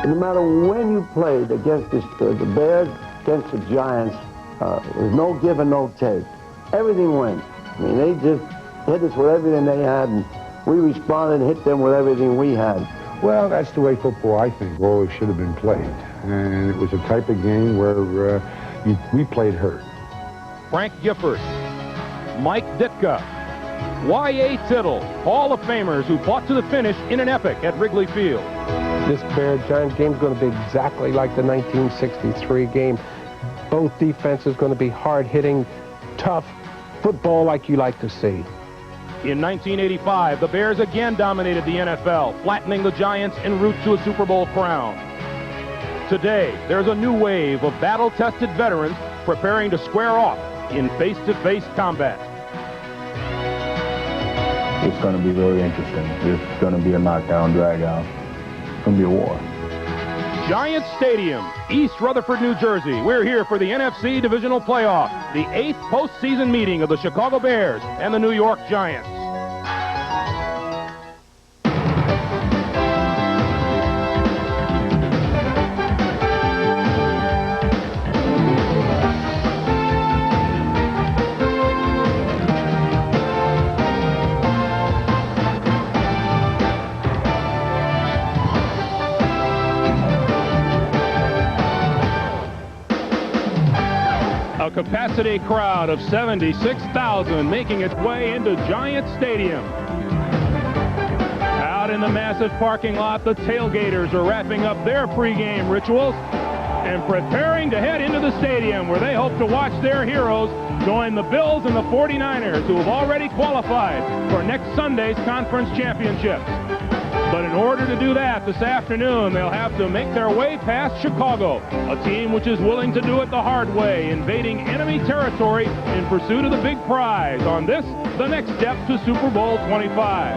no matter when you played against the Bears, against the Giants, there's no give and no take. Everything went. I mean, they just hit us with everything they had, and we responded and hit them with everything we had. Well, that's the way football, I think, always should have been played. And it was a type of game where we played hurt. Frank Gifford, Mike Ditka, Y.A. Tittle, Hall of Famers who fought to the finish in an epic at Wrigley Field. This Bear-Giant game is going to be exactly like the 1963 game. Both defenses going to be hard-hitting, tough football like you like to see. In 1985, the Bears again dominated the NFL, flattening the Giants en route to a Super Bowl crown. Today, there's a new wave of battle-tested veterans preparing to square off in face-to-face combat. It's going to be very interesting. It's going to be a knockdown, drag-out. It's going to be a war. Giant Stadium, East Rutherford, New Jersey. We're here for the NFC Divisional Playoff, the 8th postseason meeting of the Chicago Bears and the New York Giants. A capacity crowd of 76,000 making its way into Giant Stadium. Out in the massive parking lot, the tailgaters are wrapping up their pregame rituals and preparing to head into the stadium where they hope to watch their heroes join the Bills and the 49ers, who have already qualified for next Sunday's conference championships. But in order to do that this afternoon, they'll have to make their way past Chicago, a team which is willing to do it the hard way, invading enemy territory in pursuit of the big prize. On this, the next step to Super Bowl 25.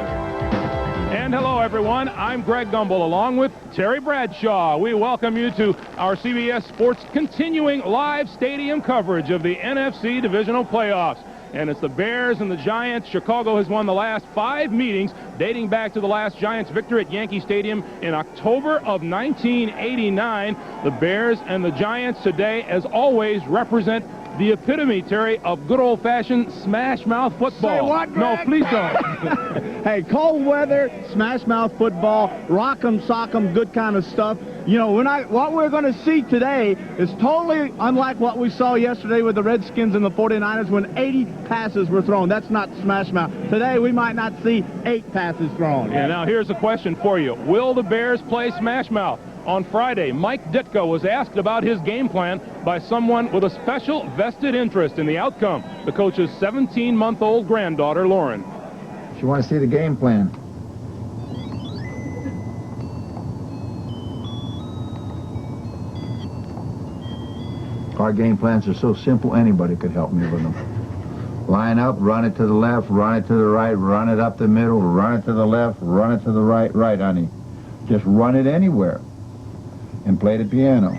And hello, everyone. I'm Greg Gumbel, along with Terry Bradshaw. We welcome you to our CBS Sports continuing live stadium coverage of the NFC Divisional Playoffs. And it's the Bears and the Giants. Chicago has won the last 5 meetings, dating back to the last Giants victory at Yankee Stadium in October of 1989. The Bears and the Giants today, as always, represent the epitome, Terry, of good old-fashioned smash-mouth football. Say what, Greg? No, please don't. Hey, cold weather, smash-mouth football, rock-em, sock-em, good kind of stuff. You know, what we're going to see today is totally unlike what we saw yesterday with the Redskins and the 49ers when 80 passes were thrown. That's not smash-mouth. Today, we might not see 8 passes thrown. Yeah, now here's a question for you. Will the Bears play smash-mouth? On Friday, Mike Ditka was asked about his game plan by someone with a special vested interest in the outcome, the coach's 17-month-old granddaughter, Lauren. She wants to see the game plan. Our game plans are so simple, anybody could help me with them. Line up, run it to the left, run it to the right, run it up the middle, run it to the left, run it to the right, honey. Just run it anywhere. And play the piano.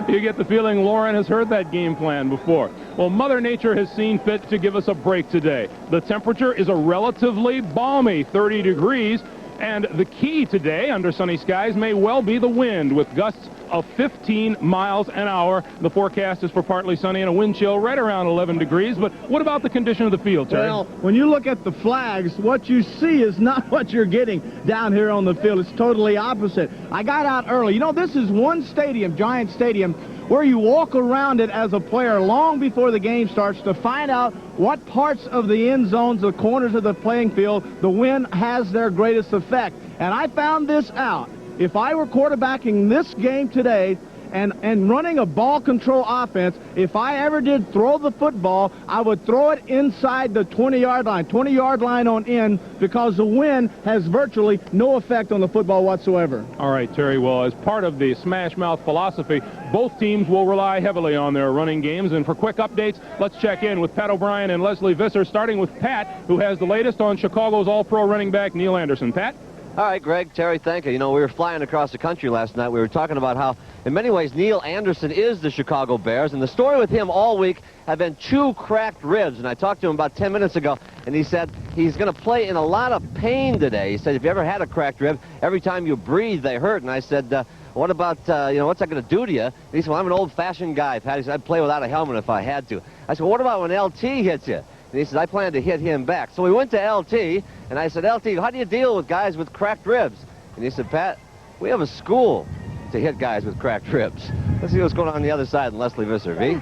You get the feeling Lauren has heard that game plan before. Well, Mother Nature has seen fit to give us a break today. The temperature is a relatively balmy 30 degrees, and the key today under sunny skies may well be the wind, with gusts of 15 miles an hour. The forecast is for partly sunny and a wind chill right around 11 degrees. But what about the condition of the field, Terry? Well, when you look at the flags, what you see is not what you're getting down here on the field. It's totally opposite. I got out early. You know, this is one stadium, Giant Stadium, where you walk around it as a player long before the game starts to find out what parts of the end zones, the corners of the playing field, the wind has their greatest effect. And I found this out. If I were quarterbacking this game today and running a ball control offense, if I ever did throw the football, I would throw it inside the 20-yard line, 20-yard line on in, because the wind has virtually no effect on the football whatsoever. All right, Terry, well, as part of the smash-mouth philosophy, both teams will rely heavily on their running games. And for quick updates, let's check in with Pat O'Brien and Leslie Visser, starting with Pat, who has the latest on Chicago's all-pro running back, Neil Anderson. Pat? All right, Greg, Terry, thank you. You know, we were flying across the country last night. We were talking about how, in many ways, Neil Anderson is the Chicago Bears. And the story with him all week had been 2 cracked ribs. And I talked to him about 10 minutes ago, and he said he's going to play in a lot of pain today. He said, if you ever had a cracked rib, every time you breathe, they hurt. And I said, what about, what's that going to do to you? And he said, well, I'm an old-fashioned guy, Pat. He said, I'd play without a helmet if I had to. I said, well, what about when LT hits you? And he said, I plan to hit him back. So we went to LT, and I said, LT, how do you deal with guys with cracked ribs? And he said, Pat, we have a school to hit guys with cracked ribs. Let's see what's going on the other side in Leslie Visser, V.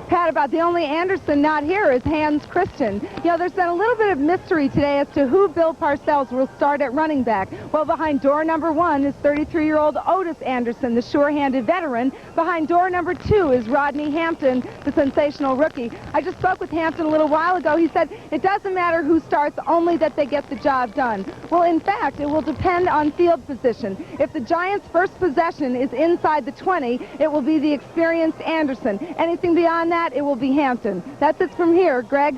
Pat, about the only Anderson not here is Hans Christian. You know, there's been a little bit of mystery today as to who Bill Parcells will start at running back. Well, behind door number 1 is 33-year-old Otis Anderson, the sure-handed veteran. Behind door number 2 is Rodney Hampton, the sensational rookie. I just spoke with Hampton a little while ago. He said it doesn't matter who starts, only that they get the job done. Well, in fact, it will depend on field position. If the Giants' first possession is inside the 20, it will be the experienced Anderson. Anything beyond that, it will be Hampton. That's it from here. Greg?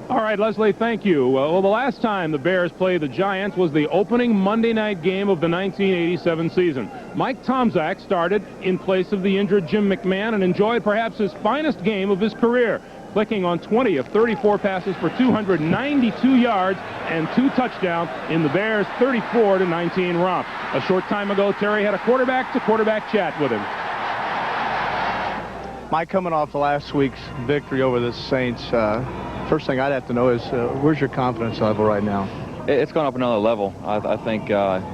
All right, Leslie, thank you. Well, the last time the Bears played the Giants was the opening Monday night game of the 1987 season. Mike Tomczak started in place of the injured Jim McMahon and enjoyed perhaps his finest game of his career, clicking on 20 of 34 passes for 292 yards and 2 touchdowns in the Bears' 34-19 romp. A short time ago, Terry had a quarterback-to-quarterback chat with him. Mike, coming off the last week's victory over the Saints, first thing I'd have to know is where's your confidence level right now? It's gone up another level. I think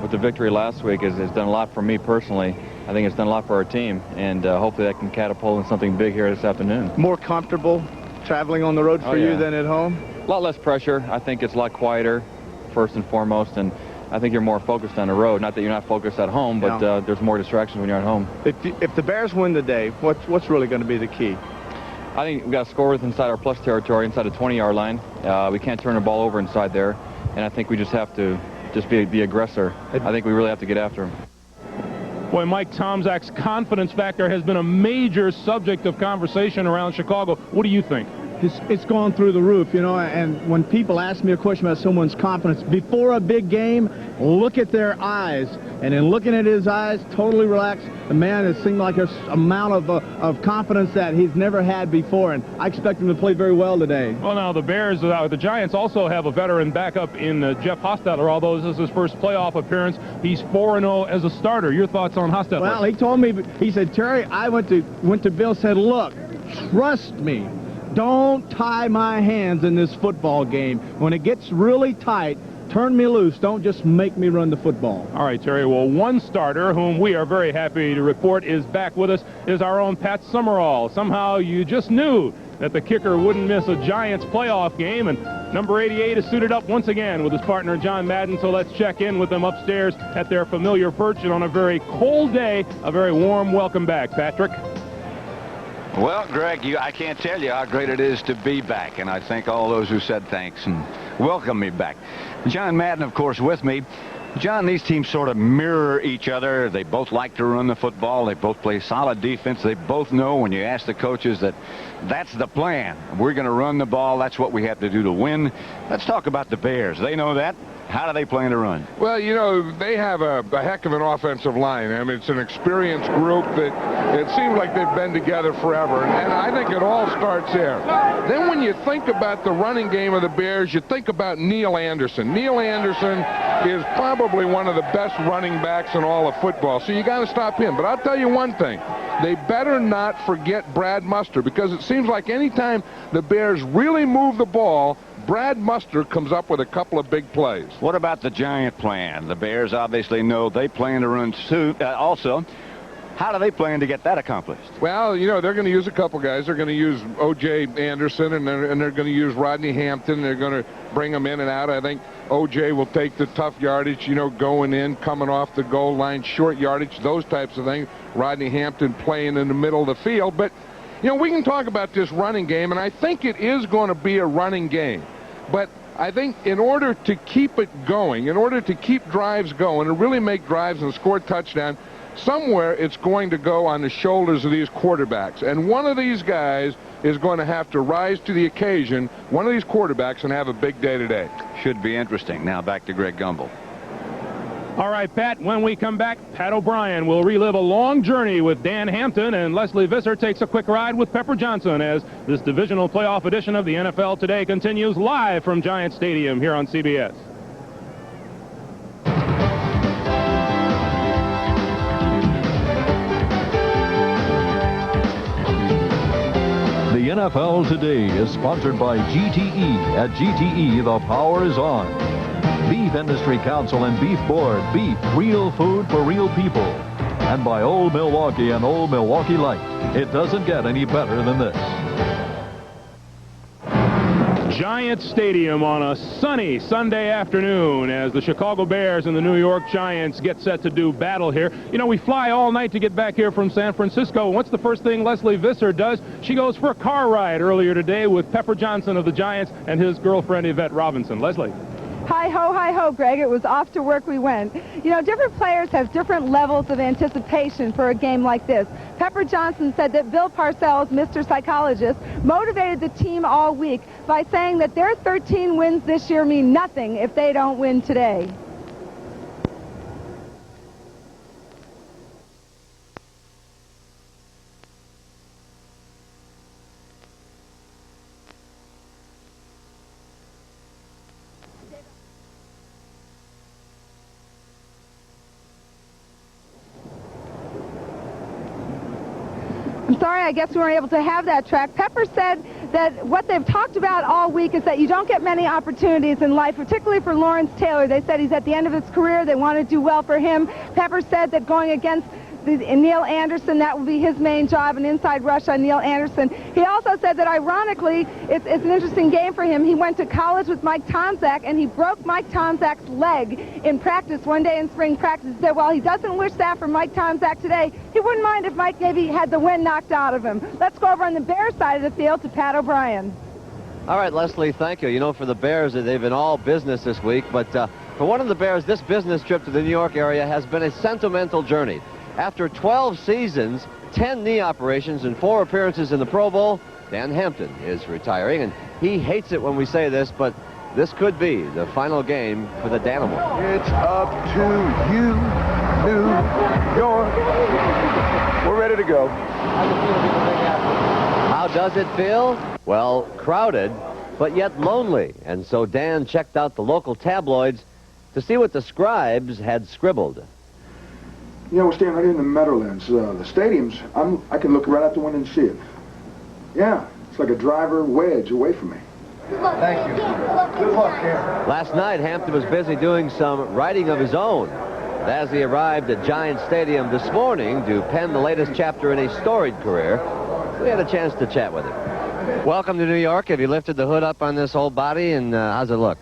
with the victory last week, it's done a lot for me personally. I think it's done a lot for our team, and hopefully that can catapult in something big here this afternoon. More comfortable traveling on the road for you than at home? A lot less pressure. I think it's a lot quieter, first and foremost, and I think you're more focused on the road. Not that you're not focused at home, but there's more distractions when you're at home. If the Bears win today, what's really going to be the key? I think we've got to score inside our plus territory, inside the 20-yard line. We can't turn the ball over inside there, and I think we just have to be the aggressor. I think we really have to get after him. Boy, Mike Tomczak's confidence factor has been a major subject of conversation around Chicago. What do you think? It's gone through the roof, you know, and when people ask me a question about someone's confidence before a big game, look at their eyes. And in looking at his eyes, totally relaxed, the man has seemed like an amount of confidence that he's never had before, and I expect him to play very well today. Well, now, the Bears, the Giants also have a veteran backup in Jeff Hostetler, although this is his first playoff appearance. He's 4-0 as a starter. Your thoughts on Hostetler? Well, he told me, he said, Terry, I went to Bill, said, look, trust me. Don't tie my hands in this football game. When it gets really tight, turn me loose. Don't just make me run the football. All right, Terry. Well, one starter whom we are very happy to report is back with us is our own Pat Summerall. Somehow you just knew that the kicker wouldn't miss a Giants playoff game, and number 88 is suited up once again with his partner John Madden, so let's check in with them upstairs at their familiar perch, and on a very cold day, a very warm welcome back. Patrick? Well, Greg, I can't tell you how great it is to be back, and I thank all those who said thanks and welcomed me back. John Madden, of course, with me. John, these teams sort of mirror each other. They both like to run the football. They both play solid defense. They both know when you ask the coaches that that's the plan. We're going to run the ball. That's what we have to do to win. Let's talk about the Bears. They know that. How do they plan to run? Well, you know, they have a heck of an offensive line. I mean, it's an experienced group that it seems like they've been together forever, and I think it all starts there. Then when you think about the running game of the Bears, you think about Neil Anderson. Neil Anderson is probably one of the best running backs in all of football, so you got to stop him. But I'll tell you one thing. They better not forget Brad Muster, because it seems like anytime the Bears really move the ball, Brad Muster comes up with a couple of big plays. What about the Giant plan? The Bears obviously know they plan to run also. How do they plan to get that accomplished? Well, you know, they're going to use a couple guys. They're going to use O.J. Anderson, and they're going to use Rodney Hampton. They're going to bring them in and out. I think O.J. will take the tough yardage, you know, going in, coming off the goal line, short yardage, those types of things. Rodney Hampton playing in the middle of the field. But, you know, we can talk about this running game, and I think it is going to be a running game. But I think in order to keep it going, in order to keep drives going and really make drives and score touchdowns, somewhere it's going to go on the shoulders of these quarterbacks. And one of these guys is going to have to rise to the occasion, one of these quarterbacks, and have a big day today. Should be interesting. Now back to Greg Gumbel. All right, Pat, when we come back, Pat O'Brien will relive a long journey with Dan Hampton, and Leslie Visser takes a quick ride with Pepper Johnson as this divisional playoff edition of the NFL Today continues live from Giant Stadium here on CBS. The NFL Today is sponsored by GTE. At GTE, the power is on. Beef Industry Council and Beef Board. Beef, real food for real people. And by Old Milwaukee and Old Milwaukee Light. It doesn't get any better than this. Giant Stadium on a sunny Sunday afternoon as the Chicago Bears and the New York Giants get set to do battle here. You know, we fly all night to get back here from San Francisco. What's the first thing Leslie Visser does? She goes for a car ride earlier today with Pepper Johnson of the Giants and his girlfriend Yvette Robinson. Leslie. Hi ho, Greg. It was off to work we went. You know, different players have different levels of anticipation for a game like this. Pepper Johnson said that Bill Parcells, Mr. Psychologist, motivated the team all week by saying that their 13 wins this year mean nothing if they don't win today. I'm sorry, I guess we weren't able to have that track. Pepper said that what they've talked about all week is that you don't get many opportunities in life, particularly for Lawrence Taylor. They said he's at the end of his career. They want to do well for him. Pepper said that going against Neil Anderson, that will be his main job, an inside rush on Neil Anderson. He also said that, ironically, it's an interesting game for him. He went to college with Mike Tomczak, and he broke Mike Tomczak's leg in practice one day in spring practice. He said, well, he doesn't wish that for Mike Tomczak today. He wouldn't mind if Mike maybe had the wind knocked out of him. Let's go over on the Bears side of the field to Pat O'Brien. All right, Leslie, thank you. You know, for the Bears, they've been all business this week, but for one of the Bears, this business trip to the New York area has been a sentimental journey. After 12 seasons, 10 knee operations, and 4 appearances in the Pro Bowl, Dan Hampton is retiring, and he hates it when we say this, but this could be the final game for the Danimal. It's up to you, New York. We're ready to go. How does it feel? Well, crowded, but yet lonely. And so Dan checked out the local tabloids to see what the scribes had scribbled. Yeah, we're staying right here in the Meadowlands. The stadium's, I can look right out the window and see it. Yeah, it's like a driver wedge away from me. Thank you. Good luck, Dan. Last night, Hampton was busy doing some writing of his own. As he arrived at Giant Stadium this morning to pen the latest chapter in a storied career, we had a chance to chat with him. Welcome to New York. Have you lifted the hood up on this whole body, and how's it look?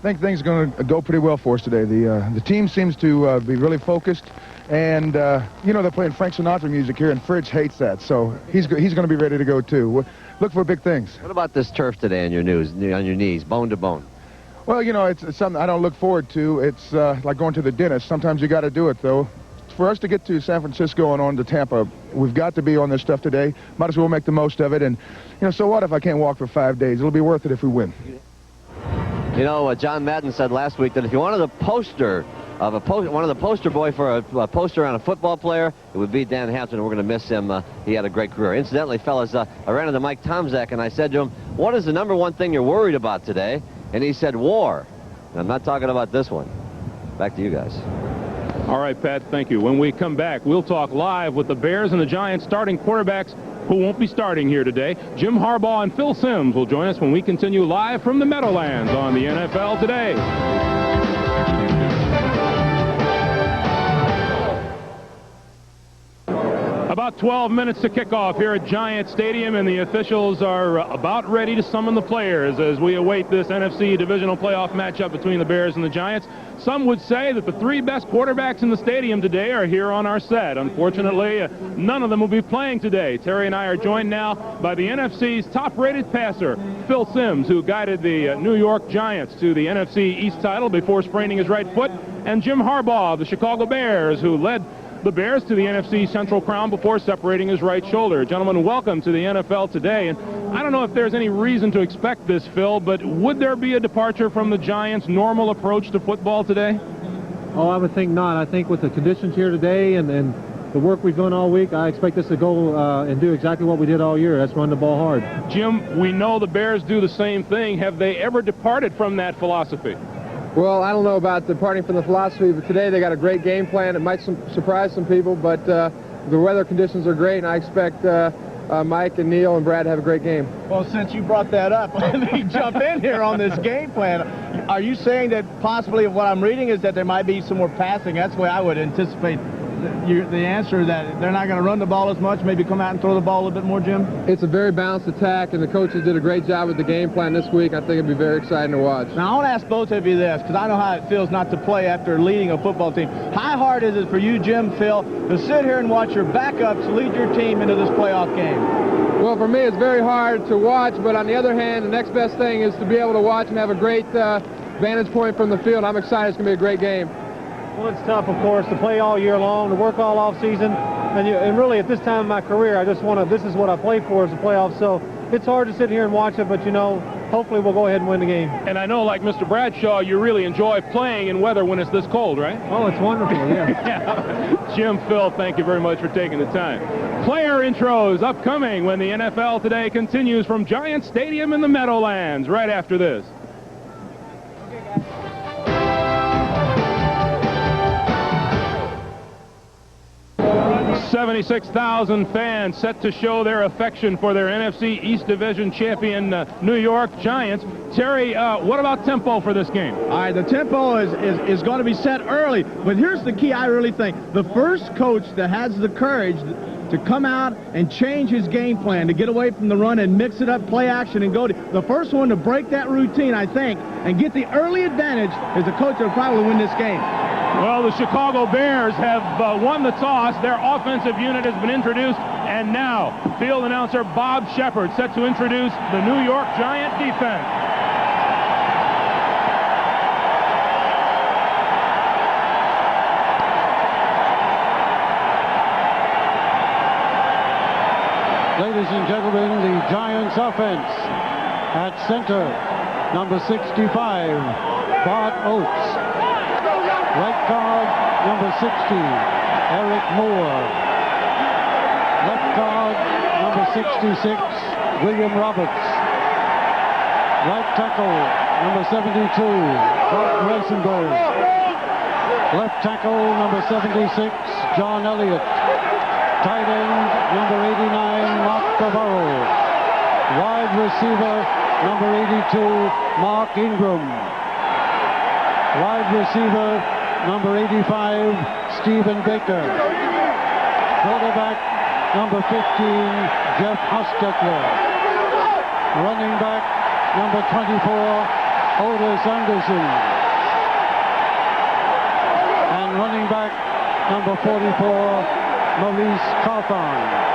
I think things are going to go pretty well for us today. The team seems to be really focused, and you know, they're playing Frank Sinatra music here, and Fridge hates that, so he's going to be ready to go too. Look for big things. What about this turf today on your knees, bone to bone? Well, you know, it's something I don't look forward to. It's like going to the dentist. Sometimes you got to do it, though. For us to get to San Francisco and on to Tampa, we've got to be on this stuff today. Might as well make the most of it. And, you know, so what if I can't walk for 5 days? It'll be worth it if we win. You know, John Madden said last week that if you wanted a poster of one of the poster boy for a poster on a football player, it would be Dan Hampton. We're going to miss him. He had a great career. Incidentally, fellas, I ran into Mike Tomczak, and I said to him, what is the #1 thing you're worried about today? And he said, war. And I'm not talking about this one. Back to you guys. All right, Pat, thank you. When we come back, we'll talk live with the Bears and the Giants starting quarterbacks who won't be starting here today. Jim Harbaugh and Phil Simms will join us when we continue live from the Meadowlands on the NFL Today. About 12 minutes to kickoff here at Giant Stadium, and the officials are about ready to summon the players as we await this NFC Divisional playoff matchup between the Bears and the Giants. Some would say that the 3 best quarterbacks in the stadium today are here on our set. Unfortunately, none of them will be playing today. Terry and I are joined now by the NFC's top-rated passer, Phil Simms, who guided the New York Giants to the NFC East title before spraining his right foot, and Jim Harbaugh of the Chicago Bears, who led the Bears to the NFC Central Crown before separating his right shoulder. Gentlemen, welcome to the NFL Today. And I don't know if there's any reason to expect this, Phil, but would there be a departure from the Giants' normal approach to football today? Oh, I would think not. I think with the conditions here today and the work we've done all week, I expect us to go and do exactly what we did all year. That's run the ball hard. Jim, we know the Bears do the same thing. Have they ever departed from that philosophy? Well, I don't know about departing from the philosophy, but today they got a great game plan. It might surprise some people, but the weather conditions are great, and I expect Mike and Neil and Brad to have a great game. Well, since you brought that up, let me jump in here on this game plan. Are you saying that possibly what I'm reading is that there might be some more passing? That's the way I would anticipate the answer, that they're not going to run the ball as much, maybe come out and throw the ball a little bit more, Jim? It's a very balanced attack, and the coaches did a great job with the game plan this week. I think it'll be very exciting to watch. Now, I want to ask both of you this, because I know how it feels not to play after leading a football team. How hard is it for you, Jim, Phil, to sit here and watch your backups lead your team into this playoff game? Well, for me, it's very hard to watch, but on the other hand, the next best thing is to be able to watch and have a great vantage point from the field. I'm excited. It's going to be a great game. Well, it's tough, of course, to play all year long, to work all off season, and really at this time in my career, I just want to. This is what I play for, is the playoffs. So it's hard to sit here and watch it, but you know, hopefully we'll go ahead and win the game. And I know, like Mr. Bradshaw, you really enjoy playing in weather when it's this cold, right? Oh, it's wonderful, yeah. Yeah. Jim, Phil, thank you very much for taking the time. Player intros upcoming when the NFL Today continues from Giant Stadium in the Meadowlands right after this. 76,000 fans set to show their affection for their NFC East Division champion New York Giants. Terry, what about tempo for this game? All right, the tempo is going to be set early, but here's the key. I really think the first coach that has the courage to come out and change his game plan, to get away from the run and mix it up, play action, and go to the first one to break that routine, I think, and get the early advantage is the coach that will probably win this game. Well, the Chicago Bears have won the toss. Their offensive unit has been introduced, and now field announcer Bob Shepard set to introduce the New York Giant defense. Ladies and gentlemen, the Giants offense. At center, number 65, Bart Oates. Right guard, number 60, Eric Moore. Left guard, number 66, William Roberts. Right tackle, number 72, Bart Rosenberg. Left tackle, number 76, John Elliott. Tight end, number 89, Mark Bavaro. Wide receiver, number 82, Mark Ingram. Wide receiver, number 85, Stephen Baker. Quarterback, number 15, Jeff Hostetler. Running back, number 24, Otis Anderson. And running back, number 44, Maurice Carthon.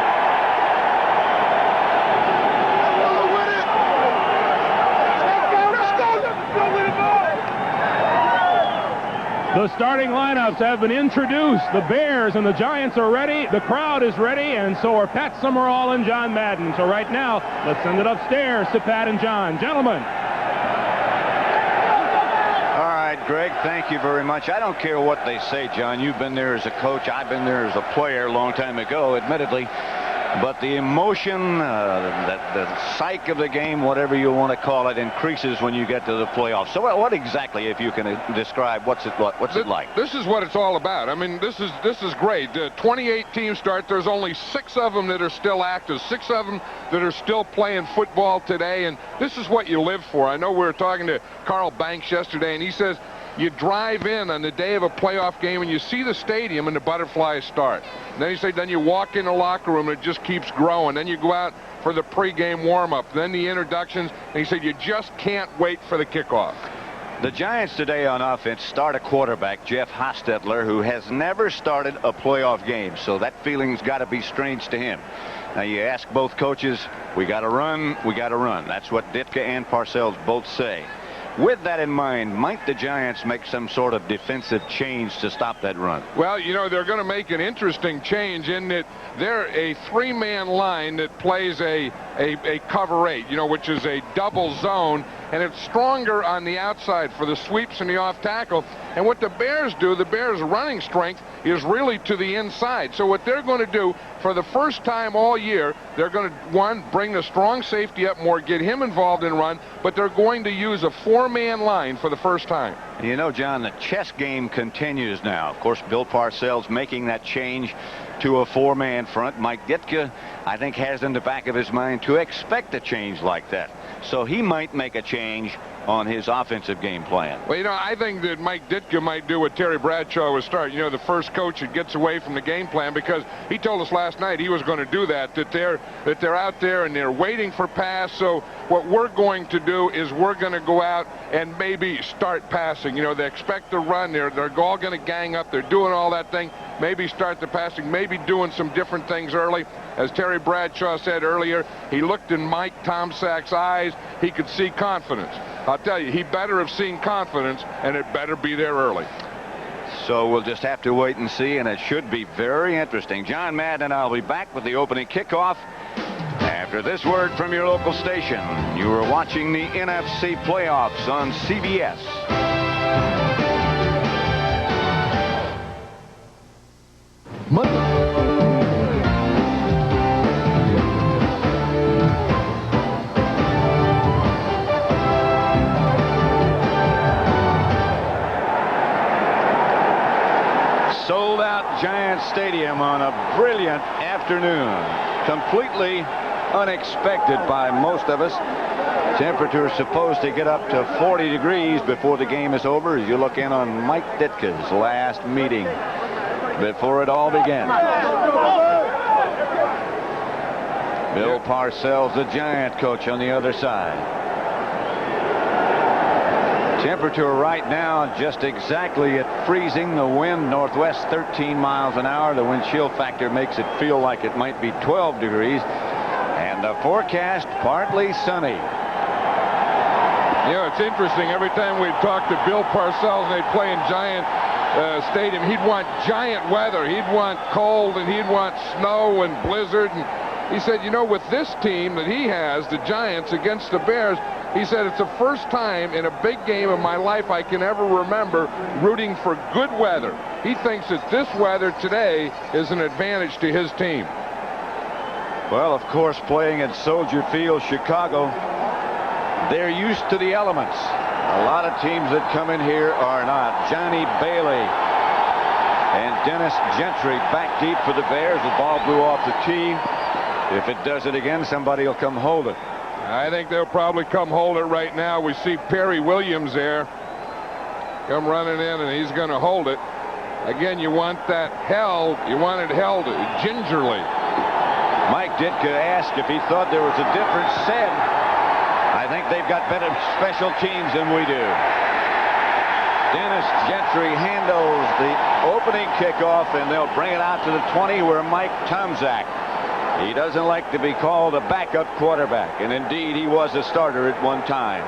The starting lineups have been introduced. The Bears and the Giants are ready. The crowd is ready, and so are Pat Summerall and John Madden. So right now, let's send it upstairs to Pat and John. Gentlemen. All right, Greg, thank you very much. I don't care what they say, John. You've been there as a coach. I've been there as a player a long time ago, admittedly. But the emotion, the psyche of the game, whatever you want to call it, increases when you get to the playoffs. So what exactly, if you can describe, what's it like? This is what it's all about. I mean, this is great. 28 teams start. There's only 6 of them that are still active, 6 of them that are still playing football today, and this is what you live for. I know we were talking to Carl Banks yesterday, and he says you drive in on the day of a playoff game and you see the stadium and the butterflies start. And then he said, then you walk in the locker room and it just keeps growing. Then you go out for the pregame warm-up, then the introductions, and he said you just can't wait for the kickoff. The Giants today on offense start a quarterback, Jeff Hostetler, who has never started a playoff game, so that feeling's got to be strange to him. Now you ask both coaches, we got to run, we got to run. That's what Ditka and Parcells both say. With that in mind, might the Giants make some sort of defensive change to stop that run? Well, you know, they're going to make an interesting change in that they're a 3-man line that plays a cover 8, you know, which is a double zone, and it's stronger on the outside for the sweeps and the off tackle. And what the Bears do, the Bears' running strength is really to the inside. So what they're going to do for the first time all year, they're going to, one, bring the strong safety up more, get him involved in run, but they're going to use a 4-man line for the first time. You know, John, the chess game continues now. Of course, Bill Parcells making that change to a 4-man front. Mike Ditka, I think, has in the back of his mind to expect a change like that. So he might make a change on his offensive game plan. Well, you know, I think that Mike Ditka might do what Terry Bradshaw was starting. You know, the first coach that gets away from the game plan, because he told us last night he was going to do that, that they're out there and they're waiting for pass. So what we're going to do is we're going to go out and maybe start passing. You know, they expect to run. They're all going to gang up. They're doing all that thing. Maybe start the passing, maybe doing some different things early. As Terry Bradshaw said earlier, he looked in Mike Tomczak's eyes. He could see confidence. I'll tell you, he better have seen confidence, and it better be there early. So we'll just have to wait and see, and it should be very interesting. John Madden and I will be back with the opening kickoff after this word from your local station. You are watching the NFC playoffs on CBS. Sold out Giant Stadium on a brilliant afternoon. Completely unexpected by most of us. Temperature is supposed to get up to 40 degrees before the game is over, as you look in on Mike Ditka's last meeting before it all began. Bill Parcells, the Giant coach, on the other side. Temperature right now just exactly at freezing. The wind northwest 13 miles an hour. The wind chill factor makes it feel like it might be 12 degrees. And the forecast partly sunny. You know, it's interesting. Every time we talk to Bill Parcells and they play in Giant Stadium, he'd want giant weather. He'd want cold, and he'd want snow and blizzard. And he said, you know, with this team that he has, the Giants, against the Bears, he said, it's the first time in a big game of my life I can ever remember rooting for good weather. He thinks that this weather today is an advantage to his team. Well, of course, playing at Soldier Field, Chicago, they're used to the elements. A lot of teams that come in here are not. Johnny Bailey and Dennis Gentry back deep for the Bears. The ball blew off the tee. If it does it again, somebody will come hold it. I think they'll probably come hold it right now. We see Perry Williams there come running in, and he's going to hold it. Again, you want that held. You want it held gingerly. Mike Ditka asked if he thought there was a difference. Said, I think they've got better special teams than we do. Dennis Gentry handles the opening kickoff, and they'll bring it out to the 20 where Mike Tomczak. He doesn't like to be called a backup quarterback, and indeed he was a starter at one time.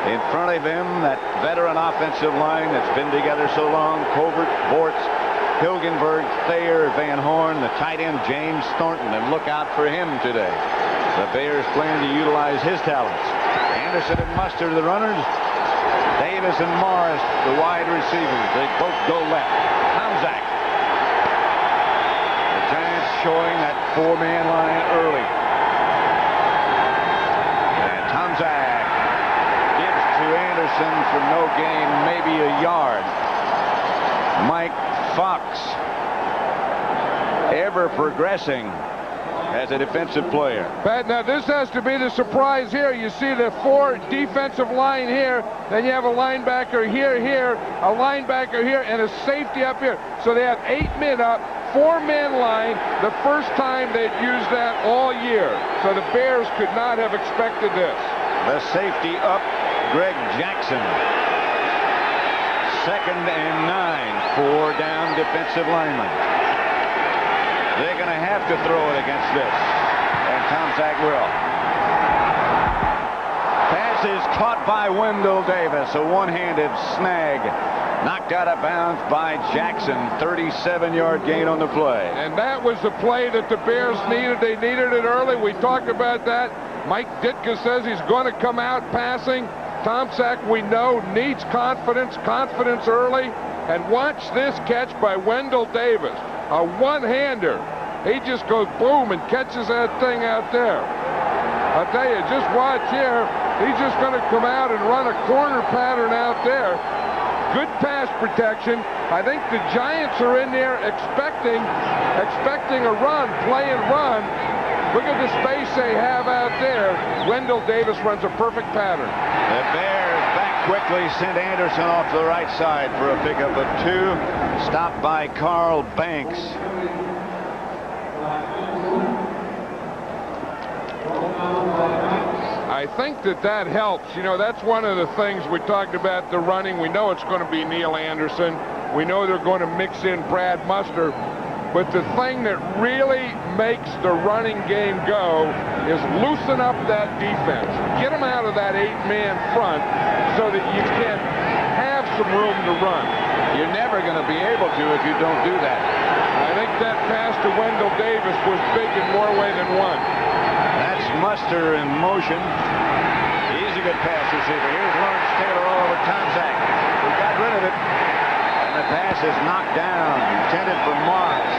In front of him, that veteran offensive line that's been together so long, Covert, Bortz, Hilgenberg, Thayer, Van Horn, the tight end James Thornton, and look out for him today. The Bears plan to utilize his talents. Anderson and Mustard, the runners. Davis and Morris, the wide receivers. They both go left. Tomczak. The Giants showing that 4-man line early. And Tomczak gives to Anderson for no gain, maybe a yard. Mike Fox, ever progressing as a defensive player. Pat, now this has to be the surprise here. You see the 4 defensive line here, then you have a linebacker here, a linebacker here, and a safety up here. So they have 8 men up, 4-man line, the first time they'd used that all year. So the Bears could not have expected this. The safety up, Greg Jackson. 2nd and 9, 4 down defensive linemen. They're going to have to throw it against this, and Tomczak will. Pass is caught by Wendell Davis, a one-handed snag. Knocked out of bounds by Jackson. 37-yard gain on the play. And that was the play that the Bears needed. They needed it early. We talked about that. Mike Ditka says he's going to come out passing. Tomczak, we know, needs confidence early. And watch this catch by Wendell Davis, a one-hander. He just goes boom and catches that thing out there. I'll tell you, just watch here. He's just going to come out and run a corner pattern out there. Good pass protection. I think the Giants are in there expecting a run, play and run. Look at the space they have out there. Wendell Davis runs a perfect pattern. The Bears back quickly, send Anderson off to the right side for a pickup of 2. Stopped by Carl Banks. I think that helps. You know, that's one of the things we talked about, the running. We know it's going to be Neil Anderson. We know they're going to mix in Brad Muster. But the thing that really makes the running game go is loosen up that defense. Get them out of that 8-man front so that you can have some room to run. You're never going to be able to if you don't do that. I think that pass to Wendell Davis was big in more way than one. That's Muster in motion. He's a good pass receiver. Here's Lawrence Taylor all over Tomczak. He got rid of it. And the pass is knocked down. Intended for Morris.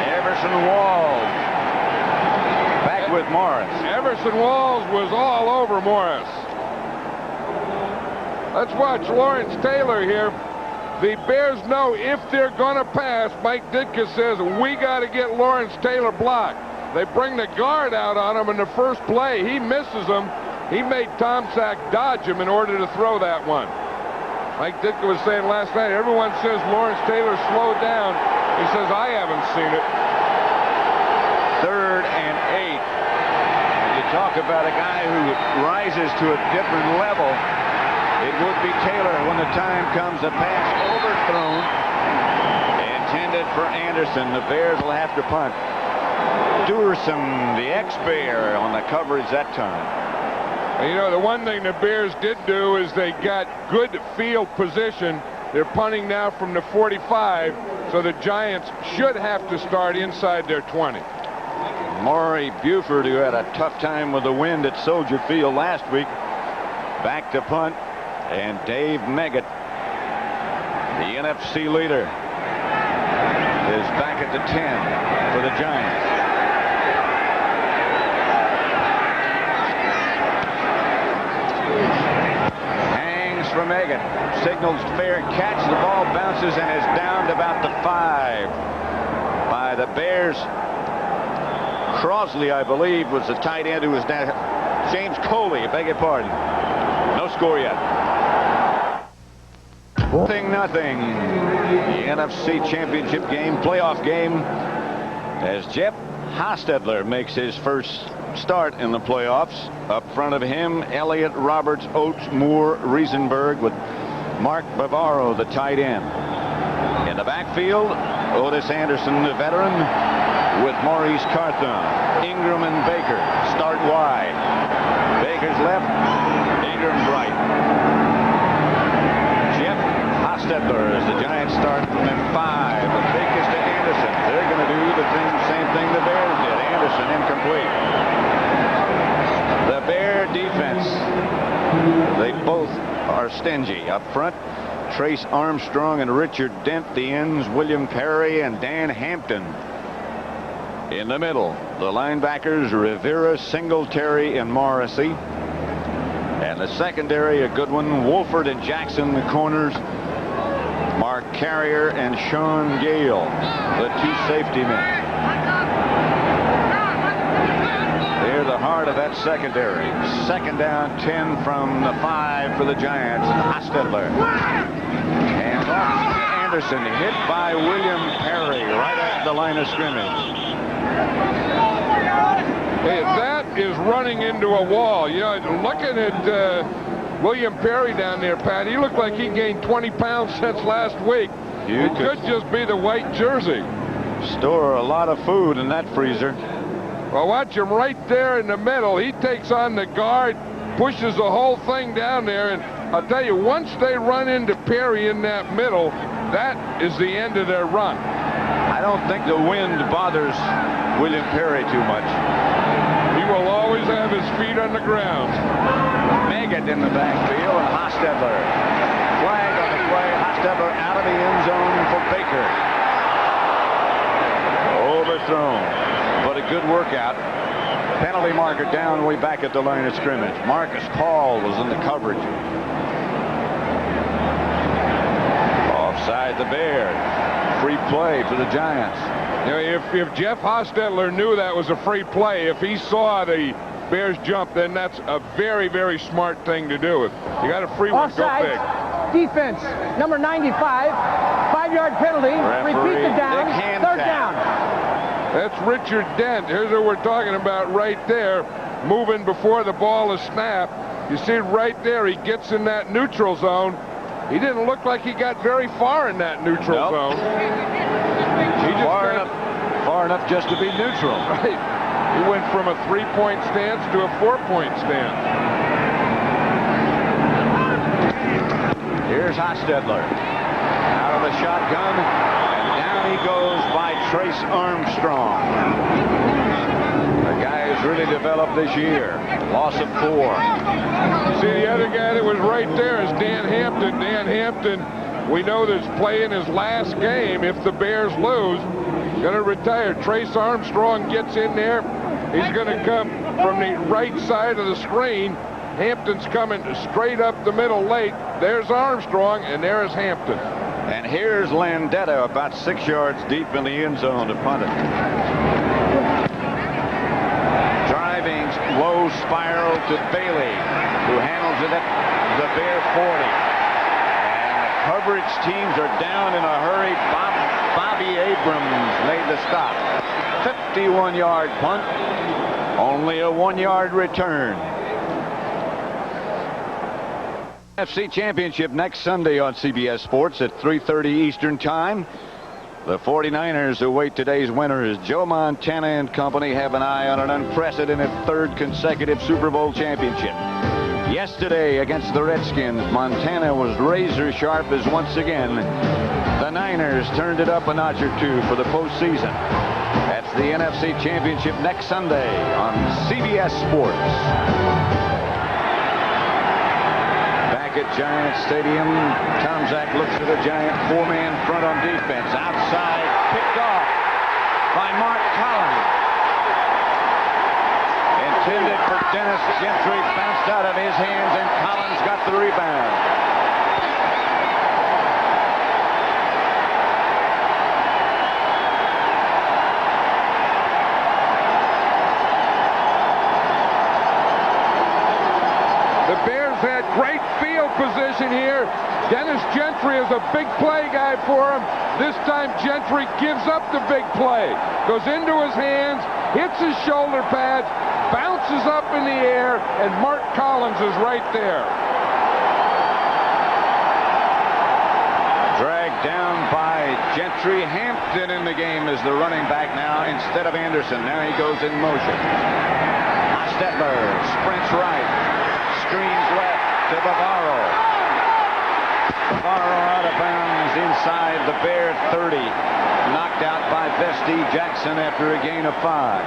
Everson Walls. Back with Morris. Everson Walls was all over Morris. Let's watch Lawrence Taylor here. The Bears know if they're going to pass, Mike Ditka says, we got to get Lawrence Taylor blocked. They bring the guard out on him in the first play. He misses him. He made Tomczak dodge him in order to throw that one. Mike Ditka was saying last night, everyone says Lawrence Taylor slowed down. He says, I haven't seen it. 3rd and 8. When you talk about a guy who rises to a different level, it would be Taylor when the time comes. A pass overthrown. Intended for Anderson. The Bears will have to punt. Duerson, the ex-Bear, on the coverage that time. You know, the one thing the Bears did do is they got good field position. They're punting now from the 45, so the Giants should have to start inside their 20. Maury Buford, who had a tough time with the wind at Soldier Field last week, back to punt. And Dave Meggett, the NFC leader, is back at the 10 for the Giants. Hangs from Meggett. Signals fair catch. The ball bounces and is down to about the 5 by the Bears. Crosley, I believe, was the tight end who was down. James Coley, I beg your pardon. No score yet. 0-0. The NFC Championship game, playoff game, as Jeff Hostetler makes his first start in the playoffs. Up front of him, Elliott, Roberts, Oates, Moore, Riesenberg, with Mark Bavaro, the tight end. In the backfield, Otis Anderson, the veteran, with Maurice Carthon. Ingram and Baker start wide. Baker's left, Ingram's right. Jeff Hostetler as the Giants start from them 5. The fake is to Anderson. They're going to do the same thing the Bears did. Anderson incomplete. The Bear defense, they both are stingy. Up front, Trace Armstrong and Richard Dent. The ends, William Perry and Dan Hampton. In the middle, the linebackers, Rivera, Singletary, and Morrissey. And the secondary, a good one, Wolford and Jackson, the corners. Mark Carrier and Sean Gale, the 2 safety men. They're the heart of that secondary. 2nd down, 10 from the 5 for the Giants. Hostetler. And off to Anderson, hit by William Perry right at the line of scrimmage. Hey, that is running into a wall. You know, looking at William Perry down there, Pat, he looked like he gained 20 pounds since last week. It could just be the white jersey. Store a lot of food in that freezer. Well, watch him right there in the middle. He takes on the guard, pushes the whole thing down there, and I'll tell you, once they run into Perry in that middle, that is the end of their run. I don't think the wind bothers William Perry too much. He will always have his feet on the ground. Meggett in the backfield and Hostetler. Flag on the play. Hostetler out of the end zone for Baker. Overthrown, but a good workout. Penalty marker down way back at the line of scrimmage. Marcus Paul was in the coverage. Offside the Bears. Free play for the Giants. You know, if Jeff Hostetler knew that was a free play, if he saw the Bears jump, then that's a very, very smart thing to do. If you got a free one, go big. Defense, number 95, 5-yard penalty. Repeat the down, third down. That's Richard Dent. Here's what we're talking about right there. Moving before the ball is snapped. You see right there, he gets in that neutral zone. He didn't look like he got very far in that neutral zone. He just far enough just to be neutral. Right. He went from a 3-point stance to a 4-point stance. Here's Hostetler out of the shotgun, and down he goes by Trace Armstrong. The guy has really developed this year. Loss of 4. See, the other guy that was right there is Dan Hampton. Dan Hampton, we know that's playing his last game if the Bears lose. Going to retire. Trace Armstrong gets in there. He's going to come from the right side of the screen. Hampton's coming straight up the middle late. There's Armstrong, and there's Hampton. And here's Landetta about 6 yards deep in the end zone to punt it. Driving low spiral to Bailey, who handles it at the Bear 40. And the coverage teams are down in a hurry. Bobby Abrams made the stop. 51-yard punt. Only a 1-yard return. NFC Championship next Sunday on CBS Sports at 3:30 Eastern Time. The 49ers await today's winner as Joe Montana and company have an eye on an unprecedented 3rd consecutive Super Bowl championship. Yesterday against the Redskins, Montana was razor sharp as once again the Niners turned it up a notch or two for the postseason. That's the NFC Championship next Sunday on CBS Sports. Back at Giant Stadium, Tom Zach looks at a Giant 4-man front on defense. Outside, picked off by Mark Collins. Intended for Dennis Gentry, bounced out of his hands, and Collins got the rebound. Had great field position here. Dennis Gentry is a big play guy for him. This time Gentry gives up the big play. Goes into his hands, hits his shoulder pads, bounces up in the air, and Mark Collins is right there. Dragged down by Gentry. Hampton in the game as the running back now instead of Anderson. Now he goes in motion. Hostetler sprints right. Screens left to Bavaro. Bavaro out of bounds inside the Bear 30. Knocked out by Vesti Jackson after a gain of 5.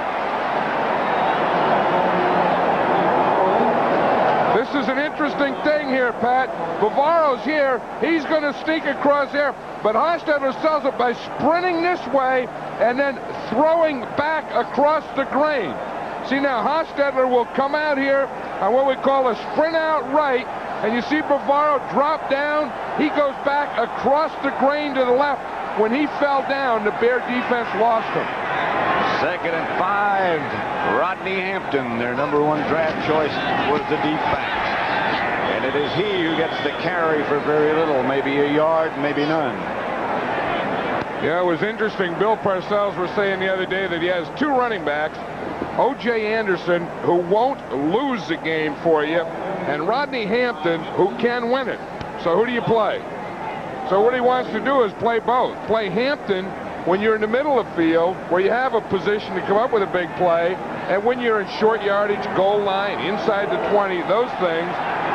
This is an interesting thing here, Pat. Bavaro's here. He's going to sneak across there. But Hostetler sells it by sprinting this way and then throwing back across the grain. See, now Hostetler will come out here on what we call a sprint out right, and you see Bavaro drop down. He goes back across the grain to the left. When he fell down, the Bear defense lost him. 2nd and 5. Rodney Hampton, their #1 draft choice, was the deep back. And it is he who gets the carry for very little, maybe a yard, maybe none. Yeah, it was interesting. Bill Parcells was saying the other day that he has 2 running backs. O.J. Anderson, who won't lose the game for you, and Rodney Hampton, who can win it. So who do you play? So what he wants to do is play both. Play Hampton when you're in the middle of the field, where you have a position to come up with a big play, and when you're in short yardage, goal line, inside the 20, those things,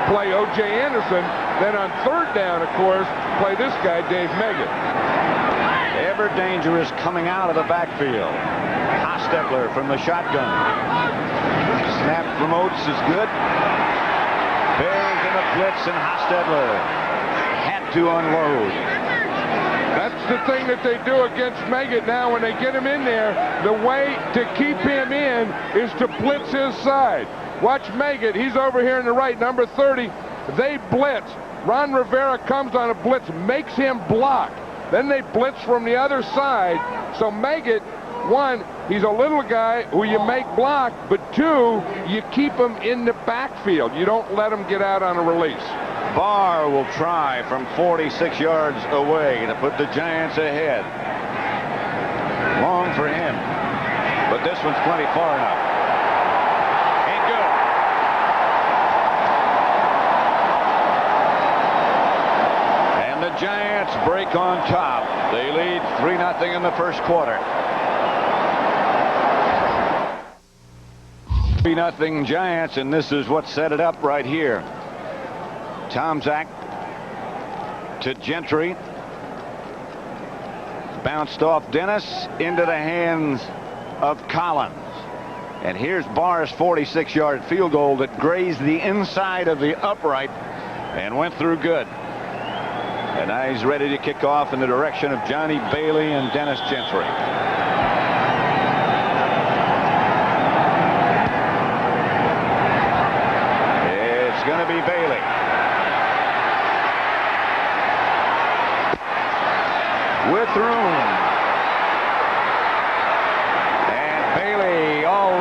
play O.J. Anderson. Then on 3rd down, of course, play this guy, Dave Meggett. Ever dangerous coming out of the backfield. Hostetler from the shotgun. Snap from Oates is good. Bears in a blitz, and Hostetler had to unload. That's the thing that they do against Meggett now. When they get him in there, the way to keep him in is to blitz his side. Watch Meggett. He's over here in the right, number 30. They blitz. Ron Rivera comes on a blitz, makes him block. Then they blitz from the other side. So Meggett, one, he's a little guy who you make block, but two, you keep him in the backfield. You don't let him get out on a release. Barr will try from 46 yards away to put the Giants ahead. Long for him, but this one's plenty far enough. Ain't good. And the Giants break on top. They lead 3-0 in the first quarter. 3-0 Giants, and this is what set it up right here. Tomczak to Gentry. Bounced off Dennis into the hands of Collins. And here's Barr's 46-yard field goal that grazed the inside of the upright and went through good. And now he's ready to kick off in the direction of Johnny Bailey and Dennis Gentry. It's going to be Bailey. With room. And Bailey all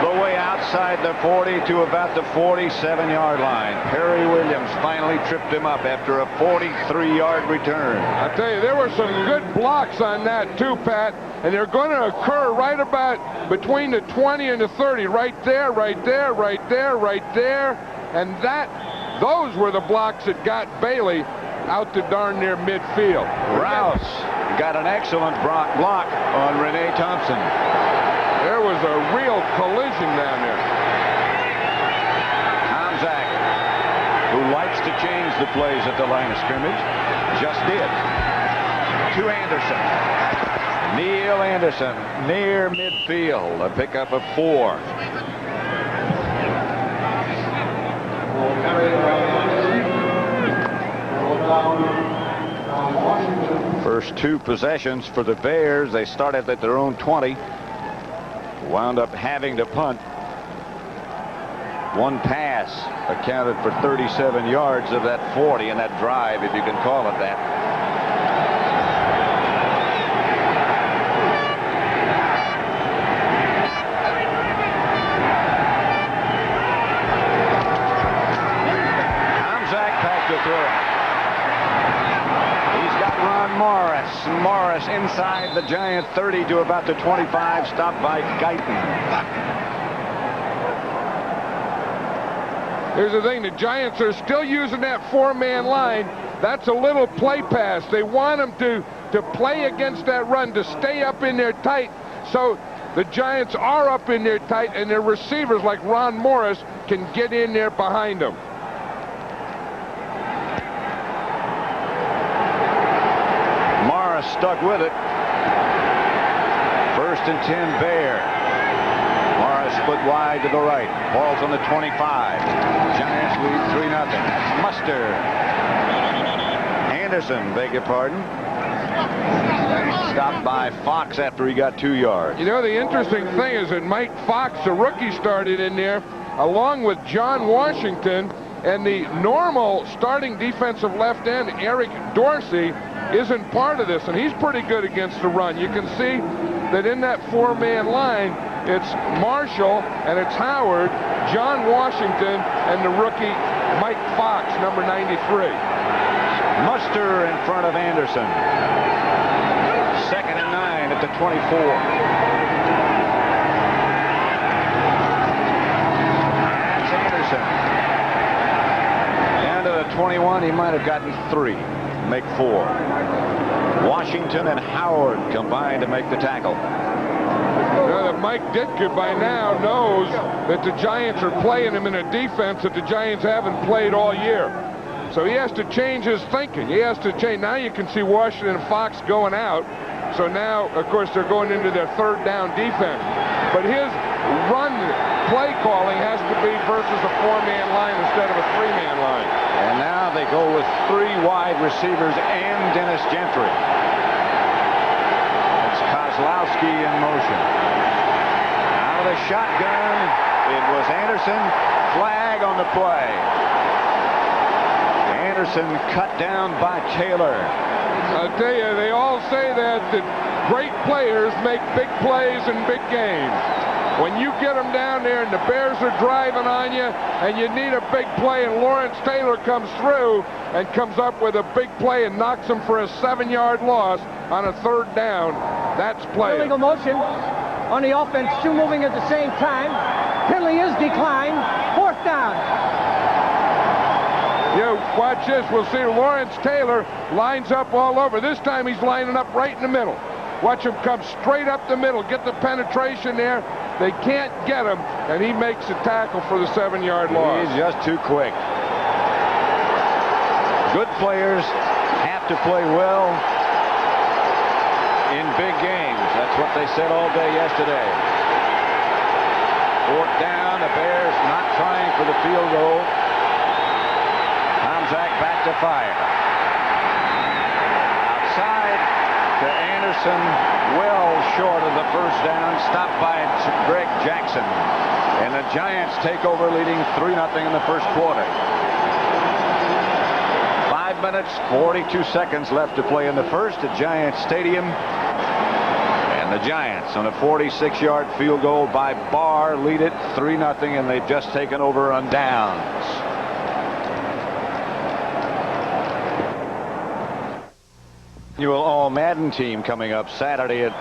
the way outside the 40 to about the 47-yard line. Perry Williams finally tripped him up after a 43-yard return. I tell you, there were some good blocks on that too, Pat, and they're going to occur right about between the 20 and the 30, right there, right there, right there, right there, and those were the blocks that got Bailey out to darn near midfield. Rouse got an excellent block on Renee Thompson. There was a real collision down there. Tomczak, who likes to change the plays at the line of scrimmage, just did. To Anderson. Neil Anderson near midfield. A pickup of 4. First 2 possessions for the Bears. They started at their own 20. Wound up having to punt. One pass accounted for 37 yards of that 40 in that drive, if you can call it that. Tomczak back to throw. Morris inside the Giant 30 to about the 25, stopped by Guyton. Here's the thing, the Giants are still using that 4-man line. That's a little play pass. They want them to play against that run, to stay up in there tight. So the Giants are up in there tight, and their receivers like Ron Morris can get in there behind them. Stuck with it. 1st and 10 Bear. Morris split wide to the right. Ball's on the 25. Giants lead 3-0. That's Muster. Anderson, beg your pardon. Stopped by Fox after he got 2 yards. You know, the interesting thing is that Mike Fox, the rookie, started in there along with John Washington, and the normal starting defensive left end, Eric Dorsey, isn't part of this, and he's pretty good against the run. You can see that in that 4-man line, it's Marshall and it's Howard, John Washington, and the rookie Mike Fox, number 93. Muster in front of Anderson. 2nd and 9 at the 24. That's Anderson. Down to the 21, he might have gotten 3. Make 4. Washington and Howard combined to make the tackle. Mike Ditka by now knows that the Giants are playing him in a defense that the Giants haven't played all year. So he has to change his thinking. He has to change. Now you can see Washington and Fox going out. So now, of course, they're going into their 3rd down defense. But his run play calling has to be versus a 4-man line instead of a 3-man line. And now they go with 3 wide receivers and Dennis Gentry. It's Kozlowski in motion. Out of the shotgun, it was Anderson. Flag on the play. Anderson cut down by Taylor. I'll tell you, they all say that great players make big plays in big games. When you get them down there and the Bears are driving on you and you need a big play and Lawrence Taylor comes through and comes up with a big play and knocks them for a 7-yard loss on a 3rd down, that's play. Illegal motion on the offense, 2 moving at the same time. Penalty is declined. 4th down. You watch this. We'll see Lawrence Taylor lines up all over. This time he's lining up right in the middle. Watch him come straight up the middle, get the penetration there. They can't get him, and he makes a tackle for the 7-yard loss. He's just too quick. Good players have to play well in big games. That's what they said all day yesterday. 4th down, the Bears not trying for the field goal. Tomczak back to fire. Outside to Anderson, well short of the 1st down, stopped by Greg Jackson. And the Giants take over, leading 3-0 in the 1st quarter. 5 minutes, 42 seconds left to play in the 1st at Giants Stadium. And the Giants on a 46-yard field goal by Barr lead it 3-0, and they've just taken over on downs. Annual All-Madden team coming up Saturday at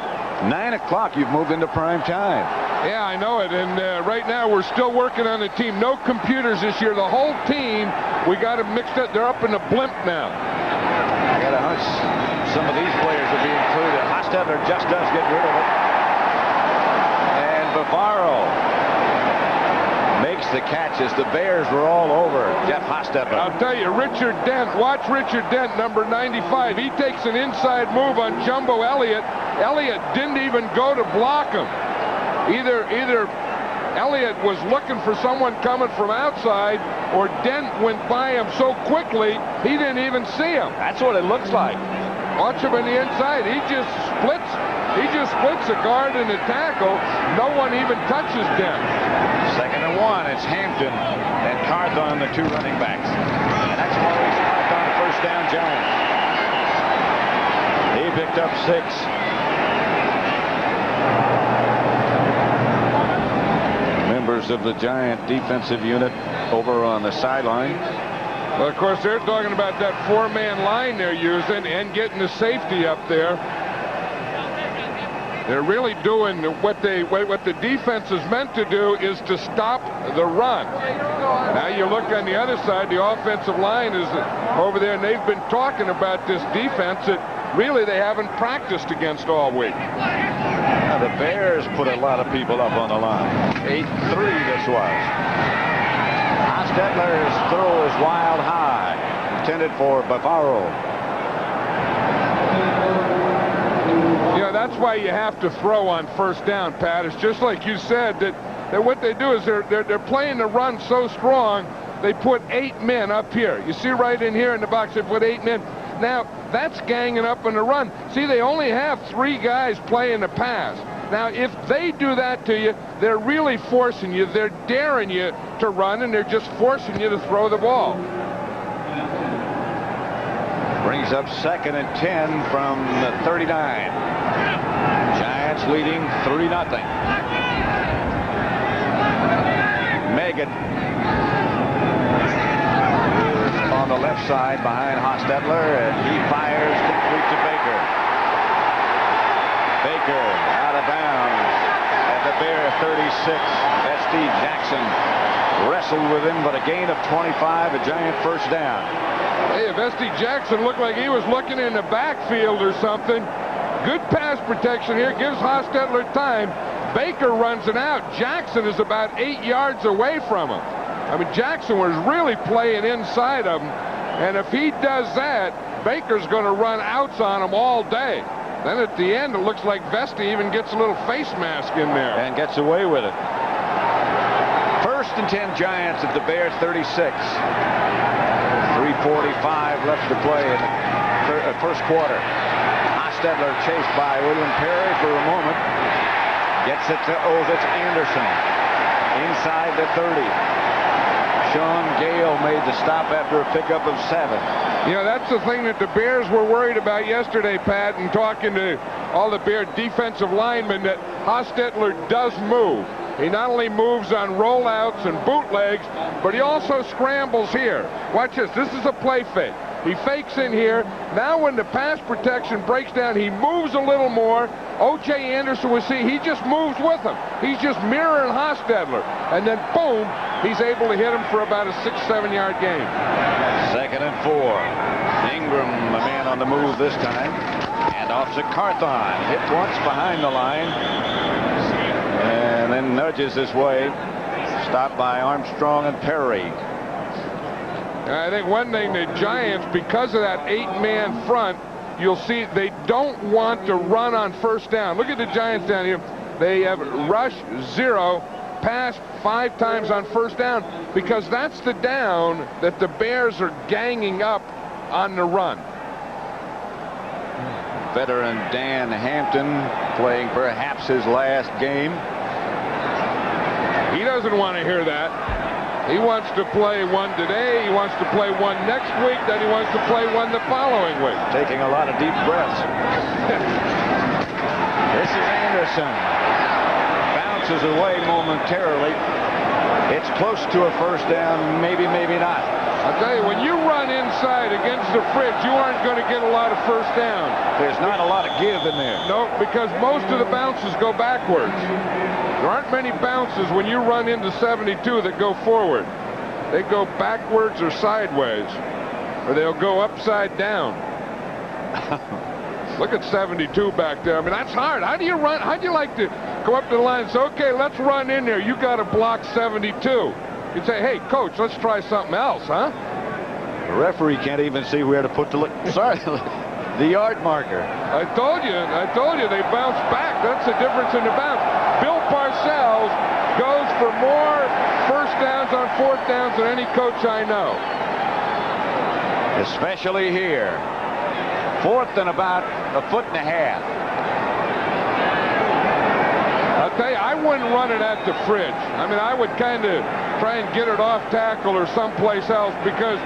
9 o'clock. You've moved into prime time. Yeah, I know it. And right now we're still working on the team. No computers this year. The whole team, we got them mixed up. They're up in the blimp now. I got a hunch some of these players will be included. Hostetler just does get rid of it. And Bavaro makes the catch as the Bears were all over Jeff Hostetler. I'll tell you, Richard Dent, watch Richard Dent, number 95. He takes an inside move on Jumbo Elliott. Elliott didn't even go to block him. Either Elliott was looking for someone coming from outside, or Dent went by him so quickly he didn't even see him. That's what it looks like. Watch him on the inside. He just splits a guard and a tackle. No one even touches Dent. 2nd and 1. It's Hampton and Carthon, the 2 running backs. And that's Maurice Carthon, 1st down Giants. He picked up 6. Members of the Giant defensive unit over on the sideline. Well, of course, they're talking about that 4-man line they're using and getting the safety up there. They're really doing what the defense is meant to do, is to stop the run. Now you look on the other side, the offensive line is over there, and they've been talking about this defense that really they haven't practiced against all week. Now the Bears put a lot of people up on the line. 8-3 this was. Hostetler's throw is wild high, intended for Bavaro. Yeah, that's why you have to throw on 1st down, Pat. It's just like you said, that what they do is they're playing the run so strong, they put 8 men up here. You see right in here in the box, they put 8 men. Now, that's ganging up in the run. See, they only have 3 guys playing the pass. Now, if they do that to you, they're really forcing you. They're daring you to run, and they're just forcing you to throw the ball. Brings up 2nd and 10 from the 39. Giants leading 3-0. Megan is on the left side behind Hostetler, and he fires complete to Baker. Baker out of bounds at the Bear 36. S.D. Jackson wrestled with him, but a gain of 25, a Giant 1st down. Hey, if S.D. Jackson looked like he was looking in the backfield or something, good pass protection here, gives Hostetler time. Baker runs it out. Jackson is about 8 yards away from him. I mean, Jackson was really playing inside of him, and if he does that, Baker's going to run outs on him all day. Then at the end, it looks like Vesti even gets a little face mask in there. And gets away with it. 1st and 10 Giants at the Bears 36. 3:45 left to play in the first quarter. Hostetler chased by William Perry for a moment. Gets it to Ovitz Anderson. Inside the 30. Sean Gale made the stop after a pickup of 7. You know, that's the thing that the Bears were worried about yesterday, Pat, and talking to all the Bear defensive linemen, that Hostetler does move. He not only moves on rollouts and bootlegs, but he also scrambles here. Watch this. This is a play fake. He fakes in here. Now when the pass protection breaks down, he moves a little more. O.J. Anderson will see he just moves with him. He's just mirroring Hostetler. And then, boom, he's able to hit him for about a 6-7 yard gain. 2nd and 4. Ingram, the man on the move this time. And off to Carthon. Hit once behind the line. And then nudges this way. Stopped by Armstrong and Perry. I think one thing, the Giants, because of that 8-man front, you'll see they don't want to run on first down. Look at the Giants down here. They have rush 0, pass 5 times on first down, because that's the down that the Bears are ganging up on the run. Veteran Dan Hampton playing perhaps his last game. He doesn't want to hear that. He wants to play one today, he wants to play one next week, then he wants to play one the following week. Taking a lot of deep breaths. This is Anderson. Bounces away momentarily. It's close to a first down, maybe, maybe not. I'll tell you, when you run inside against the fridge, you aren't going to get a lot of first down. There's not a lot of give in there. No, because most of the bounces go backwards. There aren't many bounces when you run into 72 that go forward. They go backwards or sideways, or they'll go upside down. Look at 72 back there. I mean, that's hard. How do you run? How do you like to go up to the line and say, okay, let's run in there. You got to block 72. You'd say, hey, coach, let's try something else, huh? The referee can't even see where to put the the yard marker. I told you they bounce back. That's the difference in the bounce. Bill Parcells goes for more first downs on 4th downs than any coach I know. Especially here. 4th and about 1.5 feet. I'll tell you, I wouldn't run it at the fridge. I mean, I would kind of try and get it off tackle or someplace else, because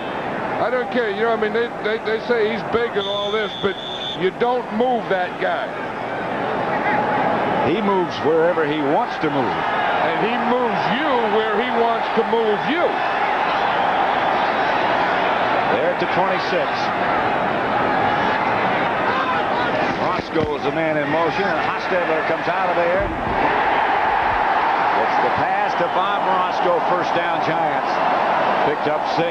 I don't care. You know, I mean, they say he's big and all this, but you don't move that guy. He moves wherever he wants to move. And he moves you where he wants to move you. There to 26. Roscoe is the man in motion, and Hostetler comes out of there. It's the pass to Bob Roscoe, first down Giants. Picked up 6.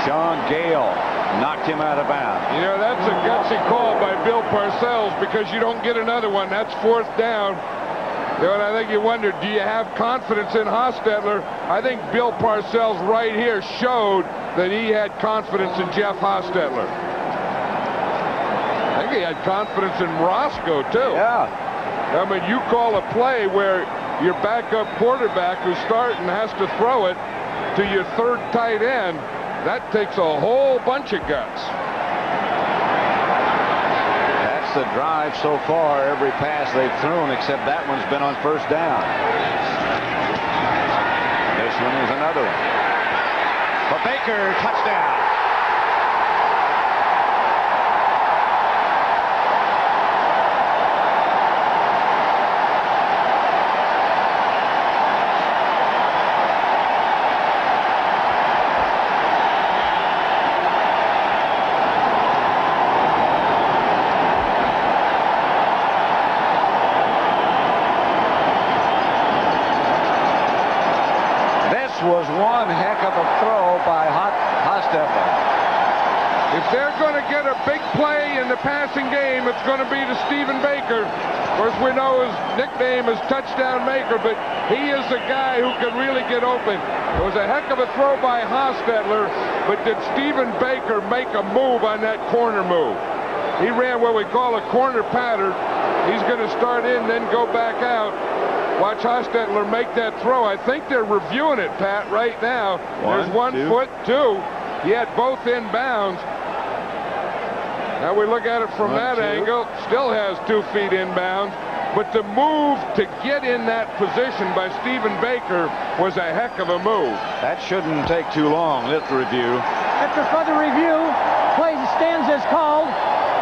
Sean Gale knocked him out of bounds. You know, that's a gutsy call by Bill Parcells, because you don't get another one. That's 4th down. You know, and I think you wonder, do you have confidence in Hostetler? I think Bill Parcells right here showed that he had confidence in Jeff Hostetler. I think he had confidence in Roscoe, too. Yeah. I mean, you call a play where your backup quarterback who's starting has to throw it to your 3rd tight end. That takes a whole bunch of guts. That's the drive so far. Every pass they've thrown, except that one's been on first down. This one is another one. For Baker, touchdown. Was one heck of a throw by Hostetler. If they're going to get a big play in the passing game, it's going to be to Stephen Baker. Of course, we know his nickname is Touchdown Maker, but he is the guy who can really get open. It was a heck of a throw by Hostetler, but did Stephen Baker make a move on that corner move? He ran what we call a corner pattern. He's going to start in, then go back out. Watch Hostetler make that throw. I think they're reviewing it, Pat, right now. There's 1 foot, 2. He had both inbounds. Now we look at it from that angle. Still has 2 feet inbounds. But the move to get in that position by Stephen Baker was a heck of a move. That shouldn't take too long. Let's review. After further review, play stands as called.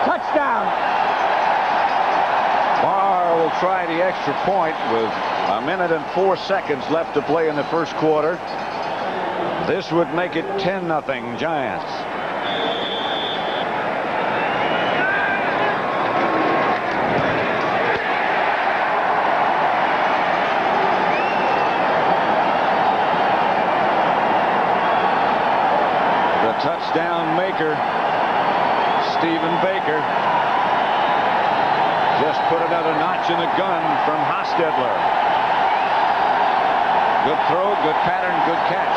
Touchdown. Barr will try the extra point with 1 minute and 4 seconds left to play in the first quarter. This would make it 10-0 Giants. The touchdown maker, Stephen Baker, just put another notch in the gun from Hostetler. Good throw, good pattern, good catch.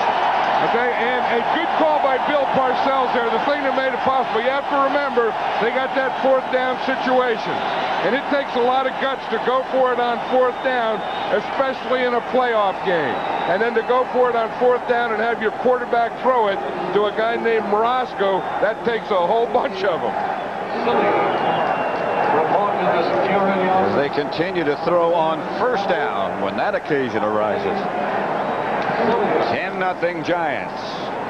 Okay, and a good call by Bill Parcells there. The thing that made it possible, you have to remember, they got that 4th down situation. And it takes a lot of guts to go for it on 4th down, especially in a playoff game. And then to go for it on 4th down and have your quarterback throw it to a guy named Morosco, that takes a whole bunch of them. As they continue to throw on 1st down when that occasion arises. 10-0 Giants.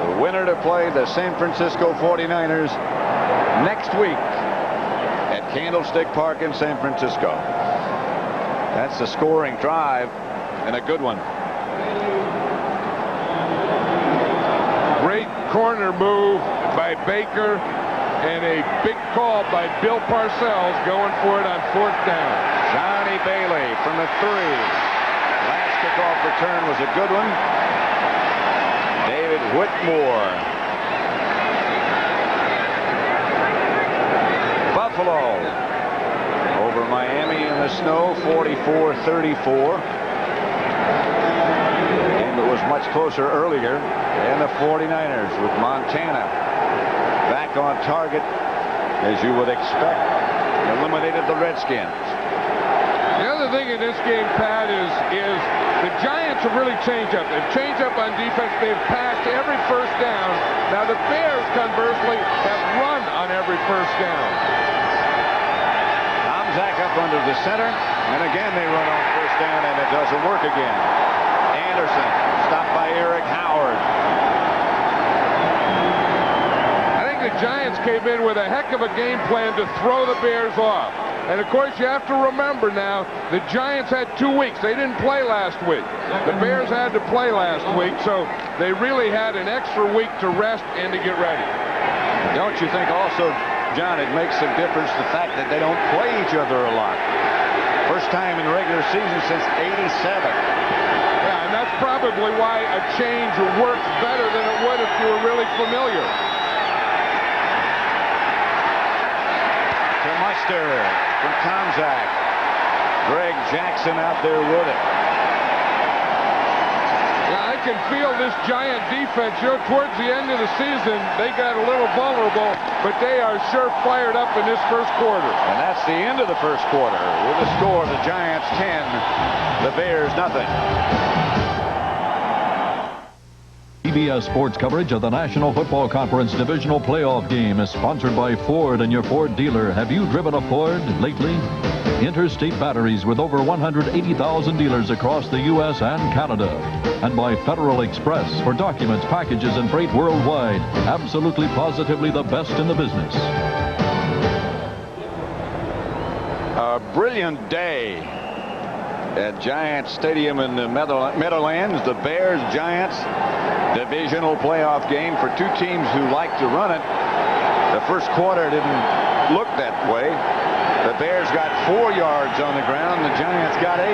The winner to play the San Francisco 49ers next week at Candlestick Park in San Francisco. That's a scoring drive and a good one. Great corner move by Baker and a big call by Bill Parcells going for it on 4th down. Johnny Bailey from the 3. Last kickoff return was a good one. David Whitmore. Buffalo over Miami in the snow, 44-34. Game that was much closer earlier. And the 49ers with Montana back on target, as you would expect. Eliminated the Redskins. The other thing in this game, Pat, is the Giants have really changed up. They've changed up on defense. They've passed every 1st down. Now the Bears, conversely, have run on every 1st down. Tomzak up under the center, and again they run on 1st down, and it doesn't work again. Anderson stopped by Eric Howard. I think the Giants came in with a heck of a game plan to throw the Bears off. And, of course, you have to remember now, the Giants had 2 weeks. They didn't play last week. The Bears had to play last week, so they really had an extra week to rest and to get ready. Don't you think also, John, it makes some difference the fact that they don't play each other a lot? First time in regular season since '87. Yeah, and that's probably why a change works better than it would if you were really familiar. To Mustard from Tomzak. Greg Jackson out there with it. Yeah, I can feel this Giant defense. You know, towards the end of the season, they got a little vulnerable, but they are sure fired up in this first quarter. And that's the end of the first quarter. With the score, the Giants 10, the Bears nothing. CBS Sports coverage of the National Football Conference Divisional Playoff game is sponsored by Ford and your Ford dealer. Have you driven a Ford lately? Interstate Batteries with over 180,000 dealers across the U.S. and Canada. And by Federal Express for documents, packages, and freight worldwide. Absolutely, positively the best in the business. A brilliant day at Giants Stadium in the Meadowlands. The Bears Giants divisional playoff game for two teams who like to run it. The first quarter didn't look that way. The Bears got 4 yards on the ground. The Giants got 8.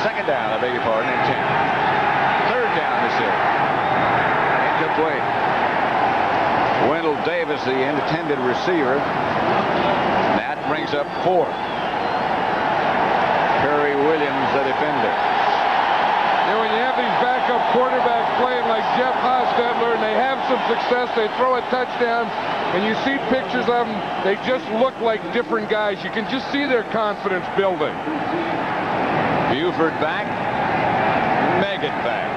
Second down, I beg your pardon, and 10. Third down this is. Incomplete. Wendell Davis, the intended receiver. That brings up 4. Perry Williams, the defender. You know, when you have these backup quarterbacks playing like Jeff Hostetler and they have some success, they throw a touchdown, and you see pictures of them, they just look like different guys. You can just see their confidence building. Buford back. Mega back.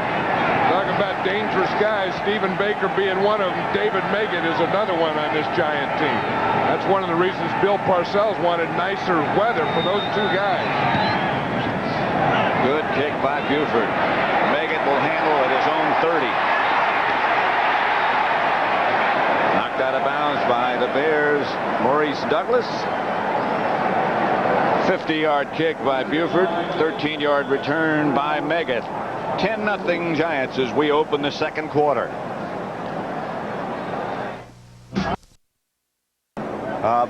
Talking about dangerous guys, Stephen Baker being one of them. David Megan is another one on this Giant team. That's one of the reasons Bill Parcells wanted nicer weather for those two guys. Good kick by Buford. Megan will handle at his own 30. Knocked out of bounds by the Bears, Maurice Douglas. 50-yard kick by Buford. 13-yard return by Meggett. 10-0 Giants as we open the second quarter.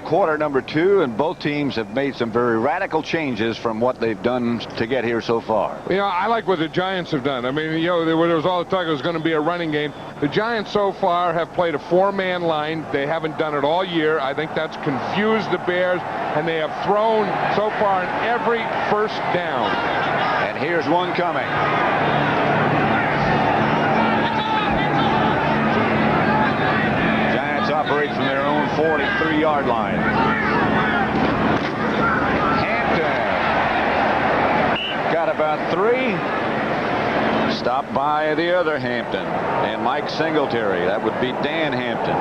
Quarter number 2, and both teams have made some very radical changes from what they've done to get here so far. You know, I like what the Giants have done. I mean, you know, there was all the talk it was going to be a running game. The Giants so far have played a 4-man line. They haven't done it all year. I think that's confused the Bears, and they have thrown so far in every first down. And here's one coming. Operate from their own 43-yard line. Hampton got about 3. Stopped by the other Hampton and Mike Singletary. That would be Dan Hampton.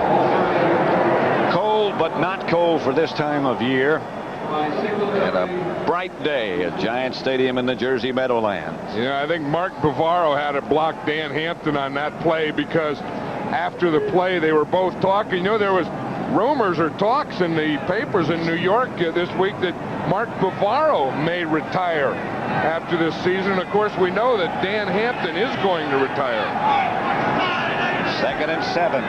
Cold, but not cold for this time of year. And a bright day at Giant Stadium in the Jersey Meadowlands. Yeah, I think Mark Bavaro had to block Dan Hampton on that play because after the play they were both talking. You know, there was rumors or talks in the papers in New York this week that Mark Bavaro may retire after this season. Of course, we know that Dan Hampton is going to retire. 2nd and 7.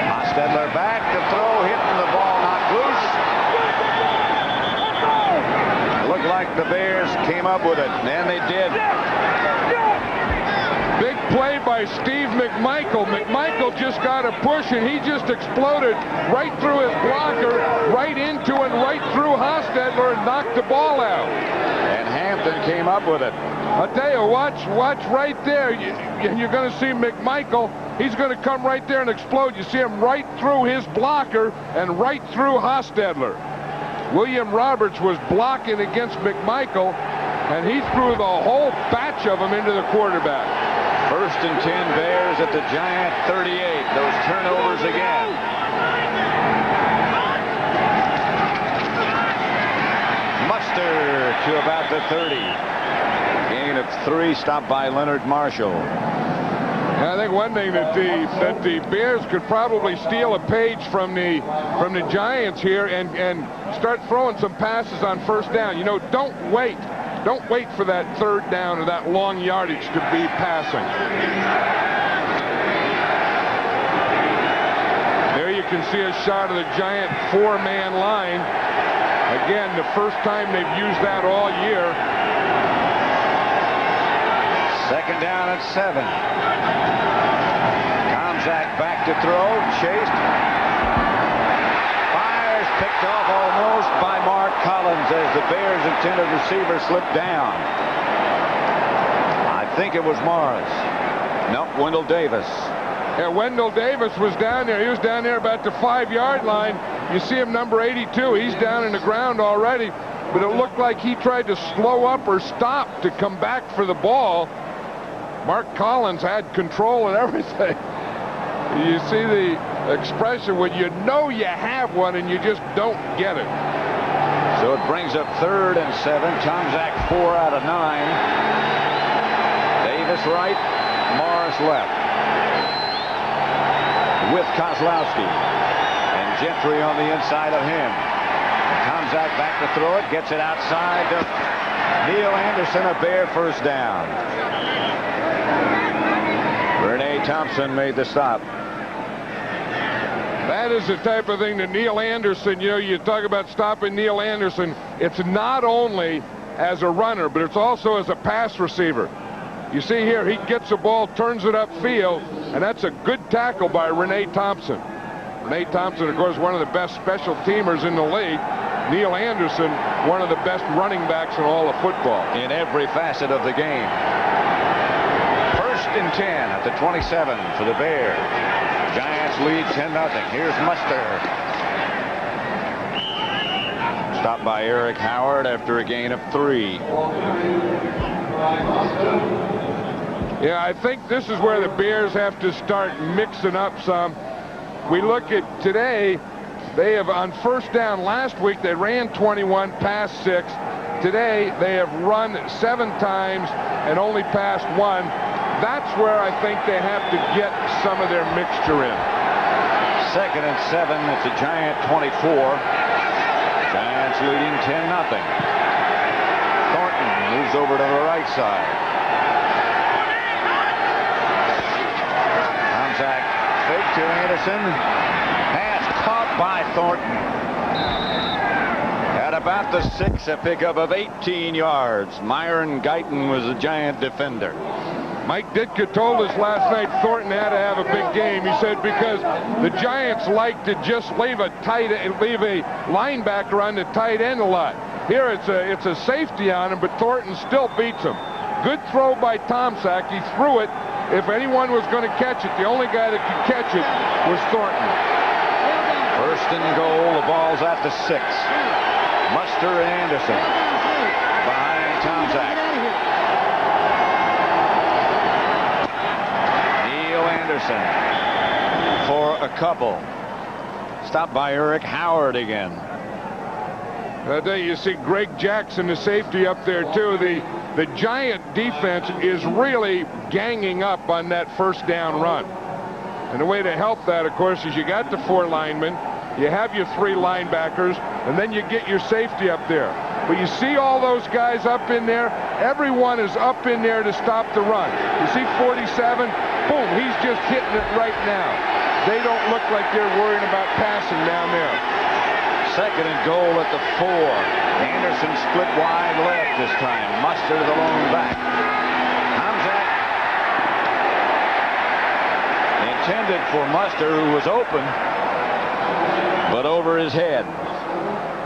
Hostetler back to throw, hitting the ball knocked loose. Looked like the Bears came up with it, and they did. Big play by Steve McMichael. McMichael just got a push, and he just exploded right through his blocker, right into and right through Hostetler, and knocked the ball out. And Hampton came up with it. I'll tell you, watch right there. You're going to see McMichael. He's going to come right there and explode. You see him right through his blocker and right through Hostetler. William Roberts was blocking against McMichael, and he threw the whole batch of them into the quarterback. 1st and 10 Bears at the Giant 38. Those turnovers again. Muster to about the 30. Gain of 3, stopped by Leonard Marshall. I think one thing that the Bears could probably steal a page from the Giants here and start throwing some passes on first down. You know, don't wait for that 3rd down or that long yardage to be passing. There you can see a shot of the Giant 4-man line. Again, the first time they've used that all year. 2nd down and 7. Tomczak back to throw, chased. Fires, picked off almost by Mark Collins as the Bears' intended receiver slipped down. I think it was Morris. No, Wendell Davis. Yeah, Wendell Davis was down there. He was down there about the 5-yard line. You see him, number 82. He's down in the ground already. But it looked like he tried to slow up or stop to come back for the ball. Mark Collins had control and everything. You see the expression when you know you have one and you just don't get it. So it brings up 3rd and 7. Tomczak 4 out of 9. Davis right, Morris left. With Kozlowski. And Gentry on the inside of him. Tomczak back to throw it. Gets it outside to Neil Anderson, a Bear first down. Renee Thompson made the stop. That is the type of thing that Neil Anderson, you know, you talk about stopping Neil Anderson. It's not only as a runner, but it's also as a pass receiver. You see here, he gets the ball, turns it upfield, and that's a good tackle by Renee Thompson. Renee Thompson, of course, one of the best special teamers in the league. Neil Anderson, one of the best running backs in all of football. In every facet of the game. 1st and 10 at the 27 for the Bears. Giants lead 10-0. Here's Muster. Stopped by Eric Howard after a gain of 3. Yeah, I think this is where the Bears have to start mixing up some. We look at today, they have on first down last week, they ran 21, passed 6. Today, they have run 7 times and only passed 1. That's where I think they have to get some of their mixture in. 2nd and 7. It's a Giant 24. Giants leading 10-0. Thornton moves over to the right side. Tomczak fake to Anderson. Pass caught by Thornton. At about the 6, a pickup of 18 yards. Myron Guyton was a Giant defender. Mike Ditka told us last night Thornton had to have a big game. He said because the Giants like to just leave a linebacker on the tight end a lot. Here it's a safety on him, but Thornton still beats him. Good throw by Tomczak. He threw it. If anyone was going to catch it, the only guy that could catch it was Thornton. 1st and goal. The ball's at the 6. Muster and Anderson behind Tomczak. Anderson for a couple. Stopped by Eric Howard again. There you see Greg Jackson, the safety, up there too. The Giant defense is really ganging up on that first down run. And the way to help that, of course, is you got the 4 linemen, you have your 3 linebackers, and then you get your safety up there. But you see all those guys up in there. Everyone is up in there to stop the run. You see 47. Boom, he's just hitting it right now. They don't look like they're worrying about passing down there. 2nd and goal at the 4. Anderson split wide left this time. Muster the lone back. Tomczak intended for Muster, who was open, but over his head.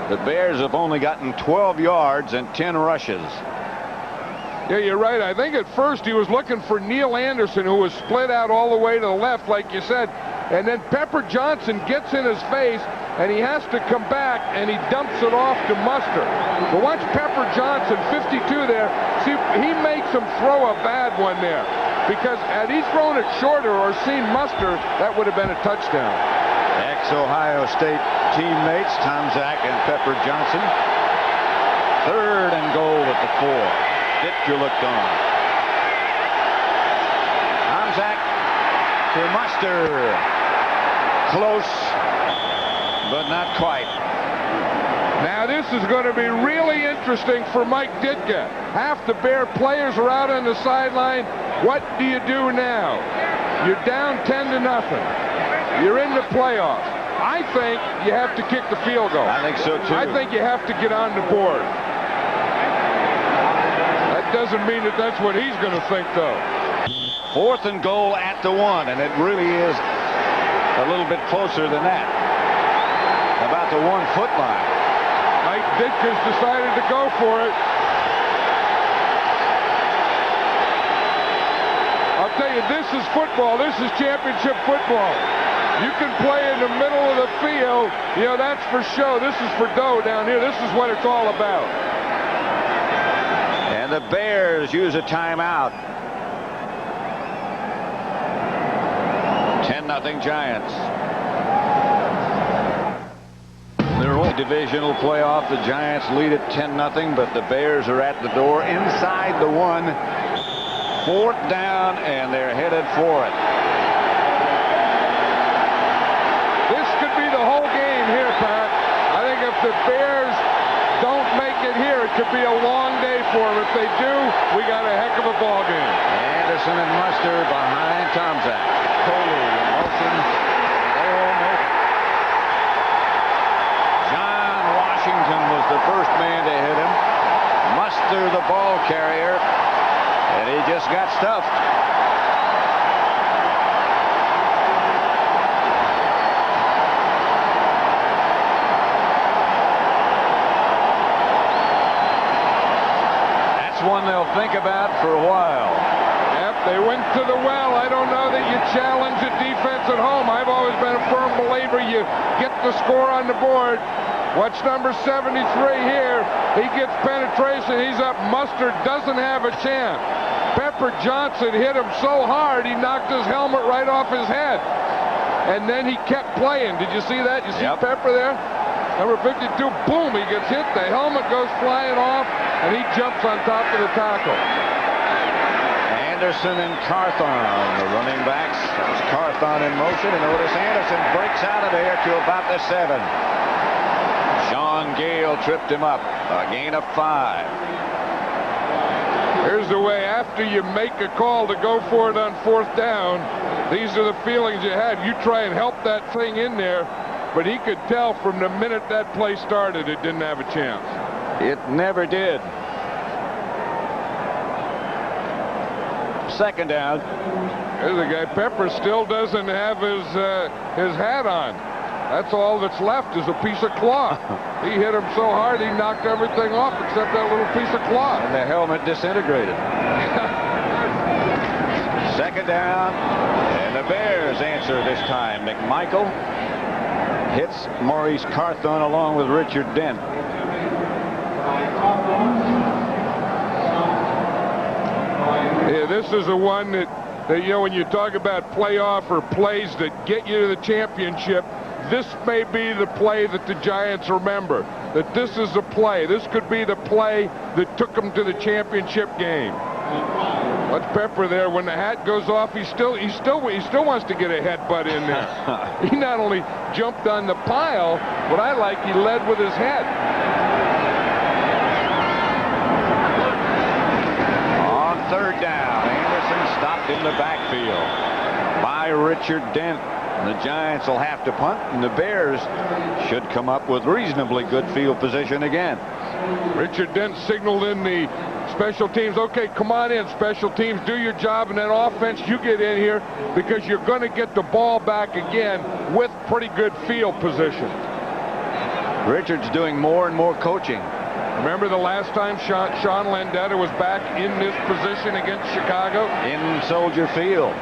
The Bears have only gotten 12 yards and 10 rushes. Yeah, you're right. I think at first he was looking for Neil Anderson, who was split out all the way to the left, like you said. And then Pepper Johnson gets in his face, and he has to come back, and he dumps it off to Muster. But watch Pepper Johnson, 52 there. See, he makes him throw a bad one there. Because had he thrown it shorter or seen Muster, that would have been a touchdown. Ex-Ohio State teammates, Tomczak and Pepper Johnson. 3rd and goal at the 4. Ditka looked on. Tomczak to Muster. Close, but not quite. Now this is going to be really interesting for Mike Ditka. Half the Bear players are out on the sideline. What do you do now? You're down 10-0. You're in the playoffs. I think you have to kick the field goal. I think so too. I think you have to get on the board. That doesn't mean that that's what he's going to think, though. 4th and goal at the 1, and it really is a little bit closer than that. About the 1-foot line. Mike Ditka's decided to go for it. I'll tell you, this is football. This is championship football. You can play in the middle of the field. You know, that's for show. This is for dough down here. This is what it's all about. And the Bears use a timeout. 10-0 Giants. They're all divisional playoff. The Giants lead at 10-0, but the Bears are at the door inside the 1. 4th down, and they're headed for it. This could be the whole game here, Pat. I think if the Bears don't make it here, it could be a long day for them. If they do, we got a heck of a ball game. Anderson and Muster behind Tomczak. Coley in motion. They all make it. John Washington was the first man to hit him. Muster the ball carrier, and he just got stuffed. One they'll think about for a while. Yep, they went to the well. I don't know that you challenge the defense at home. I've always been a firm believer you get the score on the board. Watch number 73 here. He gets penetration. He's up. Mustard doesn't have a chance. Pepper Johnson hit him so hard he knocked his helmet right off his head. And then he kept playing. Did you see that? You see Pepper there? Number 52, boom, he gets hit. The helmet goes flying off, and he jumps on top of the tackle. Anderson and Carthon, the running backs. There's Carthon in motion, and notice Anderson breaks out of there to about the 7. Sean Gale tripped him up. A gain of 5. Here's the way, after you make a call to go for it on 4th down, these are the feelings you had. You try and help that thing in there, but he could tell from the minute that play started it didn't have a chance. It never did. 2nd down. There's a guy. Pepper still doesn't have his hat on. That's all that's left is a piece of cloth. He hit him so hard he knocked everything off except that little piece of cloth. And the helmet disintegrated. 2nd down, and the Bears answer this time. McMichael hits Maurice Carthon along with Richard Dent. Yeah, this is the one that you know, when you talk about playoff or plays that get you to the championship, this may be the play that the Giants remember. That this is the play. This could be the play that took them to the championship game. Watch Pepper there. When the hat goes off, he still wants to get a headbutt in there. He not only jumped on the pile, but I like he led with his head. On 3rd down, Anderson stopped in the backfield by Richard Dent. The Giants will have to punt, and the Bears should come up with reasonably good field position again. Richard Dent signaled in the special teams, okay, come on in, special teams, do your job, and then offense, you get in here because you're going to get the ball back again with pretty good field position. Richard's doing more and more coaching. Remember the last time Sean Landeta was back in this position against Chicago? In Soldier Field.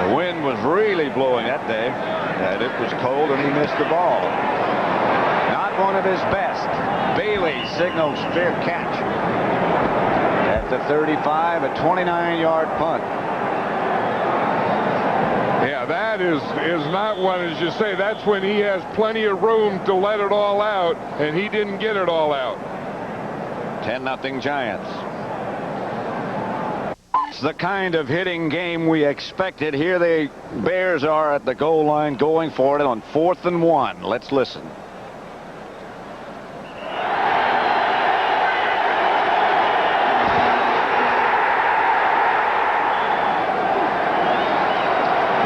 The wind was really blowing that day, and it was cold, and he missed the ball. Not one of his best. Bailey signals fair catch at the 35, a 29-yard punt. Yeah, that is not one, as you say. That's when he has plenty of room to let it all out, and he didn't get it all out. 10-0 Giants. It's the kind of hitting game we expected. Here the Bears are at the goal line going for it on 4th and 1. Let's listen.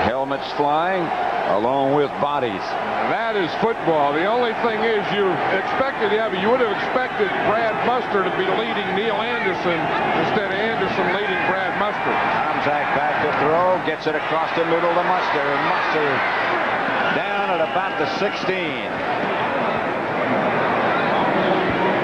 Helmets flying along with bodies. That is football. The only thing is you expected, you would have expected Brad Muster to be leading Neil Anderson instead of Anderson leading Brad Muster. Tomczak back to throw, gets it across the middle to Muster, and Muster down at about the 16.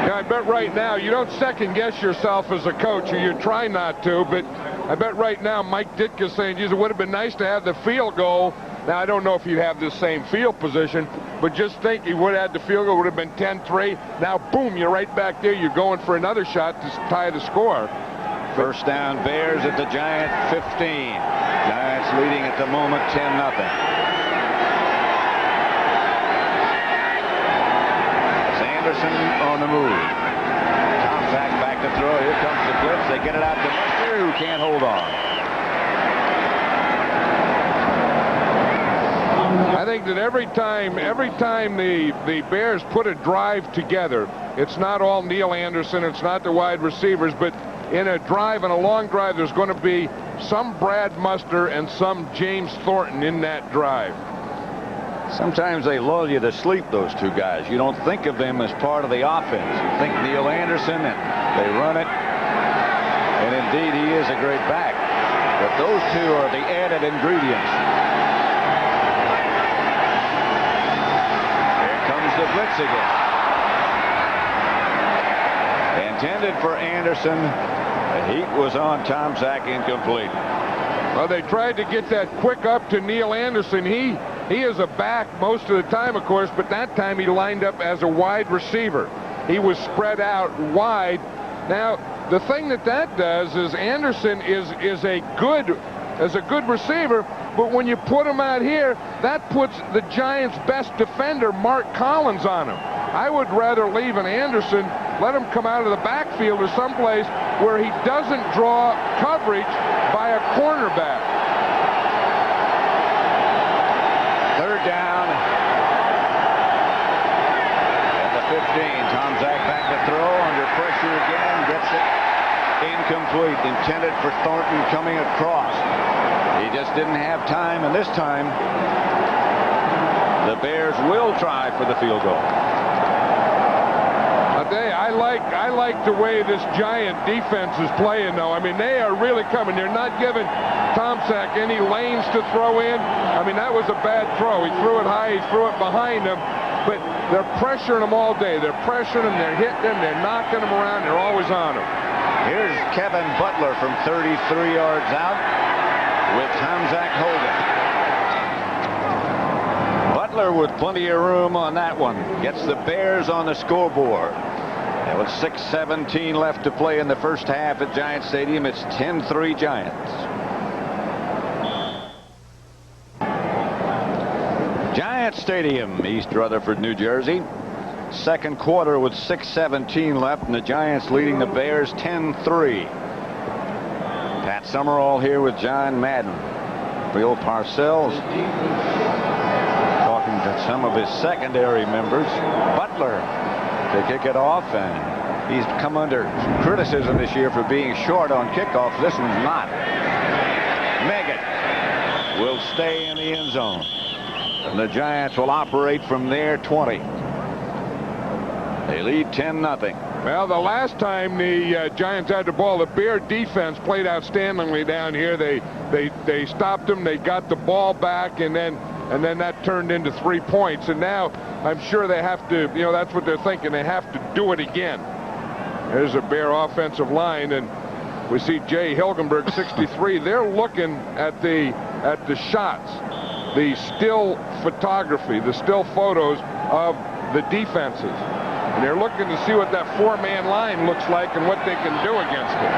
Yeah, I bet right now you don't second guess yourself as a coach, or you try not to, but I bet right now Mike Ditka's saying, geez, it would have been nice to have the field goal. Now, I don't know if he'd have the same field position, but just think he would have had the field goal, would have been 10-3. Now, boom, you're right back there. You're going for another shot to tie the score. 1st down, Bears at the Giant 15. Giants leading at the moment 10-0. Anderson on the move. Tomczak back to throw. Here comes the blitz. They get it out to Muster, who can't hold on. I think that every time the Bears put a drive together, it's not all Neil Anderson, it's not the wide receivers, but in a drive, in a long drive, there's going to be some Brad Muster and some James Thornton in that drive. Sometimes they lull you to sleep, those two guys. You don't think of them as part of the offense. You think Neil Anderson, and they run it. And indeed, he is a great back. But those two are the added ingredients. Here comes the blitz again. Intended for Anderson. The heat was on Tomczak, incomplete. Well, they tried to get that quick up to Neil Anderson. He is a back most of the time, of course, but that time he lined up as a wide receiver. He was spread out wide. Now, the thing that does is Anderson is a good receiver, but when you put him out here, that puts the Giants' best defender, Mark Collins, on him. I would rather leave an Anderson, let him come out of the backfield or someplace where he doesn't draw coverage by a cornerback. Third down at the 15. Tom Zach back to throw, under pressure again, gets it incomplete, intended for Thornton coming across. He just didn't have time, and this time the Bears will try for the field goal. I like the way this Giant defense is playing, though. I mean, they are really coming. They're not giving Tomczak any lanes to throw in. I mean, that was a bad throw. He threw it high, he threw it behind him, but they're pressuring him all day. They're pressuring him, they're hitting him, they're knocking him around, they're always on him. Here's Kevin Butler from 33 yards out with Tomczak holding. Butler with plenty of room on that one. Gets the Bears on the scoreboard. And with 6:17 left to play in the first half at Giant Stadium, it's 10-3 Giants. Giant Stadium, East Rutherford, New Jersey. Second quarter with 6:17 left, and the Giants leading the Bears 10-3. Pat Summerall here with John Madden. Bill Parcells talking to some of his secondary members. Butler to kick it off, and he's come under criticism this year for being short on kickoffs. This one's not. Meggett will stay in the end zone, and the Giants will operate from their 20. They lead 10-0. Well, the last time the Giants had the ball, the Bear defense played outstandingly down here. They stopped them, they got the ball back, and then that turned into 3 points. And now I'm sure they have to, that's what they're thinking. They have to do it again. There's a Bear offensive line, and we see Jay Hilgenberg, 63. They're looking at the shots, the still photography, the still photos of the defenses. And they're looking to see what that four-man line looks like and what they can do against it.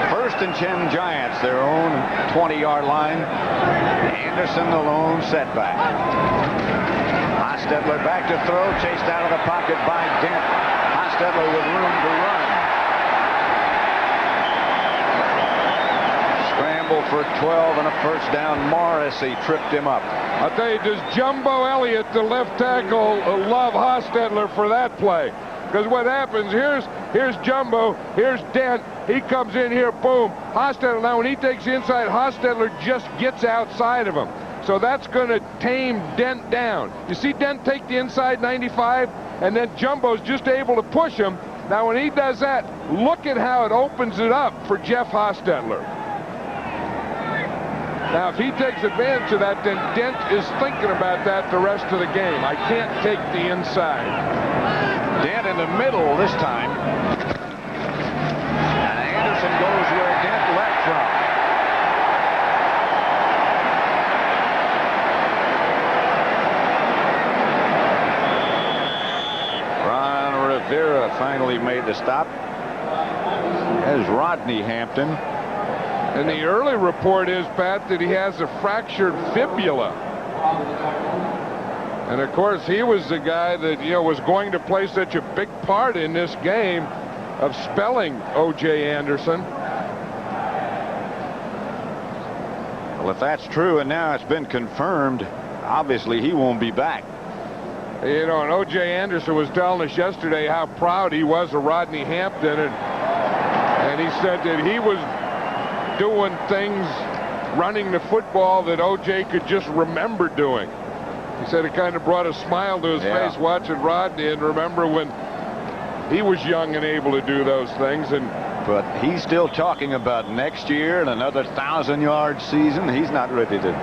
First and 10 Giants, their own 20-yard line. Anderson, the lone setback. Hostetler back to throw, chased out of the pocket by Dent. Hostetler with room to run. Scramble for 12 and a first down. Morrissey tripped him up. I'll tell you, does Jumbo Elliott, the left tackle, love Hostetler for that play? Because what happens, here's Jumbo, here's Dent, he comes in here, boom, Hostetler, now when he takes the inside, Hostetler just gets outside of him. So that's going to tame Dent down. You see Dent take the inside 95, and then Jumbo's just able to push him. Now when he does that, look at how it opens it up for Jeff Hostetler. Now, if he takes advantage of that, then Dent is thinking about that the rest of the game. I can't take the inside. Dent in the middle this time. And Anderson goes where Dent left from. Ron Rivera finally made the stop. As Rodney Hampton. And the early report is, Pat, that he has a fractured fibula. And of course, he was the guy that, was going to play such a big part in this game of spelling O.J. Anderson. Well, if that's true, and now it's been confirmed, obviously he won't be back. And O.J. Anderson was telling us yesterday how proud he was of Rodney Hampton, and he said that he was doing things, running the football that O.J. could just remember doing. He said it kind of brought a smile to his face watching Rodney and remember when he was young and able to do those things. But he's still talking about next year and another 1,000-yard season. He's not ready to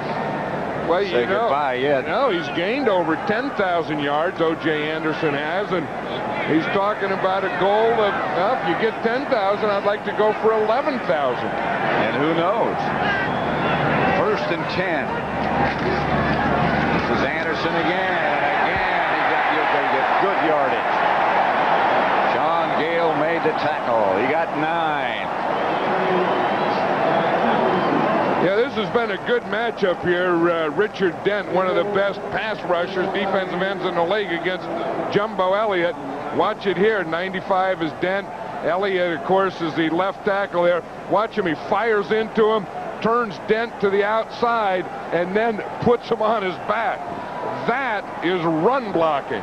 say goodbye yet. No, he's gained over 10,000 yards, O.J. Anderson has, and he's talking about a goal of, well, if you get 10,000, I'd like to go for 11,000. And who knows? and 10. This is Anderson again, and again you're going to get good yardage. Sean Gale made the tackle. He got 9. Yeah, this has been a good matchup here. Richard Dent, one of the best pass rushers, defensive ends in the league, against Jumbo Elliott. Watch it here. 95 is Dent. Elliott, of course, is the left tackle there. Watch him. He fires into him, turns Dent to the outside, and then puts him on his back. That is run blocking.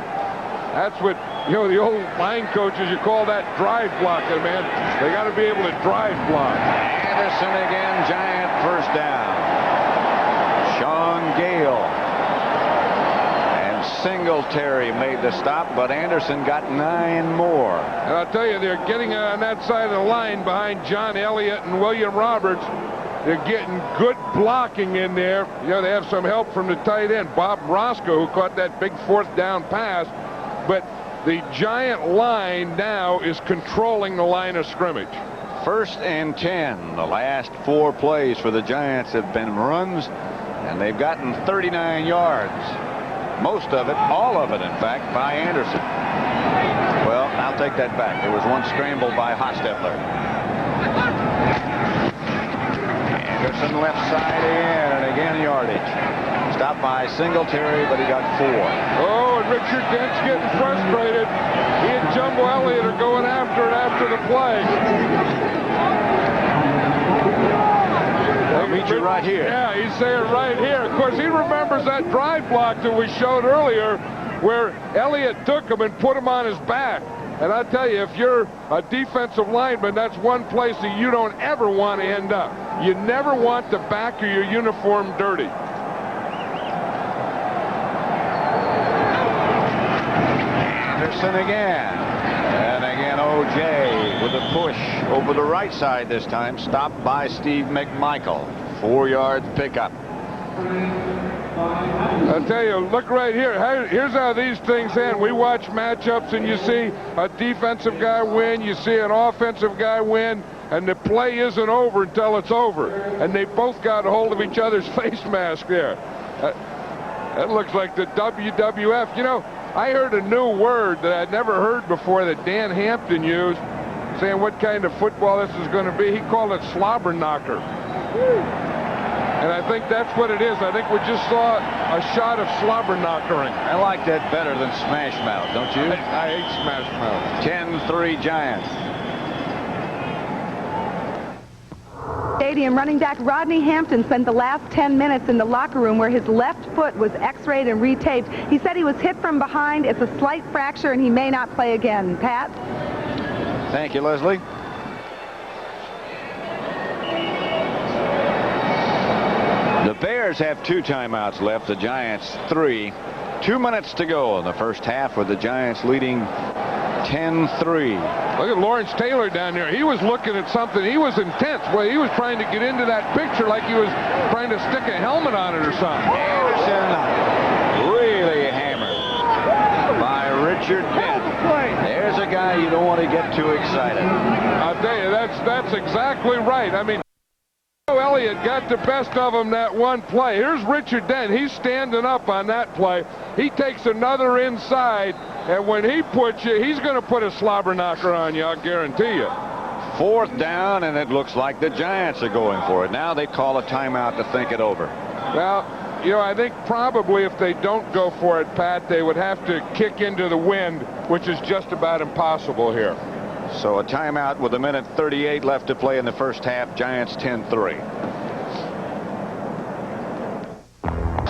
That's what, the old line coaches, you call that drive blocking, man. They got to be able to drive block. Anderson again, Giant first down. Sean Gale and Singletary made the stop, but Anderson got 9 more. And I'll tell you, they're getting on that side of the line behind John Elliott and William Roberts. They're getting good blocking in there. They have some help from the tight end, Bob Roscoe, who caught that big 4th down pass. But the Giant line now is controlling the line of scrimmage. 1st and 10. The last 4 plays for the Giants have been runs, and they've gotten 39 yards. Most of it, all of it, in fact, by Anderson. Well, I'll take that back. There was one scramble by Hostetler. Anderson left side in, and again yardage. Stopped by Singletary, but he got 4. Oh, and Richard Dent's getting frustrated. He and Jumbo Elliott are going after it after the play. I'll meet you right here. Yeah, he's saying right here. Of course, he remembers that drive block that we showed earlier where Elliott took him and put him on his back. And I tell you, if you're a defensive lineman, that's one place that you don't ever want to end up. You never want the back of your uniform dirty. Anderson again. And again, O.J. with a push over the right side this time. Stopped by Steve McMichael. 4-yard pickup. I'll tell you, look right here. Here's how these things end. We watch matchups, and you see a defensive guy win. You see an offensive guy win. And the play isn't over until it's over. And they both got a hold of each other's face mask there. That looks like the WWF. I heard a new word that I'd never heard before that Dan Hampton used, saying what kind of football this is going to be. He called it slobber knocker. And I think that's what it is. I think we just saw a shot of slobber knockering. I like that better than smash mouth, don't you? I hate smash mouth. 10-3 Giants. Stadium running back Rodney Hampton spent the last 10 minutes in the locker room where his left foot was x-rayed and retaped. He said he was hit from behind. It's a slight fracture and he may not play again. Pat? Thank you, Leslie. The Bears have 2 timeouts left. The Giants 3. 2 minutes to go in the first half with the Giants leading 10-3. Look at Lawrence Taylor down there. He was looking at something. He was intense. Well, he was trying to get into that picture like he was trying to stick a helmet on it or something. Anderson really hammered by Richard Dent. There's a guy you don't want to get too excited. I'll tell you, that's exactly right. I mean, Elliott got the best of him that one play. Here's Richard Dent. He's standing up on that play. He takes another inside, and when he puts you, he's going to put a slobber knocker on you, I'll guarantee you. 4th down, and it looks like the Giants are going for it. Now they call a timeout to think it over. Well, I think probably if they don't go for it, Pat, they would have to kick into the wind, which is just about impossible here. So a timeout with 1:38 left to play in the first half. Giants 10-3.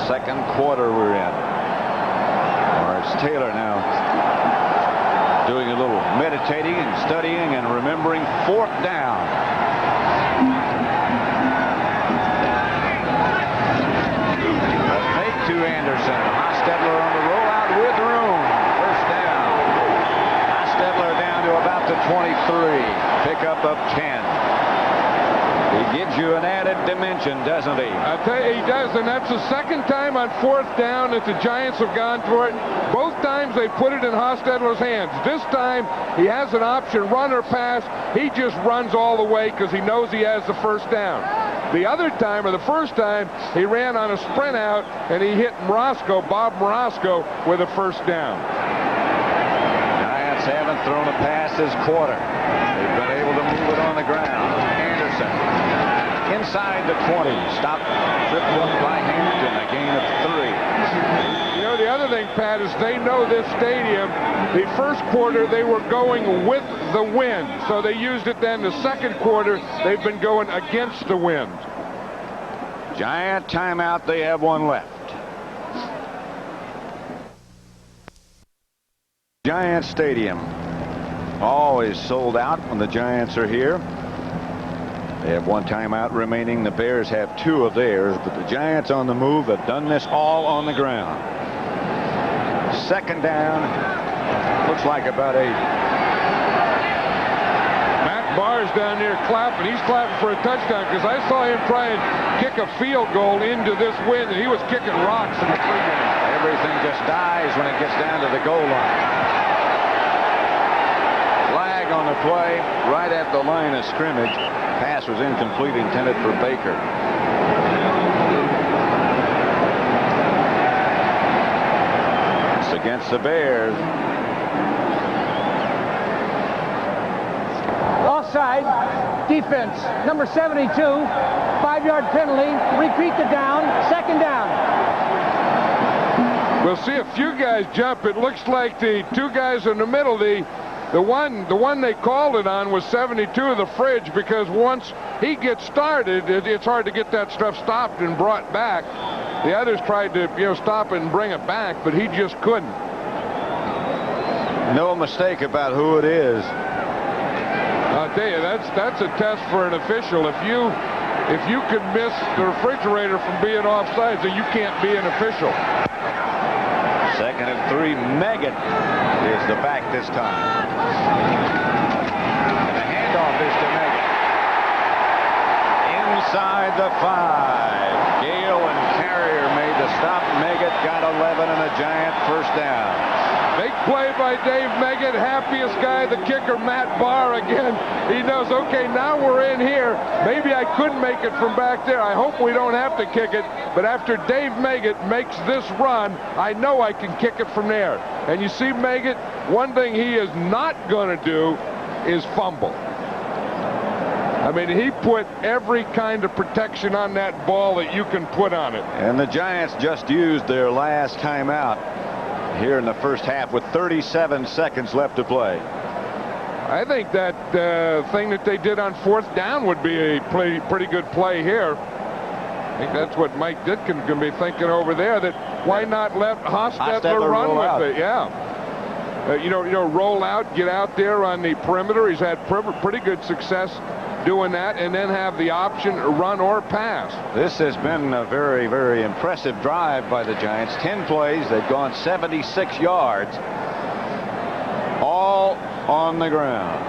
Second quarter we're in. Lawrence Taylor now doing a little meditating and studying and remembering 4th down. A fake to Anderson. Hostetler on the rollout with room. First down. Hostetler down to about the 23. Pickup of 10. He gives you an added dimension, doesn't he? I tell you, he does, and that's the second time on 4th down that the Giants have gone for it. Both times they put it in Hostetler's hands. This time he has an option, run or pass. He just runs all the way because he knows he has the first down. The other time, or the first time, he ran on a sprint out, and he hit Bob Morosco, with a first down. Giants haven't thrown a pass this quarter. They've been able to move it on the ground. Anderson inside the 20. Stopped, tripped up by Hampton. A gain of 3. You know, the other thing, Pat, is they know this stadium. The first quarter, they were going with the wind, so they used it then. The second quarter, they've been going against the wind. Giant timeout. They have one left. Giant Stadium, always sold out when the Giants are here. They have one timeout remaining. The Bears have 2 of theirs, but the Giants on the move have done this all on the ground. Second down. Looks like about 8. Matt Barr's down there clapping. He's clapping for a touchdown, because I saw him try and kick a field goal into this wind, and he was kicking rocks in the pregame. Everything just dies when it gets down to the goal line. Flag on the play right at the line of scrimmage. Pass was incomplete, intended for Baker. It's against the Bears. Offside. Defense. Number 72. 5-yard penalty. Repeat the down. Second down. We'll see a few guys jump. It looks like the 2 guys in the middle, the one they called it on was 72 of the Fridge, because once he gets started, it's hard to get that stuff stopped and brought back. The others tried to, stop it and bring it back, but he just couldn't. No mistake about who it is. I'll tell you, that's a test for an official. If you can miss the refrigerator from being offside, then you can't be an official. Second and 3. Meggett is the back this time. And the handoff is to Meggett. Inside the 5. Gale and Carrier made the stop. Meggett got 11 and a Giant first down. Big play by Dave Meggett. Happiest guy, the kicker, Matt Barr, again. He knows, okay, now we're in here. Maybe I couldn't make it from back there. I hope we don't have to kick it. But after Dave Meggett makes this run, I know I can kick it from there. And you see Meggett, one thing he is not going to do is fumble. I mean, he put every kind of protection on that ball that you can put on it. And the Giants just used their last timeout here in the first half with 37 seconds left to play. I think that thing that they did on 4th down would be a pretty good play here. I think that's what Mike Ditkin's going to be thinking over there, that why not let Hostetler run with it? Yeah. Roll out, get out there on the perimeter. He's had pretty good success doing that, and then have the option to run or pass. This has been a very, very impressive drive by the Giants. 10 plays. They've gone 76 yards. All on the ground.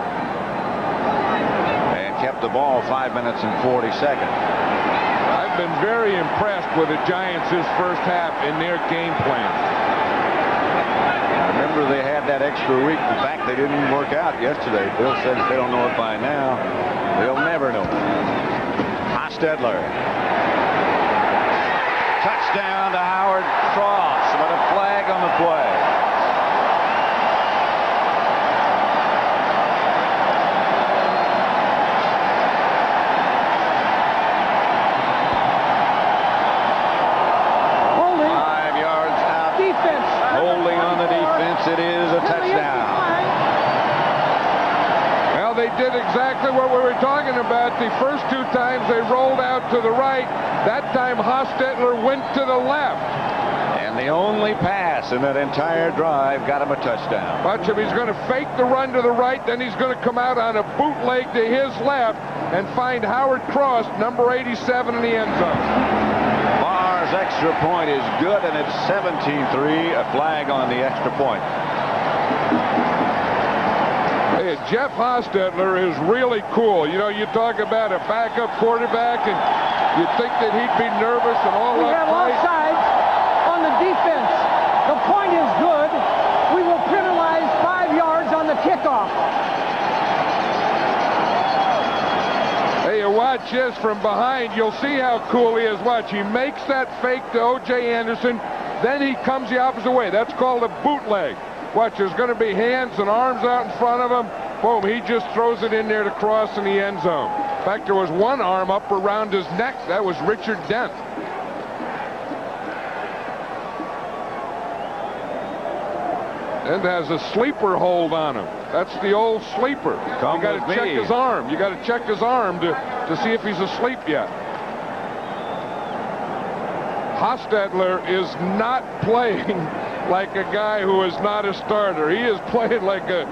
And kept the ball 5 minutes and 40 seconds. I've been very impressed with the Giants this first half in their game plan. Remember, they had that extra week. In fact, they didn't work out yesterday. Bill says they don't know it by now. They'll never know it. Hostetler. Touchdown to Howard Cross, with a flag on the play. Holding. 5 yards out. Defense. Holding on the defense. It is a touchdown. Well, they did exactly what we were talking about. The first 2 times they rolled out to the right. That time Hostetler went to the left. And the only pass in that entire drive got him a touchdown. Watch him. He's going to fake the run to the right. Then he's going to come out on a bootleg to his left and find Howard Cross, number 87, in the end zone. Barr's extra point is good, and it's 17-3. A flag on the extra point. Hey, Jeff Hostetler is really cool. You talk about a backup quarterback, and you'd think that he'd be nervous and all We that. have offside on the defense. The point is good. We will penalize 5 yards on the kickoff. Hey, you watch watch this from behind. You'll see how cool he is. Watch, he makes that fake to O.J. Anderson, then he comes the opposite way. That's called a bootleg. Watch, there's going to be hands and arms out in front of him. Boom, he just throws it in there to cross in the end zone. In fact, there was one arm up around his neck. That was Richard Dent. And has a sleeper hold on him. That's the old sleeper. You got to check his arm. You got to check his arm to see if he's asleep yet. Hostetler is not playing like a guy who is not a starter. He is playing like a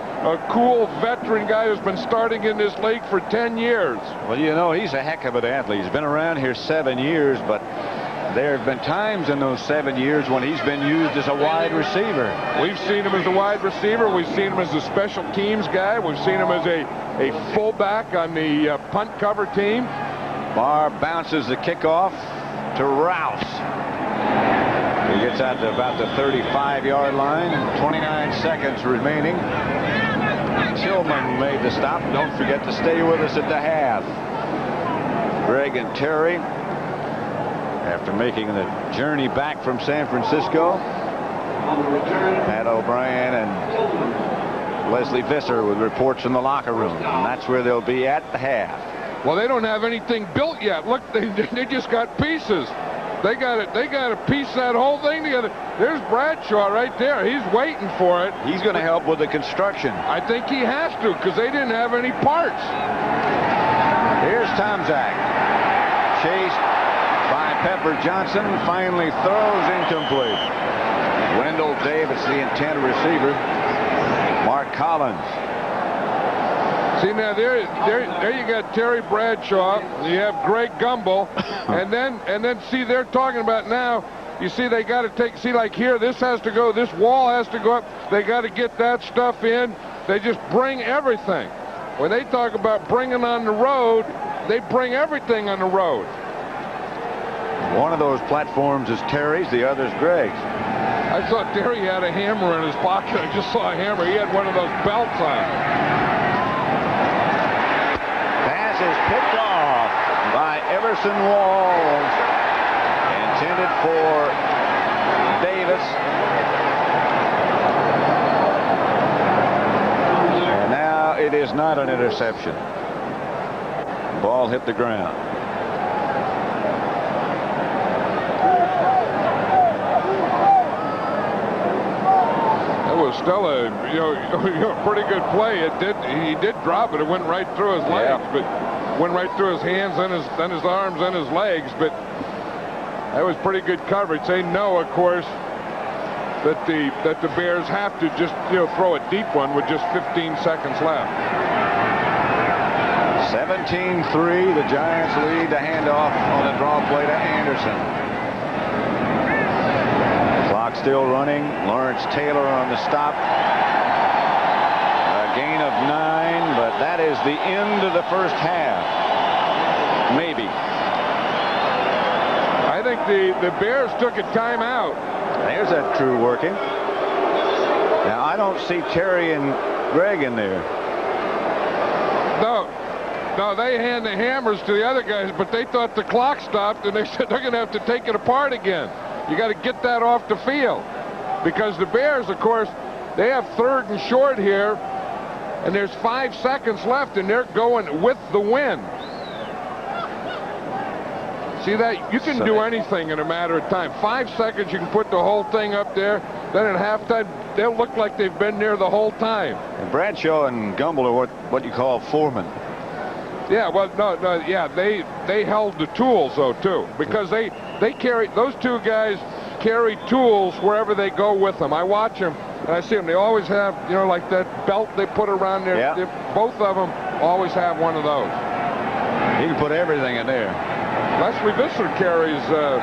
cool veteran guy who's been starting in this league for 10 years. Well, you know, he's a heck of an athlete. He's been around here 7 years, but there have been times in those 7 years when he's been used as a wide receiver. We've seen him as a wide receiver. We've seen him as a special teams guy. We've seen him as a fullback on the punt cover team. Barr bounces the kickoff to Rouse. He gets out to about the 35-yard line. 29 seconds remaining. Tillman made the stop. Don't forget to stay with us at the half. Greg and Terry, after making the journey back from San Francisco, Pat O'Brien and Leslie Visser with reports from the locker room. And that's where they'll be at the half. Well, they don't have anything built yet. Look, they just got pieces. They got to piece that whole thing together. There's Bradshaw right there. He's waiting for it. He's going to help with the construction. I think he has to, because they didn't have any parts. Here's Tomczak. Chased by Pepper Johnson. Finally throws incomplete. Wendell Davis, the intended receiver. Mark Collins. See, now there you got Terry Bradshaw. You have Greg Gumbel, and then see, they're talking about now. You see, they got to take. See, like here, this has to go. This wall has to go up. They got to get that stuff in. They just bring everything. When they talk about bringing on the road, they bring everything on the road. One of those platforms is Terry's. The other's Greg's. I thought Terry had a hammer in his pocket. I just saw a hammer. He had one of those belts on. Is picked off by Everson Walls, intended for Davis, and now it is not an interception. Ball hit the ground. That was still a pretty good play. He did drop it. It went right through his legs, but went right through his hands and his arms and his legs. But that was pretty good coverage. They know, of course, that the Bears have to just throw a deep one with just 15 seconds left. 17-3. The Giants lead the handoff on a draw play to Anderson. Clock still running. Lawrence Taylor on the stop. A gain of 9, but that is the end of the first half. Maybe. I think the Bears took a timeout. There's that crew working. Now, I don't see Terry and Greg in there. No, they hand the hammers to the other guys, but they thought the clock stopped, and they said they're going to have to take it apart again. You got to get that off the field. Because the Bears, of course, they have 3rd and short here, and there's 5 seconds left, and they're going with the win. See that? You can do anything in a matter of time. 5 seconds, you can put the whole thing up there. Then at halftime, they'll look like they've been there the whole time. And Bradshaw and Gumbel are what you call foremen. Yeah, well, no, yeah, they held the tools though too, because they carry, those two guys carry tools wherever they go with them. I watch them and I see them. They always have, like that belt they put around their. Yeah. Both of them always have one of those. You can put everything in there. Leslie Visser carries the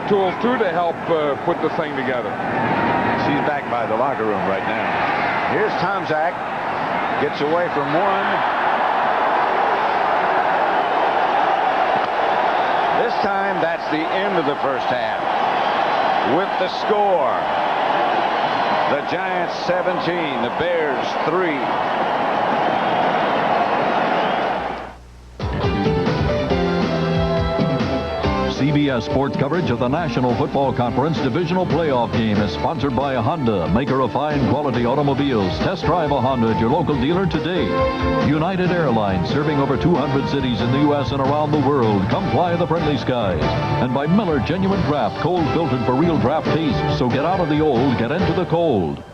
tools too to help put the thing together. She's back by the locker room right now. Here's Tomczak, gets away from one. This time, that's the end of the first half. With the score, the Giants 17, the Bears 3. CBS Sports coverage of the National Football Conference Divisional Playoff game is sponsored by Honda, maker of fine quality automobiles. Test drive a Honda at your local dealer today. United Airlines, serving over 200 cities in the U.S. and around the world. Come fly the friendly skies. And by Miller Genuine Draft, cold filtered for real draft taste. So get out of the old, get into the cold.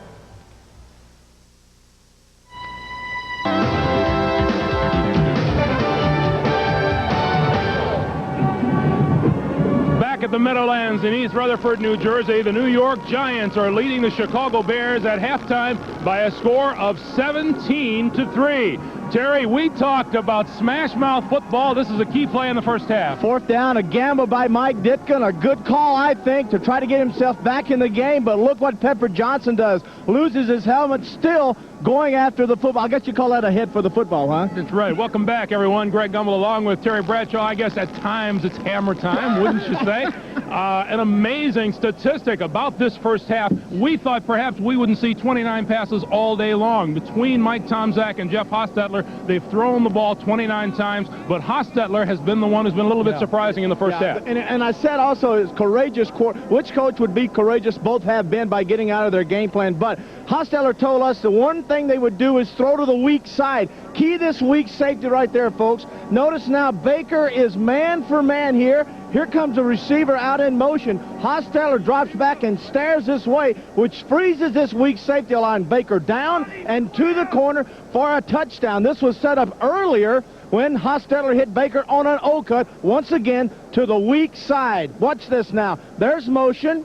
At the Meadowlands in East Rutherford, New Jersey, the New York Giants are leading the Chicago Bears at halftime by a score of 17-3. Terry, we talked about smash mouth football. This is a key play in the first half. Fourth down, a gamble by Mike Ditka, a good call, I think, to try to get himself back in the game. But look what Pepper Johnson does. Loses his helmet, still going after the football. I guess you call that a hit for the football, huh? That's right. Welcome back, everyone. Greg Gumbel along with Terry Bradshaw. I guess at times it's hammer time, wouldn't you say? An amazing statistic about this first half. We thought perhaps we wouldn't see 29 passes all day long. Between Mike Tomczak and Jeff Hostetler, they've thrown the ball 29 times, but Hostetler has been the one who's been a little bit surprising in the first half. And I said also, is courageous. Which coach would be courageous? Both have been by getting out of their game plan. But Hostetler told us the one thing they would do is throw to the weak side. Key this weak safety right there, folks. Notice now Baker is man for man here. Here comes a receiver out in motion. Hostetler drops back and stares this way, which freezes this weak safety line. Baker down and to the corner for a touchdown. This was set up earlier when Hostetler hit Baker on an O-cut, once again to the weak side. Watch this now. There's motion.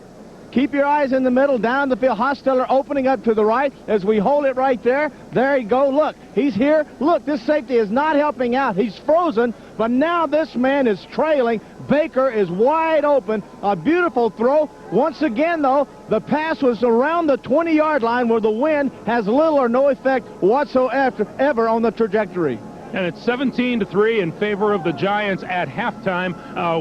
Keep your eyes in the middle, down the field. Hostetler opening up to the right as we hold it right there. There you go. Look, he's here. Look, this safety is not helping out. He's frozen, but now this man is trailing. Baker is wide open. A beautiful throw. Once again, though, the pass was around the 20-yard line where the wind has little or no effect whatsoever on the trajectory. And it's 17-3 in favor of the Giants at halftime.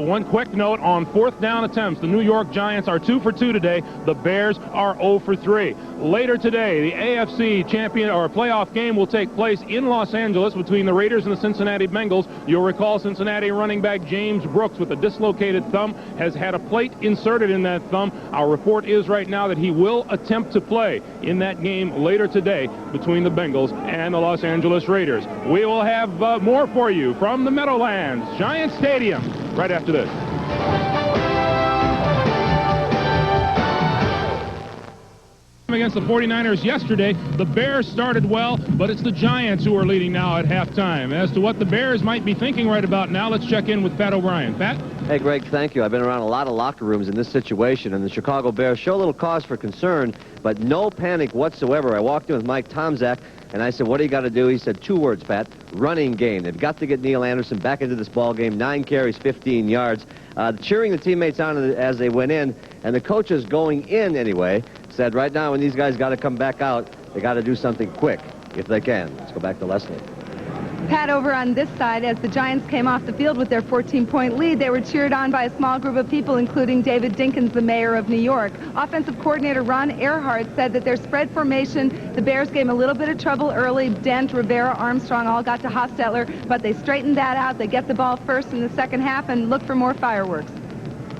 One quick note on fourth down attempts. The New York Giants are 2 for 2 today. The Bears are 0 for 3. Later today, the AFC champion or playoff game will take place in Los Angeles between the Raiders and the Cincinnati Bengals. You'll recall Cincinnati running back James Brooks with a dislocated thumb has had a plate inserted in that thumb. Our report is right now that he will attempt to play in that game later today between the Bengals and the Los Angeles Raiders. We will have more for you from the Meadowlands, Giant Stadium, right after this. Against the 49ers yesterday, the Bears started well, but it's the Giants who are leading now at halftime. As to what the Bears might be thinking right about now, let's check in with Pat O'Brien. Pat? Hey, Greg, thank you. I've been around a lot of locker rooms in this situation, and the Chicago Bears show a little cause for concern, but no panic whatsoever. I walked in with Mike Tomczak, and I said, what do you got to do? He said 2 words, Pat, running game. They've got to get Neil Anderson back into this ball game, 9 carries, 15 yards. Cheering the teammates on as they went in, and the coaches going in anyway said right now when these guys got to come back out, they got to do something quick if they can. Let's go back to Leslie. Pat, over on this side, as the Giants came off the field with their 14-point lead, they were cheered on by a small group of people, including David Dinkins, the mayor of New York. Offensive coordinator Ron Earhart said that their spread formation, the Bears gave a little bit of trouble early. Dent, Rivera, Armstrong all got to Hostetler, but they straightened that out. They get the ball first in the second half and look for more fireworks.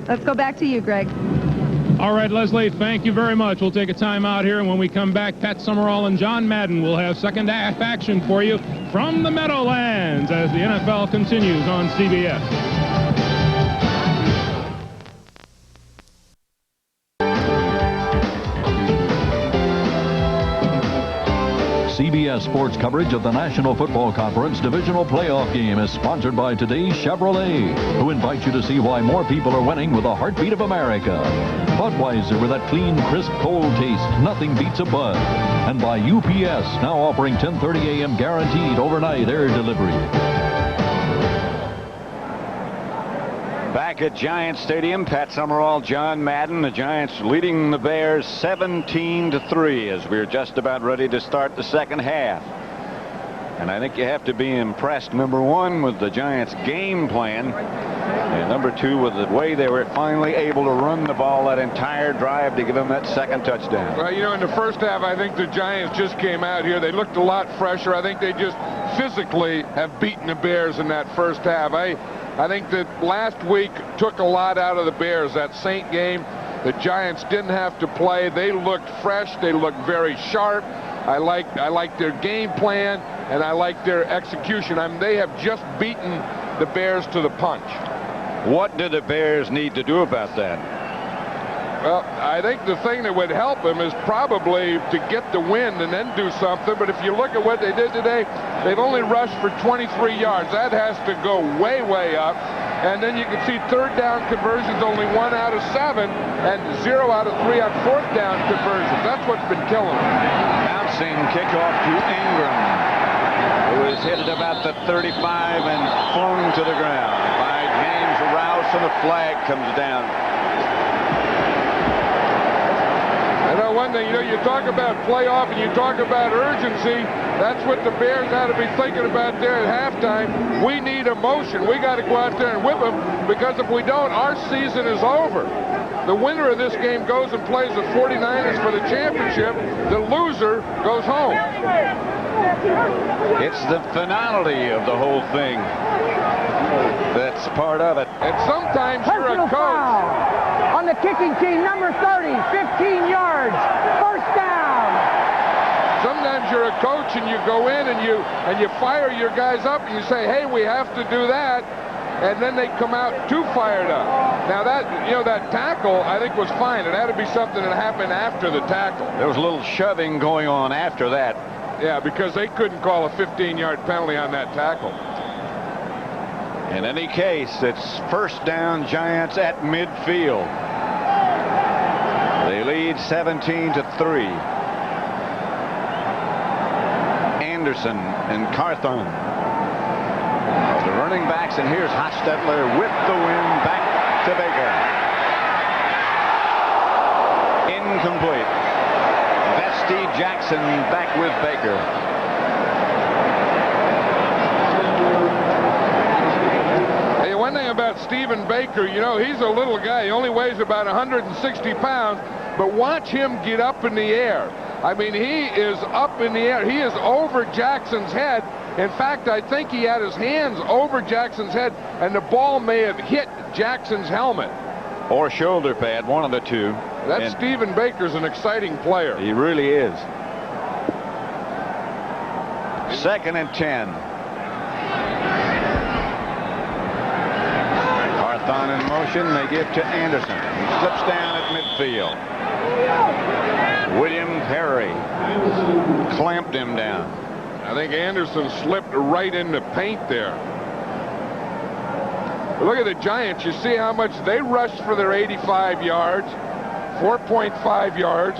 Let's go back to you, Greg. All right, Leslie, thank you very much. We'll take a time out here, and when we come back, Pat Summerall and John Madden will have second half action for you from the Meadowlands as the NFL continues on CBS. CBS Sports coverage of the National Football Conference Divisional Playoff game is sponsored by today's Chevrolet, who invites you to see why more people are winning with the heartbeat of America. Budweiser, with that clean, crisp, cold taste, nothing beats a Bud. And by UPS, now offering 10:30 a.m. guaranteed overnight air delivery. Back at Giant Stadium, Pat Summerall, John Madden, the Giants leading the Bears 17-3 as we're just about ready to start the second half. And I think you have to be impressed, number one, with the Giants' game plan, and number two, with the way they were finally able to run the ball that entire drive to give them that second touchdown. Well, you know, in the first half, I think the Giants just came out here. They looked a lot fresher. I think they just physically have beaten the Bears in that first half. I think that last week took a lot out of the Bears. That Saint game, the Giants didn't have to play. They looked fresh. They looked very sharp. I like their game plan, and I like their execution. I mean, they have just beaten the Bears to the punch. What do the Bears need to do about that? Well, I think the thing that would help them is probably to get the win and then do something. But if you look at what they did today, they've only rushed for 23 yards. That has to go way, way up. And then you can see third down conversions, only 1 out of 7, and 0 out of 3 on fourth down conversions. That's what's been killing them. Bouncing kickoff to Ingram, who is hit at about the 35 and flung to the ground by James Rouse, and a flag comes down. I know one thing, you talk about playoff and you talk about urgency. That's what the Bears ought to be thinking about there at halftime. We need emotion. We got to go out there and whip them, because if we don't, our season is over. The winner of this game goes and plays the 49ers for the championship. The loser goes home. It's the finality of the whole thing that's part of it. And sometimes you're a coach. On the kicking team, number 30, 15 yards, first down. Sometimes you're a coach and you go in and you fire your guys up and you say, hey, we have to do that, and then they come out too fired up. Now that tackle I think was fine. It had to be something that happened after the tackle. There was a little shoving going on after that. Yeah, because they couldn't call a 15-yard penalty on that tackle. In any case, it's first down, Giants at midfield. They lead 17-3. Anderson and Carthon are the running backs, and here's Hostetler with the win, back to Baker. Incomplete. Vesti Jackson back with Baker. One thing about Stephen Baker, he's a little guy. He only weighs about 160 pounds, but watch him get up in the air. I mean, he is up in the air. He is over Jackson's head. In fact, I think he had his hands over Jackson's head, and the ball may have hit Jackson's helmet. Or shoulder pad, one of the two. That Stephen Baker's an exciting player. He really is. 2nd and 10. Carthon in motion. They give to Anderson. He slips down at midfield. William Perry clamped him down. I think Anderson slipped right in the paint there. But look at the Giants. You see how much they rushed for their 85 yards, 4.5 yards,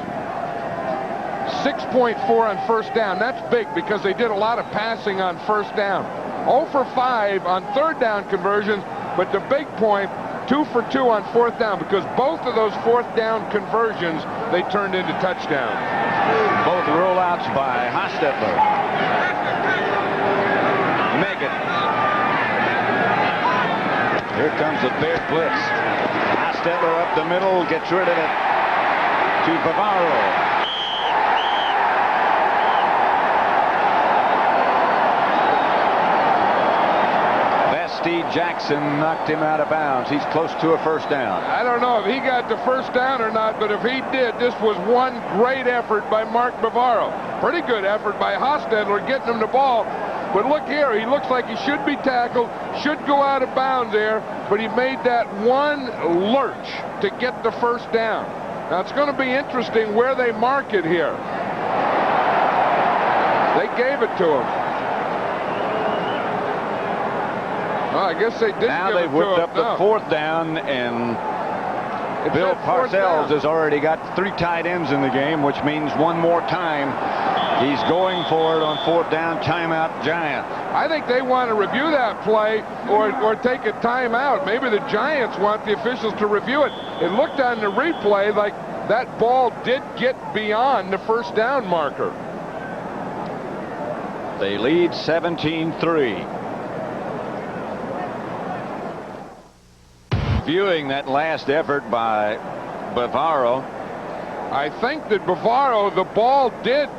6.4 on first down. That's big because they did a lot of passing on first down. 0 for 5 on third down conversions, but the big point, 2 for 2 on fourth down, because both of those fourth down conversions they turned into touchdowns. Both rollouts by Hostetler. Megan. Here comes the Bear blitz. Hostetler up the middle, gets rid of it to Bavaro. Steve Jackson knocked him out of bounds. He's close to a first down. I don't know if he got the first down or not, but if he did, this was one great effort by Mark Bavaro. Pretty good effort by Hostetler getting him the ball. But look here, he looks like he should be tackled, should go out of bounds there, but he made that one lurch to get the first down. Now it's going to be interesting where they mark it here. They gave it to him. Well, I guess they did. Now they've whipped up the fourth down, and Bill Parcells has already got 3 tight ends in the game, which means one more time he's going for it on fourth down. Timeout, Giants. I think they want to review that play or take a timeout. Maybe the Giants want the officials to review it. It looked on the replay like that ball did get beyond the first down marker. They lead 17-3. Viewing that last effort by Bavaro, I think that Bavaro, the ball did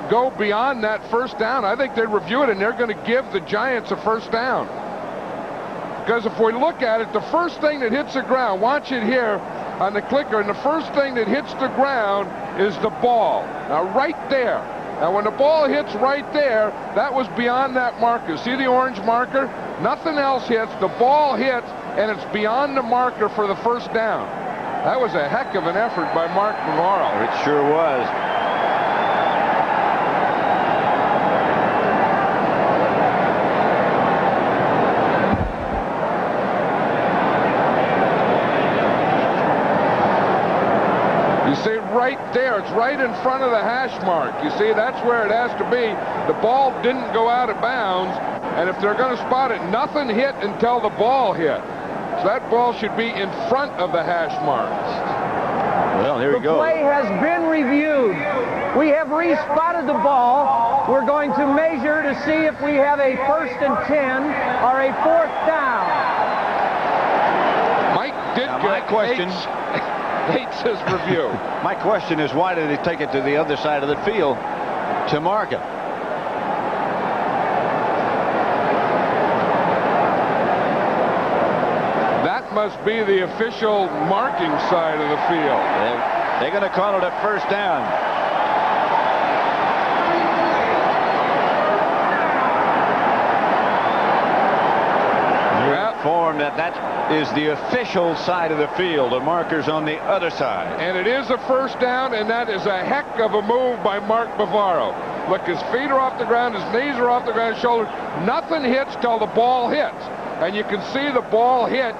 go beyond that first down. I think they review it and they're going to give the Giants a first down. Because if we look at it, the first thing that hits the ground, watch it here on the clicker, and the first thing that hits the ground is the ball. Now, right there. Now, when the ball hits right there, that was beyond that marker. See the orange marker? Nothing else hits. The ball hits, and it's beyond the marker for the first down. That was a heck of an effort by Mark Navarro. It sure was. You see right there, it's right in front of the hash mark. You see, that's where it has to be. The ball didn't go out of bounds, and if they're going to spot it, nothing hit until the ball hit. So that ball should be in front of the hash marks. Well, here we go. The play has been reviewed. We have respotted the ball. We're going to measure to see if we have a 1st and 10 or a 4th down. Mike did now, my question. Hates his review. My question is, why did he take it to the other side of the field to mark it? That must be the official marking side of the field. They're going to call it a 1st down. Informed that is the official side of the field. The marker's on the other side. And it is a 1st down, and that is a heck of a move by Mark Bavaro. Look, his feet are off the ground, his knees are off the ground, his shoulders. Nothing hits till the ball hits. And you can see the ball hit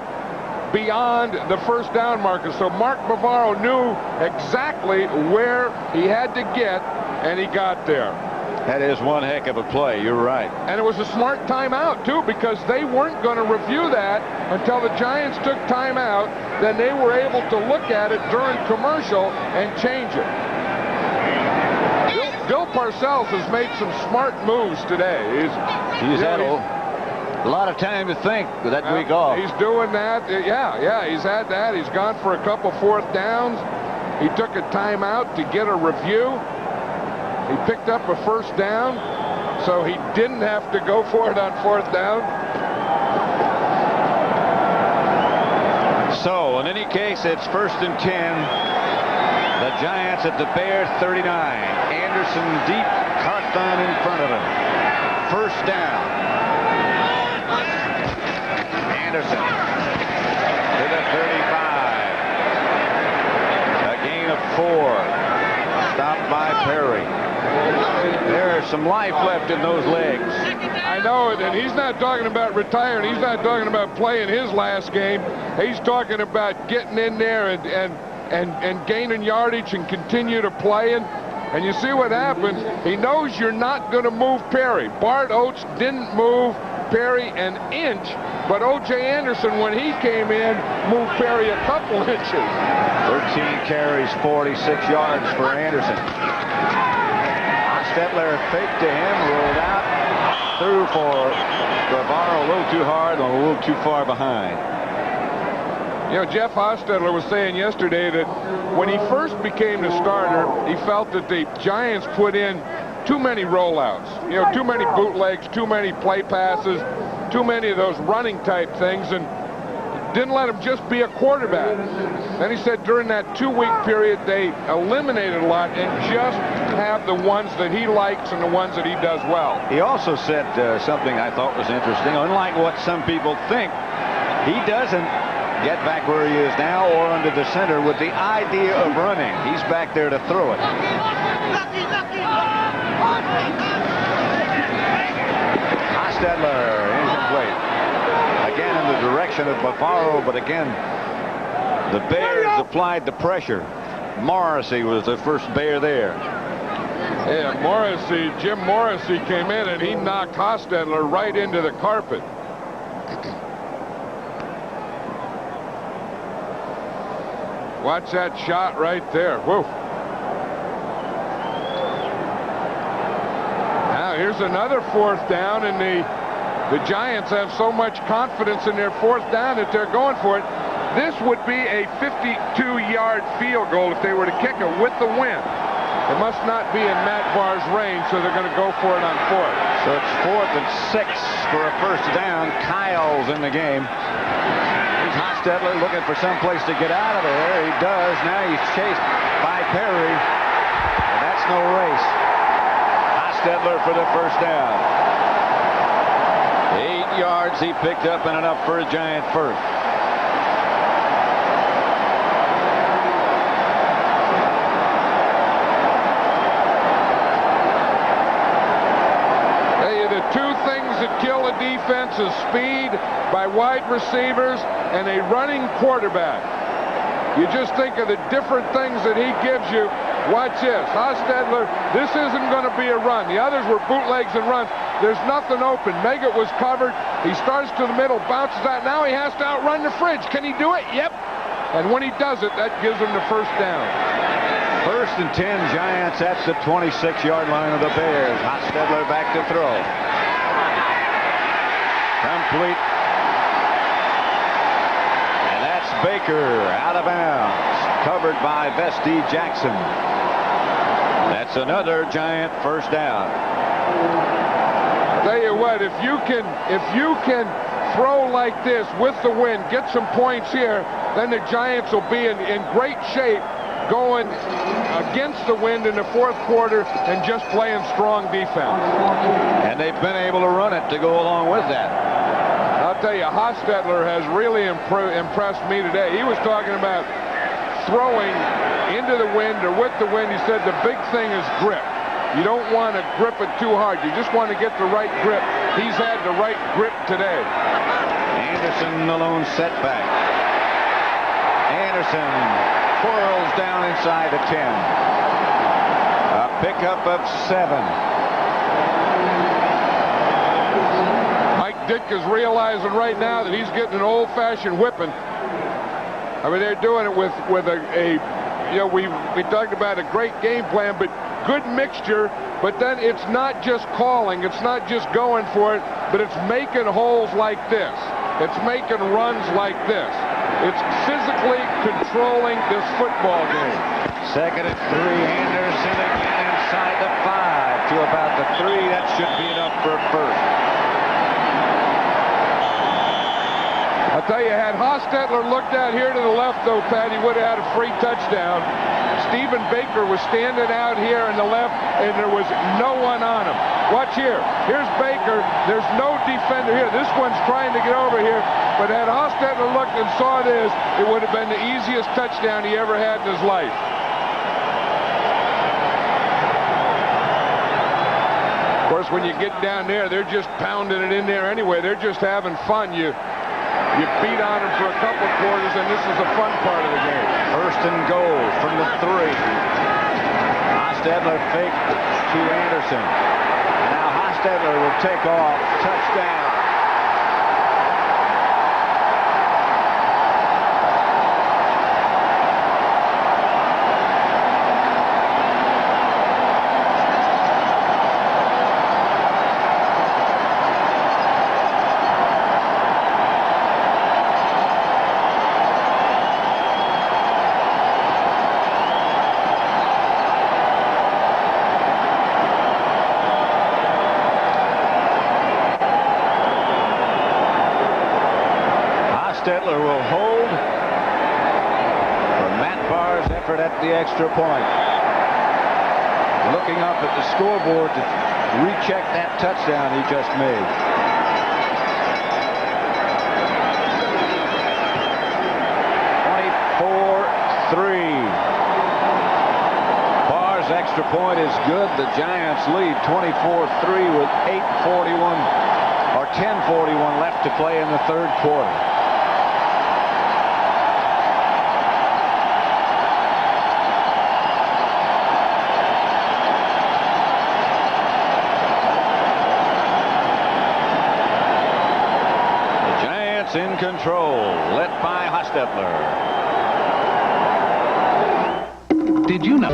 beyond the 1st down marker. So Mark Bavaro knew exactly where he had to get, and he got there. That is one heck of a play. You're right. And it was a smart timeout, too, because they weren't going to review that until the Giants took timeout. Then they were able to look at it during commercial and change it. Bill Parcells has made some smart moves today. He's had a lot of time to think with that week off. He's doing that. Yeah, he's had that. He's gone for a couple 4th downs. He took a timeout to get a review. He picked up a 1st down, so he didn't have to go for it on 4th down. So, in any case, it's 1st and 10. The Giants at the Bears 39. Anderson deep, Carthon in front of him. 1st down. Anderson to the 35. A gain of 4. Stopped by Perry. There's some life left in those legs. I know it, and he's not talking about retiring. He's not talking about playing his last game. He's talking about getting in there and gaining yardage and continue to play. And you see what happens. He knows you're not going to move Perry. Bart Oates didn't move Perry an inch, but O.J. Anderson, when he came in, moved Perry a couple inches. 13 carries, 46 yards for Anderson. Stetler faked to him, rolled out, threw for Bavaro a little too hard and a little too far behind. You know, Jeff Hostetler was saying yesterday that when he first became the starter, he felt that the Giants put in too many rollouts. You know, too many bootlegs, too many play passes, too many of those running type things, and didn't let him just be a quarterback. Then he said during that 2-week period, they eliminated a lot and just have the ones that he likes and the ones that he does well. He also said something I thought was interesting. Unlike what some people think, he doesn't get back where he is now or under the center with the idea of running. He's back there to throw it. Hostetler, incomplete. Again in the direction of Bavaro, but again, the Bears applied the pressure. Morrissey was the first Bear there. Yeah, Jim Morrissey came in and he knocked Hostetler right into the carpet. Watch that shot right there. Whoa. Now here's another 4th down, and the Giants have so much confidence in their 4th down that they're going for it. This would be a 52-yard field goal if they were to kick it with the wind. It must not be in Matt Barr's range, so they're going to go for it on 4th. So it's 4th and 6 for a first down. Kyle's in the game. Here's Hostetler looking for some place to get out of there. He does. Now he's chased by Perry. And that's no race. Hostetler for the first down. 8 yards he picked up and enough for a Giant first. Two things that kill a defense is speed by wide receivers and a running quarterback. You just think of the different things that he gives you. Watch this. Hostetler, this isn't going to be a run. The others were bootlegs and runs. There's nothing open. Meggett was covered. He starts to the middle, bounces out. Now he has to outrun the fridge. Can he do it? Yep. And when he does it, that gives him the first down. 1st and 10, Giants at the 26-yard line of the Bears. Hostetler back to throw. Complete. And that's Baker out of bounds. Covered by Vesti Jackson. That's another Giant first down. I'll tell you what, if you can throw like this with the wind, get some points here, then the Giants will be in great shape going against the wind in the 4th quarter and just playing strong defense. And they've been able to run it to go along with that. I'll tell you, Hostetler has really impressed me today. He was talking about throwing into the wind or with the wind. He said the big thing is grip. You don't want to grip it too hard. You just want to get the right grip. He's had the right grip today. Anderson, the lone setback. Anderson twirls down inside the 10. A pickup of 7. Mike Dick is realizing right now that he's getting an old-fashioned whipping. I mean, they're doing it with you know, we talked about a great game plan, but good mixture. But then it's not just calling, it's not just going for it, but it's making holes like this. It's making runs like this. It's physically controlling this football game. 2nd and 3. Anderson again inside the 5 to about the 3. That should be enough for a first. I'll tell you, had Hostetler looked out here to the left, though, Pat, he would have had a free touchdown. Stephen Baker was standing out here in the left, and there was no one on him. Watch here. Here's Baker. There's no defender here. This one's trying to get over here. But had Hostetler looked and saw this, it would have been the easiest touchdown he ever had in his life. Of course, when you get down there, they're just pounding it in there anyway. They're just having fun. You beat on them for a couple of quarters, and this is the fun part of the game. 1st and goal from the 3. Hostetler fake to Anderson. Now Hostetler will take off. Touchdown. Hostetler will hold for Matt Barr's effort at the extra point. Looking up at the scoreboard to recheck that touchdown he just made. Barr's extra point is good. The Giants lead 24-3 with 10:41 left to play in the 3rd quarter. In control, led by Hostetler. Did you know?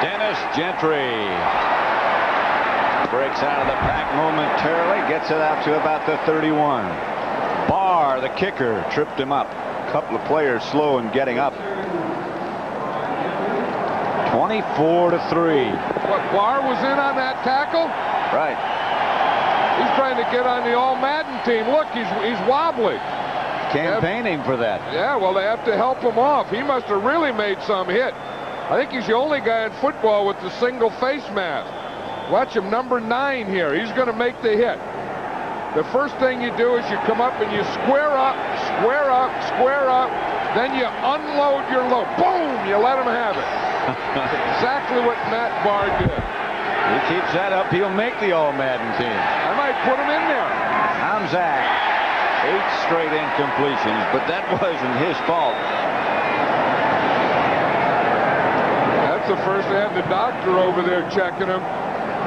Dennis Gentry. Breaks out of the pack momentarily, gets it out to about the 31. Barr, the kicker, tripped him up. A couple of players slow in getting up. 24-3. What, Barr was in on that tackle? Right. He's trying to get on the All-Madden team. Look, he's wobbly. Campaigning for that. Yeah, well, they have to help him off. He must have really made some hit. I think he's the only guy in football with the single face mask. Watch him, number 9 here. He's going to make the hit. The first thing you do is you come up and you square up, square up, square up. Then you unload your load. Boom! You let him have it. Exactly what Matt Barr did. He keeps that up, he'll make the All-Madden team. I might put him in there. Hamzak, 8 straight incompletions, but that wasn't his fault. That's the first they had the doctor over there checking him,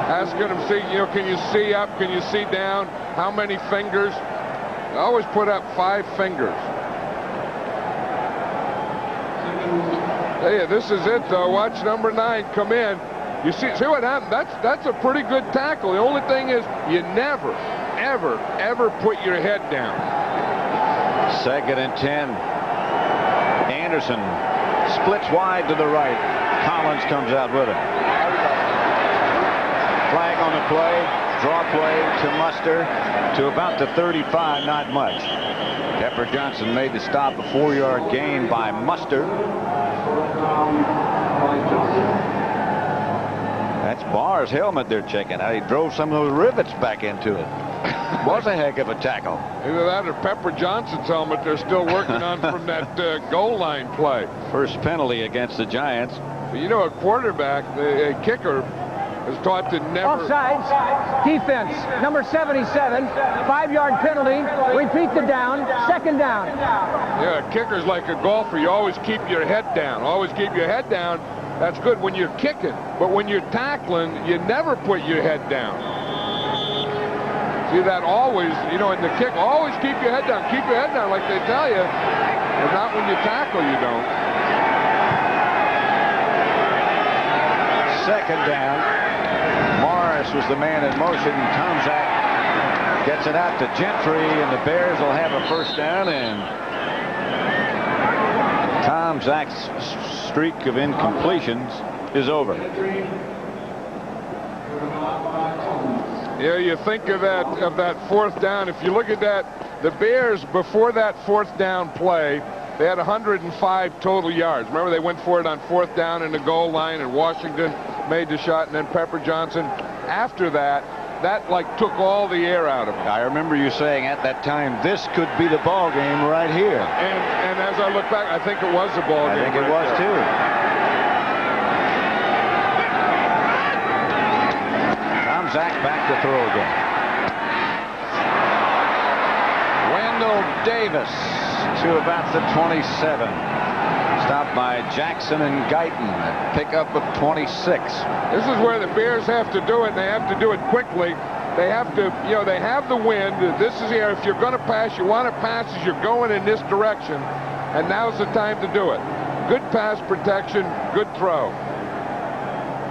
asking him, see, can you see up, can you see down, how many fingers? They always put up 5 fingers. Hey, this is it though. Watch number 9 come in. You see what happened? That's a pretty good tackle. The only thing is you never, ever, ever put your head down. 2nd and 10. Anderson splits wide to the right. Collins comes out with him. Flag on the play. Draw play to Muster to about the 35. Not much. Pepper Johnson made the stop. A 4-yard gain by Muster. That's Barr's helmet they're checking out. He drove some of those rivets back into it. Was a heck of a tackle. Either that or Pepper Johnson's helmet they're still working on from that goal line play. First penalty against the Giants. You know, a quarterback, a kicker, is taught to never... Offsides. Defense, number 77. 5-yard penalty. Repeat the down. 2nd down. Yeah, a kicker's like a golfer. You always keep your head down. Always keep your head down. That's good when you're kicking. But when you're tackling, you never put your head down. See that always, in the kick, always keep your head down. Keep your head down like they tell you. But not when you tackle, you don't. 2nd down. Morris was the man in motion. Tomczak gets it out to Gentry, and the Bears will have a 1st down, and Tomczak's streak of incompletions is over. Yeah, you think of that 4th down. If you look at that, the Bears before that 4th down play, they had 105 total yards. Remember, they went for it on 4th down in the goal line, and Washington made the shot, and then Pepper Johnson. After that like took all the air out of it. I remember you saying at that time, this could be the ball game right here. And as I look back, I think it was the ball game. I think it was too. Tomczak back to throw again. Wendell Davis to about the 27. Stopped by Jackson and Guyton. Pickup of 26. This is where the Bears have to do it, and they have to do it quickly. They have to, they have the wind. This is here. If you're going to pass, you want to pass as you're going in this direction, and now's the time to do it. Good pass protection, good throw.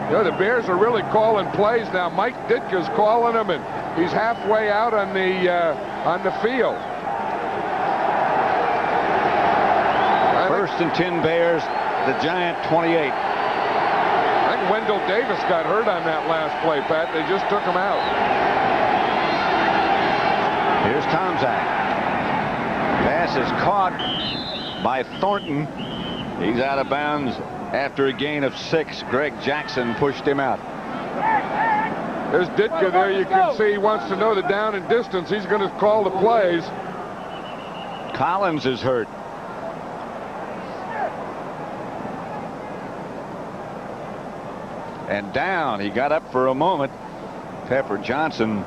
The Bears are really calling plays now. Mike Ditka's calling them, and he's halfway out on the field. 1st and 10 Bears, the Giant 28. I think Wendell Davis got hurt on that last play, Pat. They just took him out. Here's Tomczak. Pass is caught by Thornton. He's out of bounds after a gain of 6. Greg Jackson pushed him out. There's Ditka there. You can see he wants to know the down and distance. He's going to call the plays. Collins is hurt. And down. He got up for a moment. Pepper Johnson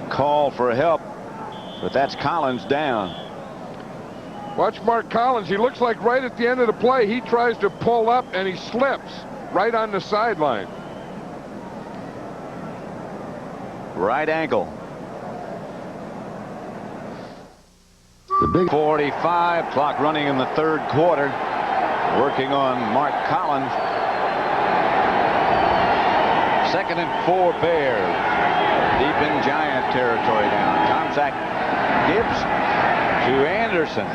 called for help, but that's Collins down. Watch Mark Collins. He looks like right at the end of the play, he tries to pull up and he slips right on the sideline. Right ankle. The big 45, clock running in the 3rd quarter. Working on Mark Collins. 2nd and 4 Bears. Deep in Giant territory now. Tomczak gives to Anderson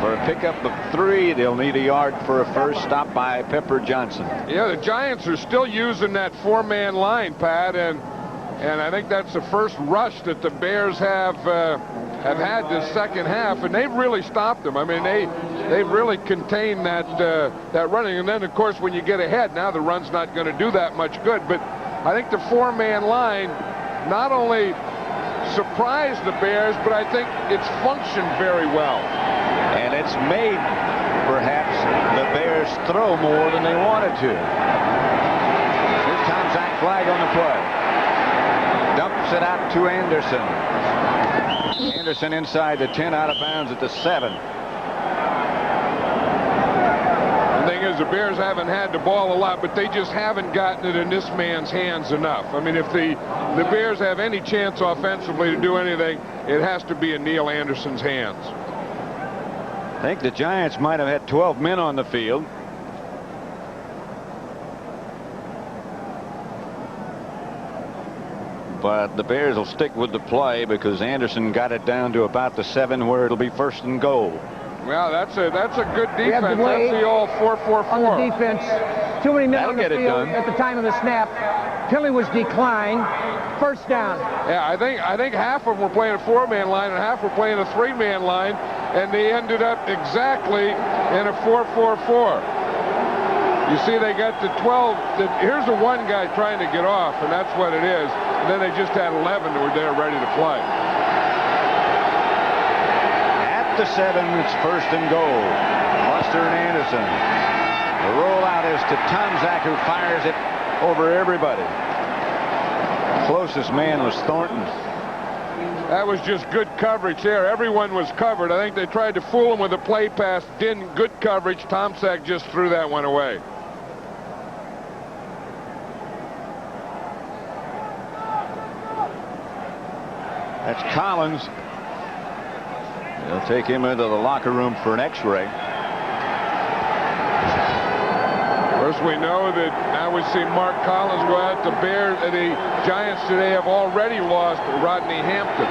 for a pickup of 3. They'll need a yard for a first. Stop by Pepper Johnson. Yeah, the Giants are still using that 4-man line, Pat, and I think that's the first rush that the Bears have had this second half, and they've really stopped them. I mean, they've really contained that running, and then of course when you get ahead, now the run's not going to do that much good. But I think the 4-man line not only surprised the Bears, but I think it's functioned very well. And it's made, perhaps, the Bears throw more than they wanted to. Here's Tomczak, flag on the play. Dumps it out to Anderson. Anderson inside the 10, out of bounds at the 7. The thing is, the Bears haven't had the ball a lot, but they just haven't gotten it in this man's hands enough. I mean, if the Bears have any chance offensively to do anything, it has to be in Neil Anderson's hands. I think the Giants might have had 12 men on the field. But the Bears will stick with the play because Anderson got it down to about the 7 where it'll be 1st and goal. Well, that's a good defense. That's the old 4-4-4. On the defense, too many men on the field done at the time of the snap. Penalty was declined. First down. Yeah, I think half of them were playing a 4-man line and half were playing a 3-man line, and they ended up exactly in a 4-4-4. You see, they got the 12. Here's the one guy trying to get off, and that's what it is. And then they just had 11 who were there ready to play. At the 7, it's 1st and goal. Buster and Anderson. The rollout is to Tomczak, who fires it over everybody. Closest man was Thornton. That was just good coverage there. Everyone was covered. I think they tried to fool him with a play pass. Didn't. Good coverage. Tomczak just threw that one away. That's Collins. They'll take him into the locker room for an X-ray. First, we know that now we see Mark Collins go out. The Giants today have already lost Rodney Hampton.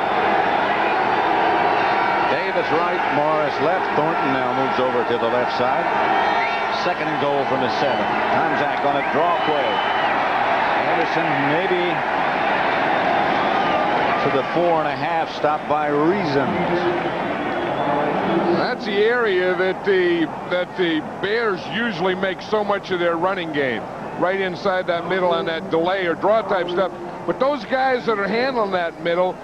Davis right, Morris left. Thornton now moves over to the left side. 2nd and goal from the 7. Tomczak on a draw play. Anderson maybe to the 4.5, stopped by Reason. That's the area that the Bears usually make so much of their running game, right inside that middle on that delay or draw type stuff. But those guys that are handling that middle,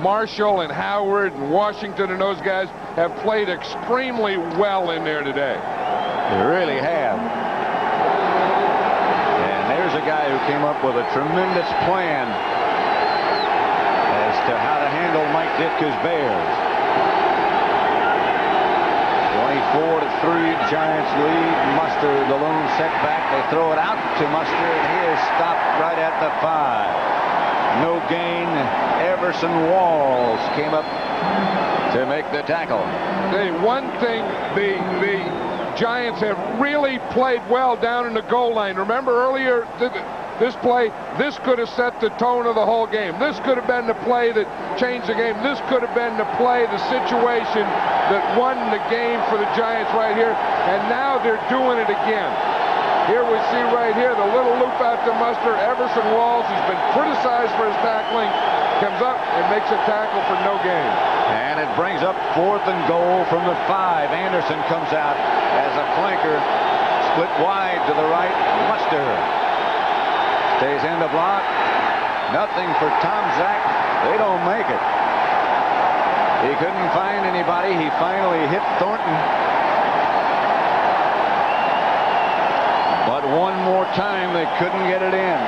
Marshall and Howard and Washington and those guys, have played extremely well in there today. They really have. And there's a guy who came up with a tremendous plan as to how to handle Mike Ditka's Bears. 24-3, Giants lead. Muster, the lone setback. They throw it out to Muster, and he is stopped right at the 5. No gain. Everson Walls came up to make the tackle. Hey, one thing, the Giants have really played well down in the goal line. Remember earlier, this play, this could have set the tone of the whole game. This could have been the play that changed the game. This could have been the play, the situation that won the game for the Giants right here. And now they're doing it again. Here we see right here the little loop out to Muster. Everson Walls has been criticized for his tackling. Comes up and makes a tackle for no gain. And it brings up 4th and goal from the 5. Anderson comes out as a flanker. Split wide to the right. Muster stays in the block. Nothing for Tomczak. They don't make it. He couldn't find anybody. He finally hit Thornton. But one more time, they couldn't get it in.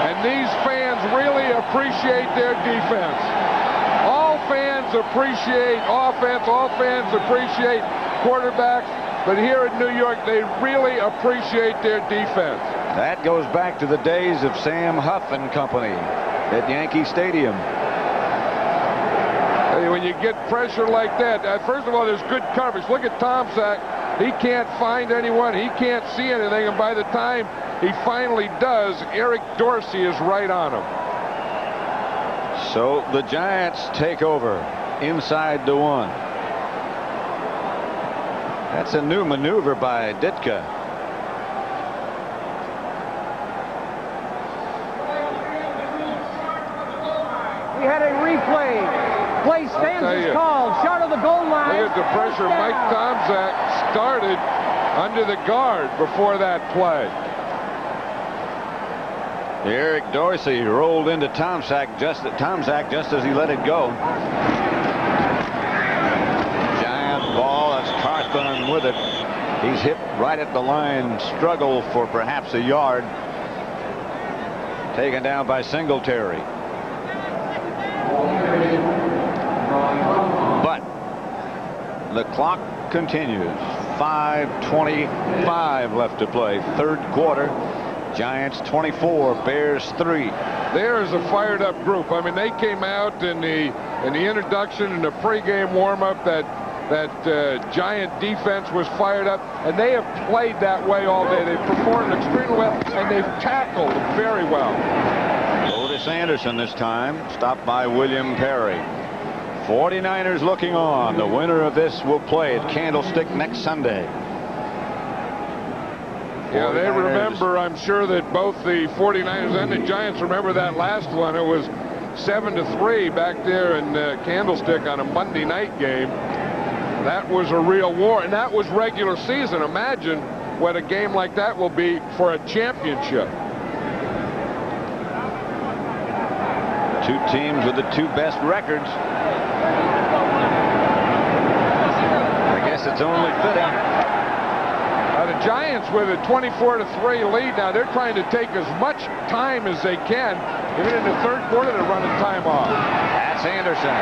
And these fans really appreciate their defense. All fans appreciate offense. All fans appreciate quarterbacks. But here in New York, they really appreciate their defense. That goes back to the days of Sam Huff and company at Yankee Stadium. When you get pressure like that, first of all, there's good coverage. Look at Tomczak. He can't find anyone. He can't see anything. And by the time He finally does. Eric Dorsey is right on him. So the Giants take over inside the 1. That's a new maneuver by Ditka. We had a replay. Play stands is called. Short of the goal line. Look at the pressure. Mike Tomczak started under the guard before that play. Eric Dorsey rolled into Tomczak just as he let it go. Giant ball. That's Carthon with it. He's hit right at the line. Struggle for perhaps a yard. Taken down by Singletary. But the clock continues. 5:25 left to play. Third quarter. Giants 24, Bears 3. There's a fired up group. I mean, they came out in the introduction and the pregame warm-up that Giant defense was fired up, and they have played that way all day. They've performed extremely well, and they've tackled very well. Otis Anderson this time, stopped by William Perry. 49ers looking on. The winner of this will play at Candlestick next Sunday. Yeah, they remember, I'm sure that both the 49ers and the Giants remember that last one. It was 7-3 back there in Candlestick on a Monday night game. That was a real war, and that was regular season. Imagine what a game like that will be for a championship. Two teams with the two best records. I guess it's only fitting. The Giants with a 24-3 lead now. They're trying to take as much time as they can. Even in the third quarter, they're running time off. That's Anderson.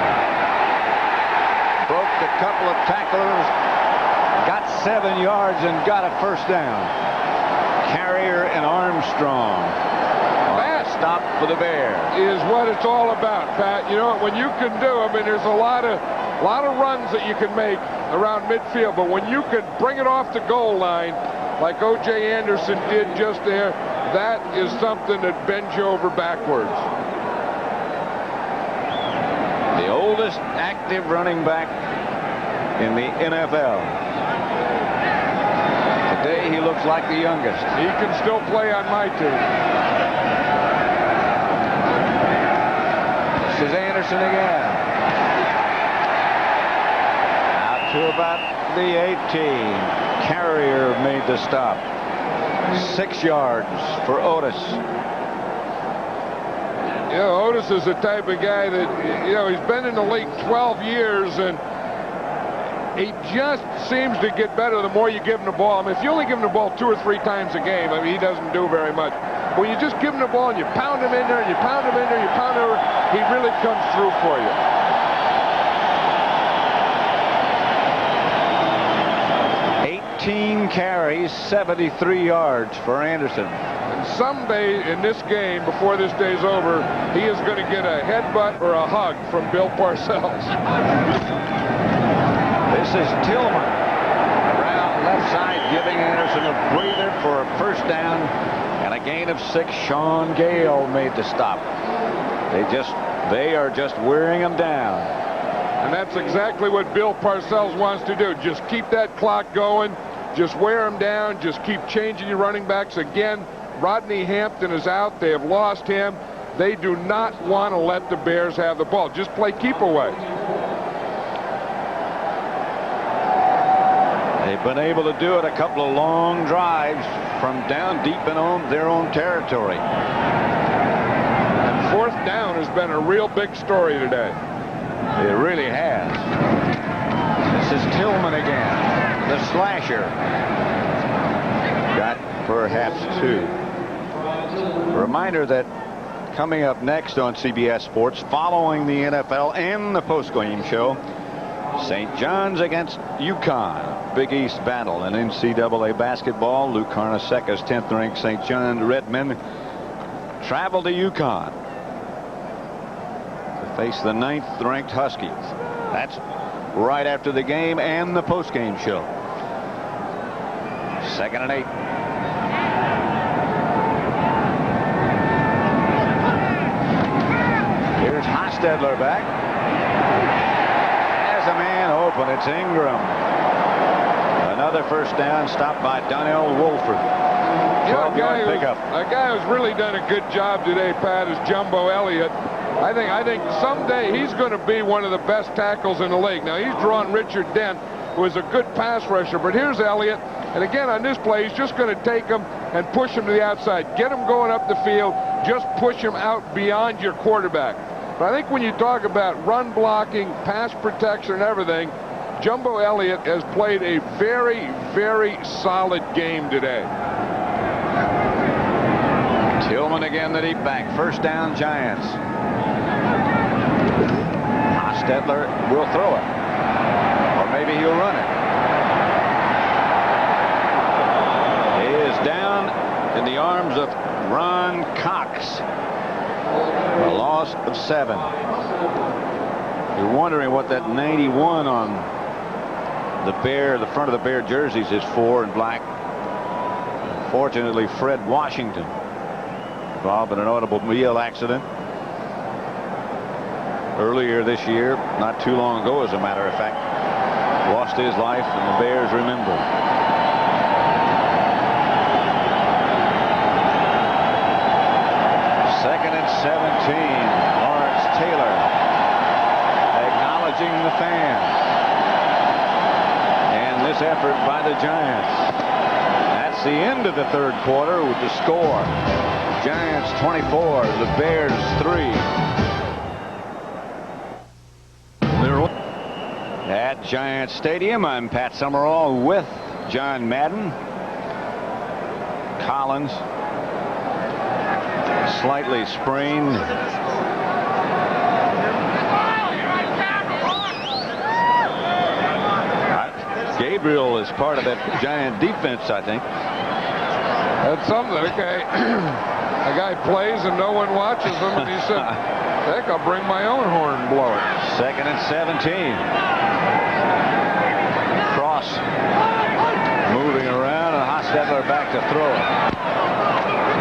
Broke a couple of tacklers. Got 7 yards and got a first down. Carrier and Armstrong. That stop for the Bears is what it's all about, Pat. You know, when you can do, I mean, there's a lot of runs that you can make around midfield, but when you can bring it off the goal line like O.J. Anderson did just there, that is something that bends you over backwards. The oldest active running back in the NFL. Today he looks like the youngest. He can still play on my team. This is Anderson again. To about the 18. Carrier made the stop. 6 yards for Otis. You know, Otis is the type of guy that, you know, he's been in the league 12 years, and he just seems to get better the more you give him the ball. I mean, if you only give him the ball 2 or 3 times a game, I mean, he doesn't do very much. When you just give him the ball and you pound him in there, and you pound him in there, you pound him, he really comes through for you. 18 carries, 73 yards for Anderson. And someday in this game, before this day's over, he is going to get a headbutt or a hug from Bill Parcells. This is Tillman around left side, giving Anderson a breather for a first down and a gain of 6. Sean Gale made the stop. They are just wearing him down. And that's exactly what Bill Parcells wants to do. Just keep that clock going. Just wear them down. Just keep changing your running backs. Again, Rodney Hampton is out. They have lost him. They do not want to let the Bears have the ball. Just play keep away. They've been able to do it a couple of long drives from down deep in their own territory. And fourth down has been a real big story today. It really has. This is Tillman again. The slasher. Got perhaps 2. Reminder that coming up next on CBS Sports, following the NFL and the postgame show, St. John's against UConn. Big East battle in NCAA basketball. Luke Carnesecca's 10th ranked St. John Redmen travel to UConn to face the 9th ranked Huskies. That's right after the game and the postgame show. 2nd and 8. Hostetler back. Has a man open. It's Ingram. Another first down, stopped by Donnell Wolford. 12-yard pickup. A guy who's really done a good job today, Pat, is Jumbo Elliott. I think someday he's going to be one of the best tackles in the league. Now, he's drawn Richard Dent, who is a good pass rusher, but here's Elliott. And again, on this play, he's just going to take him and push him to the outside. Get him going up the field. Just push him out beyond your quarterback. But I think when you talk about run blocking, pass protection, and everything, Jumbo Elliott has played a very, very solid game today. Tillman again, the deep back. First down, Giants. Hostetler will throw it. Or maybe he'll run it. He is down in the arms of Ron Cox. A loss of 7. You're wondering what that 91 on the front of the Bear jerseys is for in black. Fortunately, Fred Washington involved in an automobile accident earlier this year, not too long ago, as a matter of fact. Lost his life, and the Bears remember. Second and 17. Lawrence Taylor acknowledging the fans. And this effort by the Giants. That's the end of the third quarter with the score. Giants 24, the Bears 3. At Giants Stadium, I'm Pat Summerall with John Madden. Collins slightly sprained. Gabriel is part of that Giant defense, I think. That's something. Okay. A guy plays and no one watches him, and he said, heck, I'll bring my own horn and blow it. Second and 17. Cross moving around, and Hostetler back to throw it.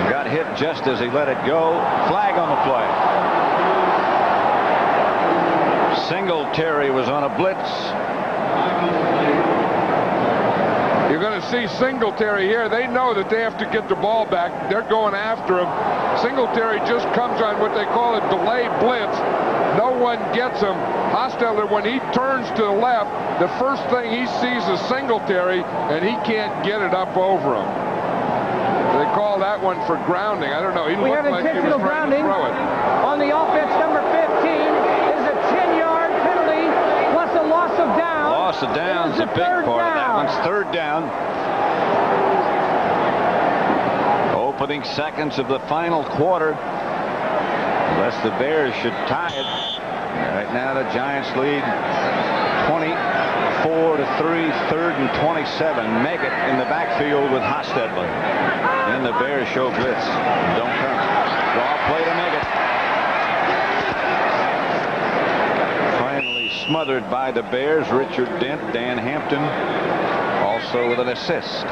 He got hit just as he let it go. Flag on the play. Singletary was on a blitz. You're going to see Singletary here. They know that they have to get the ball back. They're going after him. Singletary just comes on what they call a delayed blitz. No one gets him. Hostetler, when he turns to the left, the first thing he sees is Singletary, and he can't get it up over him. They call that one for grounding. I don't know. He looked like he was trying to throw it. On the offense, number 15 is a 10-yard penalty plus a loss of down. Loss of down is a big part of that one's third down. Opening seconds of the final quarter. Unless the Bears should tie it. Right now the Giants lead 24-3, third and 27. Meggett in the backfield with Hostetler. And the Bears show blitz. Don't come. Draw play to Meggett. Finally smothered by the Bears. Richard Dent, Dan Hampton also with an assist.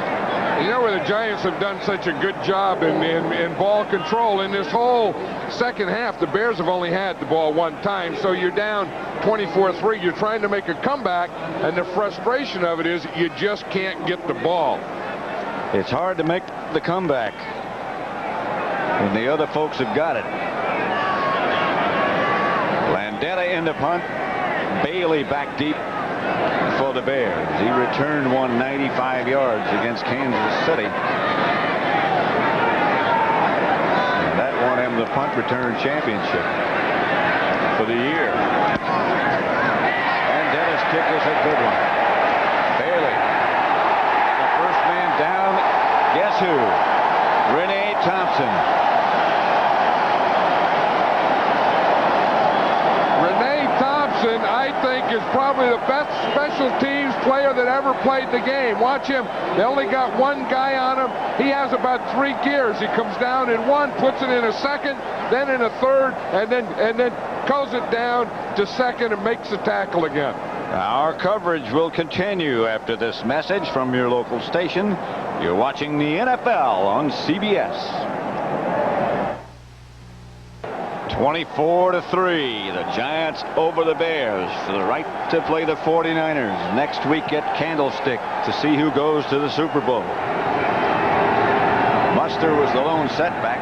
You know where the Giants have done such a good job in ball control in this whole second half. The Bears have only had the ball one time, so you're down 24-3. You're trying to make a comeback, and the frustration of it is you just can't get the ball. It's hard to make the comeback when the other folks have got it. Landeta in the punt. Bailey back deep for the Bears. He returned 195 yards against Kansas City. And that won him the punt return championship for the year. And Dennis' kick was a good one. Bailey. The first man down. Guess who? Renee Thompson. I think is probably the best special teams player that ever played the game. Watch him. They only got one guy on him. He has about 3 gears. He comes down in one, puts it in a second, then in a third, and then goes it down to second and makes the tackle again. Our coverage will continue after this message from your local station. You're watching the NFL on CBS. 24-3, the Giants over the Bears for the right to play the 49ers next week at Candlestick to see who goes to the Super Bowl. Buster was the lone setback.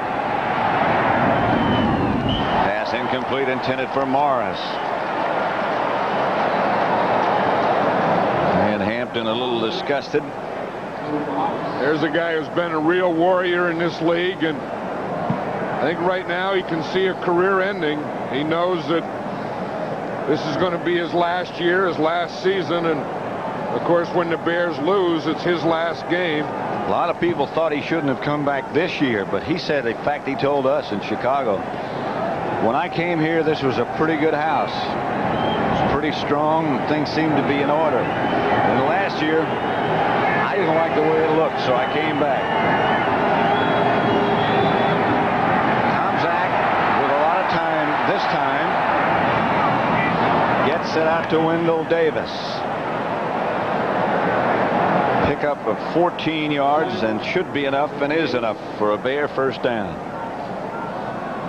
Pass incomplete, intended for Morris. And Hampton a little disgusted. There's a guy who's been a real warrior in this league, and I think right now he can see a career ending. He knows that this is going to be his last year, his last season, and of course when the Bears lose, it's his last game. A lot of people thought he shouldn't have come back this year, but he said, in fact, he told us in Chicago, when I came here, this was a pretty good house. It was pretty strong. Things seemed to be in order. And last year, I didn't like the way it looked, so I came back. This time gets it out to Wendell Davis. Pickup of 14 yards and should be enough and is enough for a Bear first down.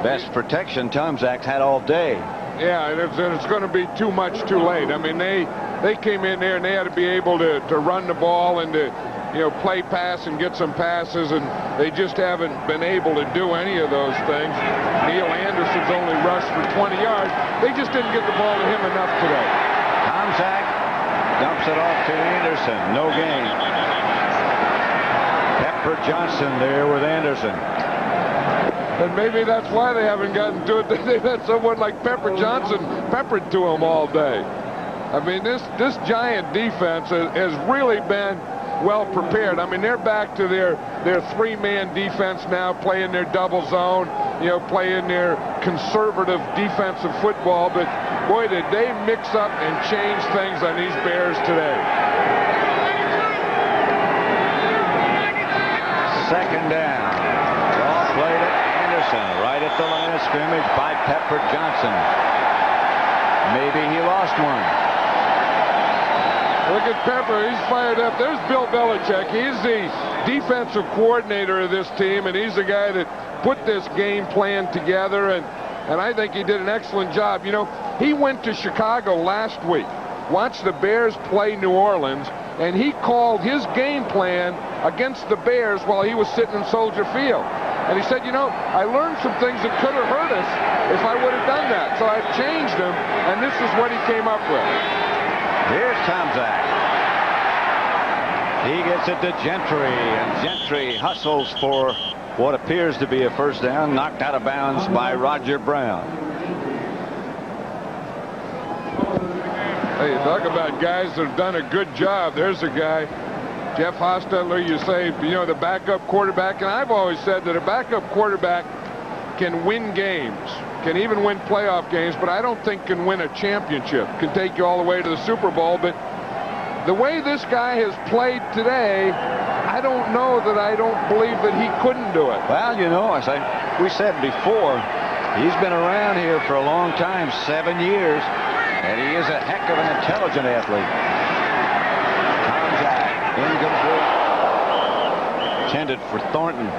Best protection Tomczak's had all day. Yeah, and it's going to be too much too late. I mean, they came in there and they had to be able to run the ball and to play pass and get some passes, and they just haven't been able to do any of those things. Neil Anderson's only rushed for 20 yards. They just didn't get the ball to him enough today. Tomczak dumps it off to Anderson. No gain. Pepper Johnson there with Anderson. And maybe that's why they haven't gotten to it. They've had someone like Pepper Johnson peppered to them all day. I mean, this Giant defense has really been well prepared. I mean, they're back to their three-man defense now, playing their double zone, playing their conservative defensive football. But boy, did they mix up and change things on these Bears today. Second down. Ball played at Anderson, right at the line of scrimmage by Pepper Johnson. Maybe he lost one. Look at Pepper. He's fired up. There's Bill Belichick. He's the defensive coordinator of this team, and he's the guy that put this game plan together, and I think he did an excellent job. He went to Chicago last week, watched the Bears play New Orleans, and he called his game plan against the Bears while he was sitting in Soldier Field. And he said, I learned some things that could have hurt us if I would have done that. So I've changed them, and this is what he came up with. Here's Tomczak. He gets it to Gentry, and Gentry hustles for what appears to be a first down, knocked out of bounds by Roger Brown. Hey, talk about guys that have done a good job. There's a guy, Jeff Hostetler, you say, the backup quarterback, and I've always said that a backup quarterback can win games, can even win playoff games, but I don't think can win a championship, can take you all the way to the Super Bowl. But the way this guy has played today, I don't know that I don't believe that he couldn't do it. Well, as we said before, he's been around here for a long time, 7 years, and he is a heck of an intelligent athlete. Tomczak, incomplete. Intended for Thornton.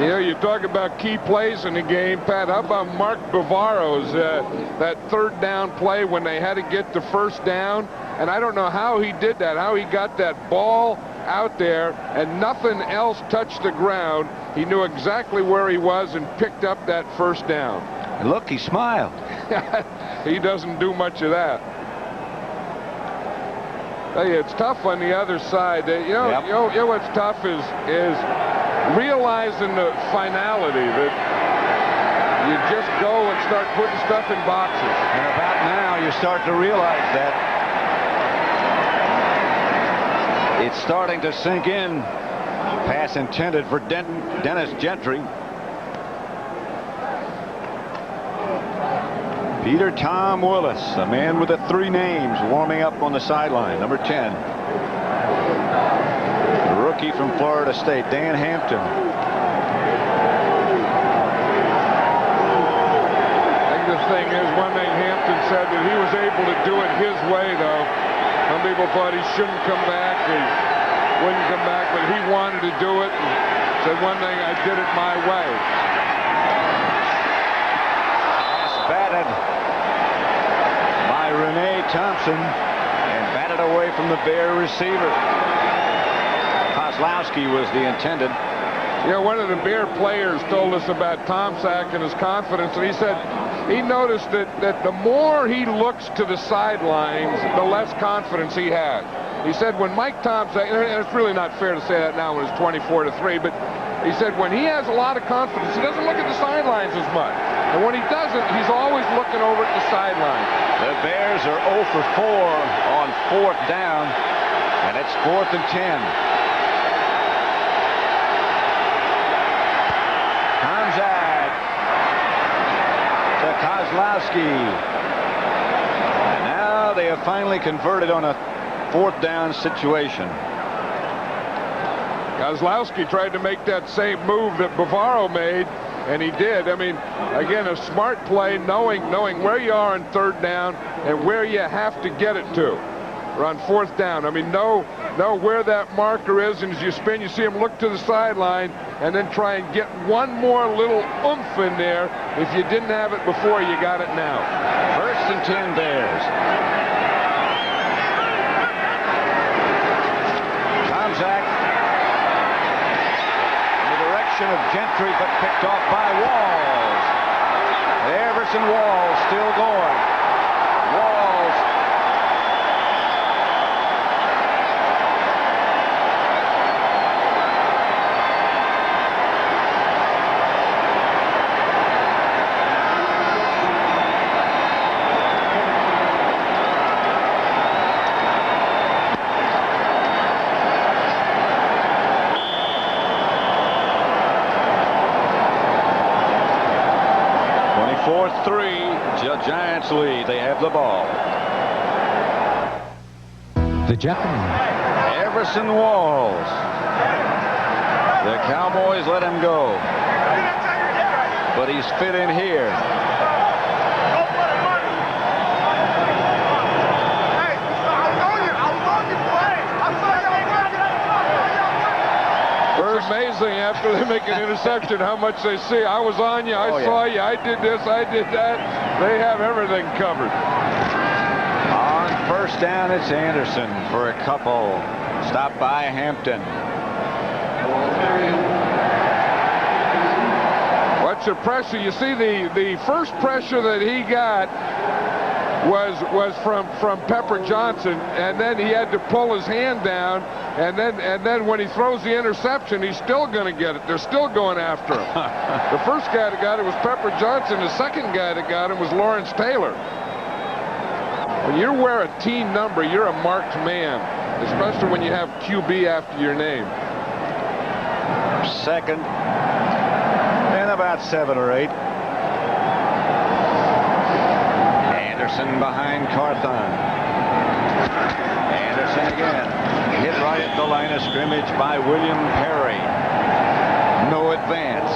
You talk about key plays in the game, Pat. How about Mark Bavaro's that third down play when they had to get the first down? And I don't know how he did that, how he got that ball out there and nothing else touched the ground. He knew exactly where he was and picked up that first down. And look, he smiled. He doesn't do much of that. Hey, it's tough on the other side. What's tough is realizing the finality that you just go and start putting stuff in boxes. And about now you start to realize that it's starting to sink in. Pass intended for Dennis Gentry. Peter Tom Willis, a man with the 3 names, warming up on the sideline. Number 10. The rookie from Florida State, Dan Hampton. I think the thing is, one thing Hampton said that he was able to do it his way, though. Some people thought he shouldn't come back, he wouldn't come back, but he wanted to do it. And Said one thing, I did it my way. Pass batted by Renee Thompson and batted away from the Bear receiver. Kozlowski was the intended. Yeah, one of the Bear players told us about Tomczak and his confidence, and he said he noticed that the more he looks to the sidelines, the less confidence he had. He said when Mike Tomczak, and it's really not fair to say that now when it's 24-3, but he said when he has a lot of confidence, he doesn't look at the sidelines as much. And when he doesn't, he's always looking over at the sideline. The Bears are 0 for 4 on 4th down, and it's 4th and 10. Tomczak to Kozlowski. And now they have finally converted on a 4th down situation. Kozlowski tried to make that same move that Bavaro made, and he did. I mean, again, a smart play, knowing where you are on 3rd down and where you have to get it to. Or on 4th down. I mean, know where that marker is, and as you spin, you see him look to the sideline and then try and get one more little oomph in there. If you didn't have it before, you got it now. 1st and 10 Bears. Tomczak in the direction of Gentry, but picked off by Walls. Everson Walls still going. Walls. Giants lead. They have the ball. The Japanese. Everson Walls. The Cowboys let him go. But he's fit in here. It's amazing after they make an interception how much they see. I was on you, I saw you, I did this, I did that. They have everything covered. On 1st down, it's Anderson for a couple. Stopped by Hampton. Watch the pressure. You see the first pressure that he got was from Pepper Johnson, and then he had to pull his hand down, and then when he throws the interception, he's still going to get it. They're still going after him. The first guy that got it was Pepper Johnson. The second guy that got him was Lawrence Taylor. When you wear a team number, you're a marked man, especially when you have QB after your name. 2nd and about 7 or 8. Anderson behind Carthon. Anderson again. Hit right at the line of scrimmage by William Perry. No advance.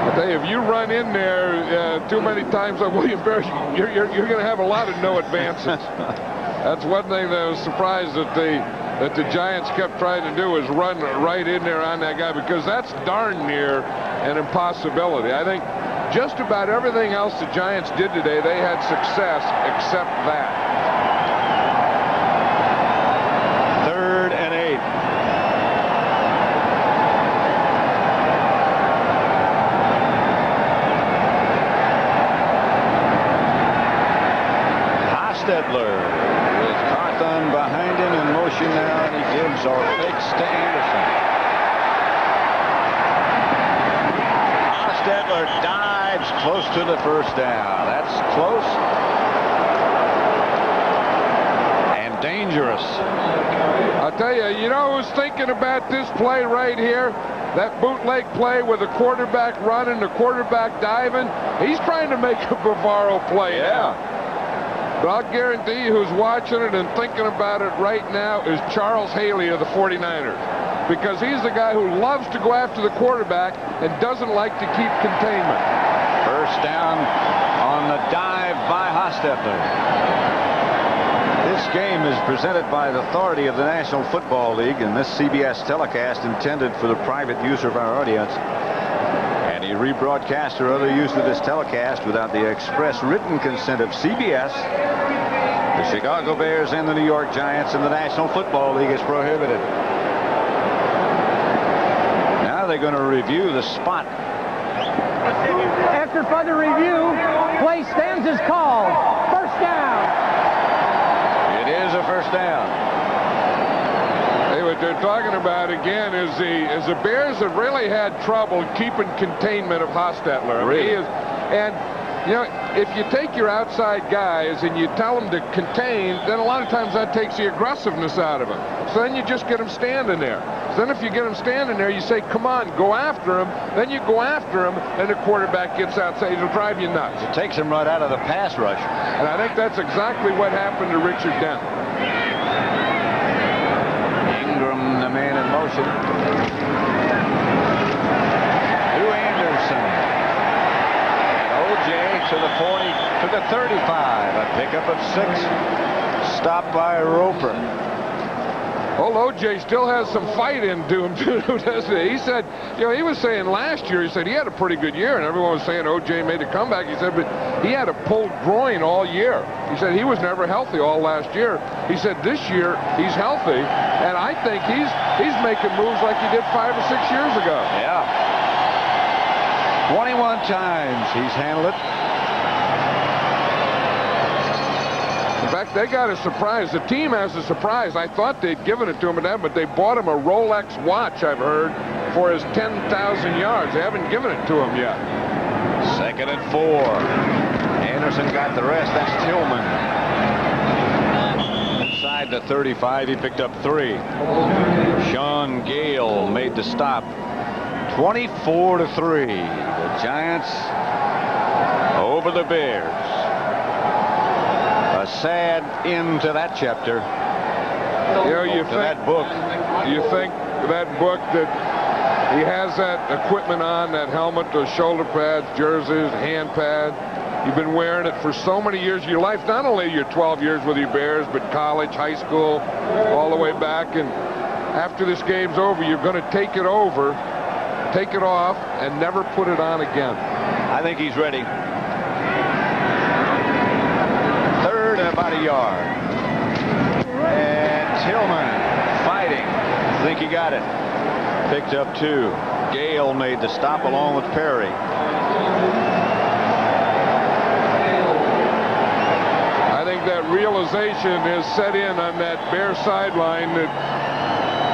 I tell you, if you run in there too many times on William Perry, you're going to have a lot of no advances. That's one thing that I was surprised that the Giants kept trying to do, is run right in there on that guy, because that's darn near an impossibility. I think just about everything else the Giants did today, they had success except that. 3rd and 8. Hostetler with Carthon behind him in motion now, and he gives our fakes to Anderson. Hostetler dives close to the 1st down. That's close and dangerous. I'll tell you, you know who's thinking about this play right here? That bootleg play with the quarterback running, the quarterback diving. He's trying to make a Bavaro play now. But I'll guarantee you who's watching it and thinking about it right now is Charles Haley of the 49ers. Because he's the guy who loves to go after the quarterback and doesn't like to keep containment. 1st down on the dive by Hostetler. This This game is presented by the authority of the National Football League, and this CBS telecast intended for the private use of our audience. Any rebroadcast or other use of this telecast without the express written consent of CBS, the Chicago Bears, and the New York Giants in the National Football League is prohibited. Now they're going to review the spot. After further review, play stands is called. First down. It is a first down. Hey, what they're talking about again is the Bears have really had trouble keeping containment of Hostetler. Really? He is, and you know, if you take your outside guys and you tell them to contain, then a lot of times that takes the aggressiveness out of them. So then you just get them standing there. So then if you get them standing there, you say, come on, go after him. Then you go after him, and the quarterback gets outside. It'll drive you nuts. It takes him right out of the pass rush. And I think that's exactly what happened to Richard Dent. Ingram, the man in motion. To Anderson. To the 40, to the 35, a pickup of 6, stopped by Roper. Old O.J. still has some fight into him, too, doesn't he? He said, you know, he was saying last year, he said he had a pretty good year, and everyone was saying O.J. made a comeback. He said, but he had a pulled groin all year. He said he was never healthy all last year. He said this year he's healthy, and I think he's making moves like he did 5 or 6 years ago. Yeah. 21 times he's handled it. In fact, they got a surprise. The team has a surprise. I thought they'd given it to him, but they bought him a Rolex watch, I've heard, for his 10,000 yards. They haven't given it to him yet. 2nd and 4. Anderson got the rest. That's Tillman. Inside the 35, he picked up 3. Sean Gale made the stop. 24-3. The Giants over the Bears. A sad end to that chapter. You know, you think that book that he has that equipment on, that helmet, those shoulder pads, jerseys, hand pad. You've been wearing it for so many years of your life, not only your 12 years with your Bears, but college, high school, all the way back. And after this game's over, you're going to take it off, and never put it on again. I think he's ready. 3rd and about a yard. And Tillman fighting. I think he got it. Picked up 2. Gale made the stop along with Perry. I think that realization has set in on that Bears sideline that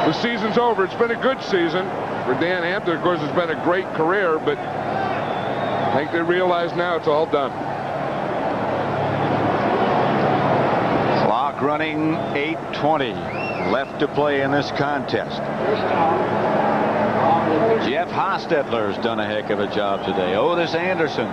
the season's over. It's been a good season for Dan Hampton. Of course, it's been a great career, but I think they realize now it's all done. Clock running, 8:20 left to play in this contest. Jeff Hostetler's done a heck of a job today. Otis Anderson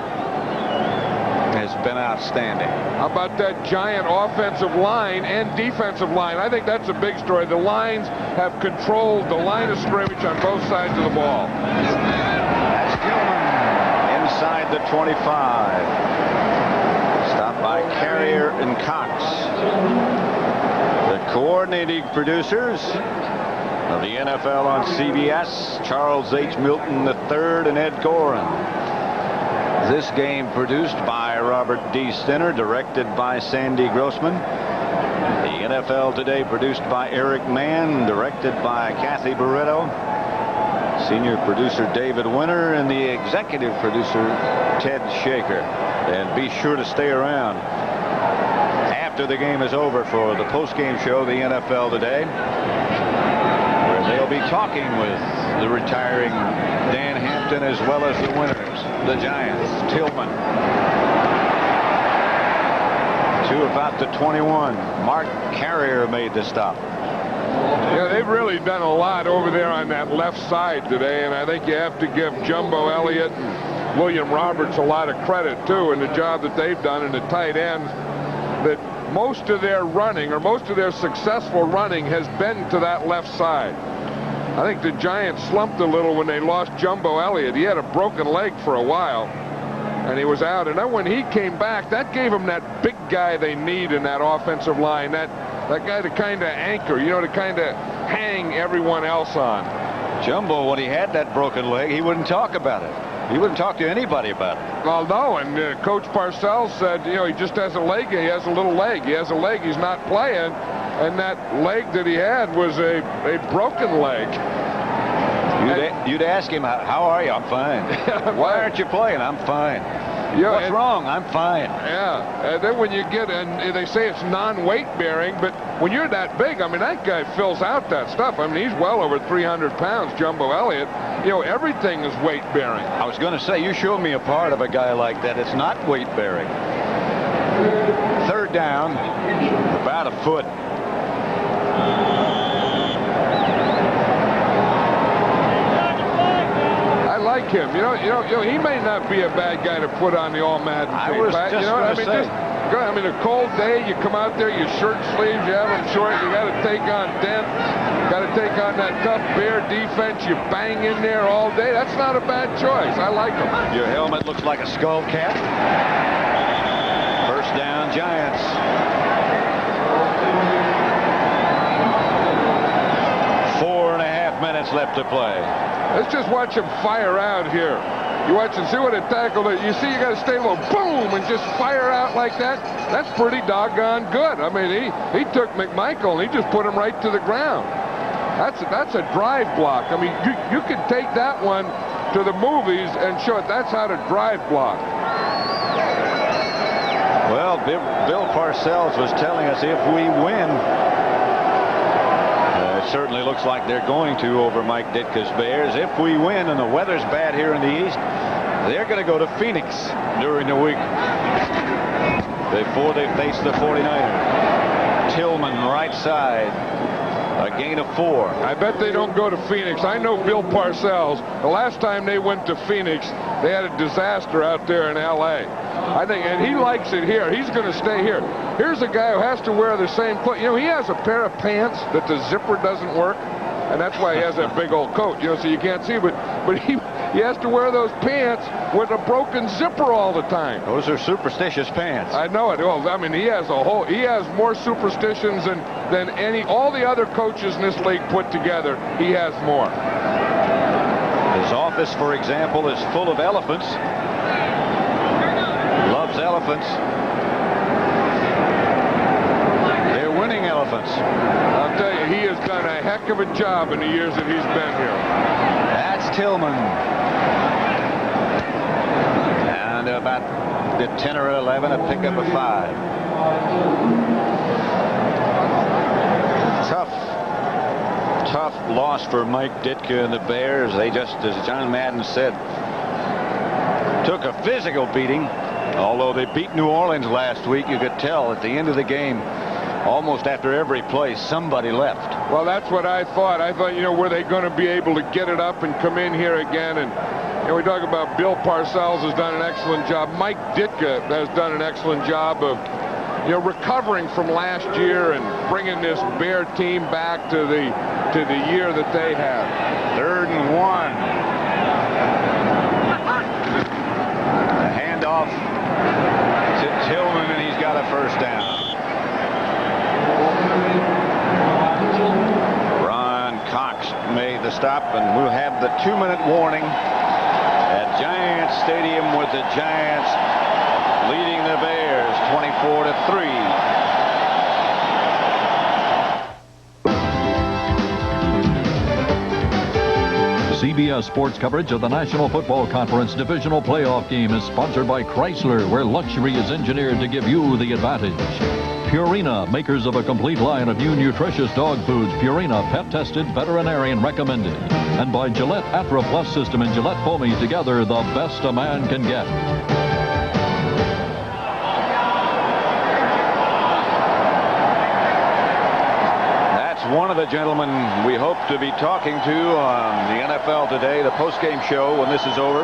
has been outstanding. How about that Giant offensive line and defensive line? I think that's a big story. The lines have controlled the line of scrimmage on both sides of the ball. That's Tillman inside the 25. Stopped by Carrier and Cox. The coordinating producers of the NFL on CBS, Charles H. Milton III and Ed Gorin. This game produced by Robert D. Stinner, directed by Sandy Grossman. The NFL Today produced by Eric Mann, directed by Kathy Barretto. Senior producer David Winter, and the executive producer Ted Shaker. And be sure to stay around after the game is over for the post-game show, the NFL Today, where they'll be talking with the retiring Dan Hampton as well as the winners, the Giants. Tillman to about the 21. Mark Carrier made the stop. Yeah, they've really done a lot over there on that left side today, and I think you have to give Jumbo Elliott and William Roberts a lot of credit, too, in the job that they've done in the tight ends, that most of their running, or most of their successful running, has been to that left side. I think the Giants slumped a little when they lost Jumbo Elliott. He had a broken leg for a while, and he was out. And then when he came back, that gave them that big guy they need in that offensive line, that That guy to kind of anchor, you know, to kind of hang everyone else on. Jumbo, when he had that broken leg, he wouldn't talk about it. He wouldn't talk to anybody about it. Well, no, and Coach Parcells said, you know, he just has a leg. He has a little leg. He has a leg. He's not playing. And that leg that he had was a broken leg. You'd ask him, how are you? I'm fine. Why aren't you playing? I'm fine. Yeah, what's wrong? I'm fine. Yeah, and then when you get, and they say it's non-weight bearing, but when you're that big, I mean, that guy fills out that stuff. I mean, he's well over 300 pounds, Jumbo Elliott. You know, everything is weight bearing. I was going to say, you showed me a part of a guy like that. It's not weight bearing. Third down, about a foot. I like him. You know, he may not be a bad guy to put on the All-Madden tape. You know what I mean? I mean, a cold day, you come out there, your shirt sleeves, you have them short, you got to take on Dent, got to take on that tough Bear defense, you bang in there all day. That's not a bad choice. I like him. Your helmet looks like a skull cap. First down, Giants. Four and a half minutes left to play. Let's just watch him fire out here. You watch and see what a tackle is. You see, you got to stay low, boom, and just fire out like that. That's pretty doggone good. I mean, he took McMichael and he just put him right to the ground. That's a drive block. I mean, you could take that one to the movies and show it. That's how to drive block. Well, Bill Parcells was telling us if we win, it certainly looks like they're going to over Mike Ditka's Bears. If we win and the weather's bad here in the East, they're going to go to Phoenix during the week before they face the 49ers. Tillman, right side. A gain of 4. I bet they don't go to Phoenix. I know Bill Parcells. The last time they went to Phoenix, they had a disaster out there in L.A. I think, and he likes it here. He's going to stay here. Here's a guy who has to wear the same clothes. You know, he has a pair of pants that the zipper doesn't work, and that's why he has that big old coat, you know, so you can't see. But he has to wear those pants with a broken zipper all the time. Those are superstitious pants. I know it. Well, I mean, he has more superstitions than all the other coaches in this league put together. He has more. His office, for example, is full of elephants. Loves elephants. They're winning elephants. I'll tell you, he has done a heck of a job in the years that he's been here. That's Tillman. And about the 10 or 11, a pickup of 5. Tough loss for Mike Ditka and the Bears. They just, as John Madden said, took a physical beating. Although they beat New Orleans last week, you could tell at the end of the game, almost after every play, somebody left. Well, that's what I thought. I thought, you know, were they going to be able to get it up and come in here again? And, you know, we talk about Bill Parcells has done an excellent job. Mike Ditka has done an excellent job of, you know, recovering from last year and bringing this Bear team back to the year that they had. 3rd and 1. A handoff to Tillman, and he's got a first down. Ron Cox made the stop, and we'll have the 2-minute warning at Giants Stadium with the Giants leading the Bears 24-3. CBS Sports coverage of the National Football Conference Divisional Playoff game is sponsored by Chrysler, where luxury is engineered to give you the advantage. Purina, makers of a complete line of new nutritious dog foods. Purina, pet-tested, veterinarian recommended. And by Gillette Atra Plus System and Gillette Foamy, together the best a man can get. One of the gentlemen we hope to be talking to on the NFL Today, the postgame show, when this is over.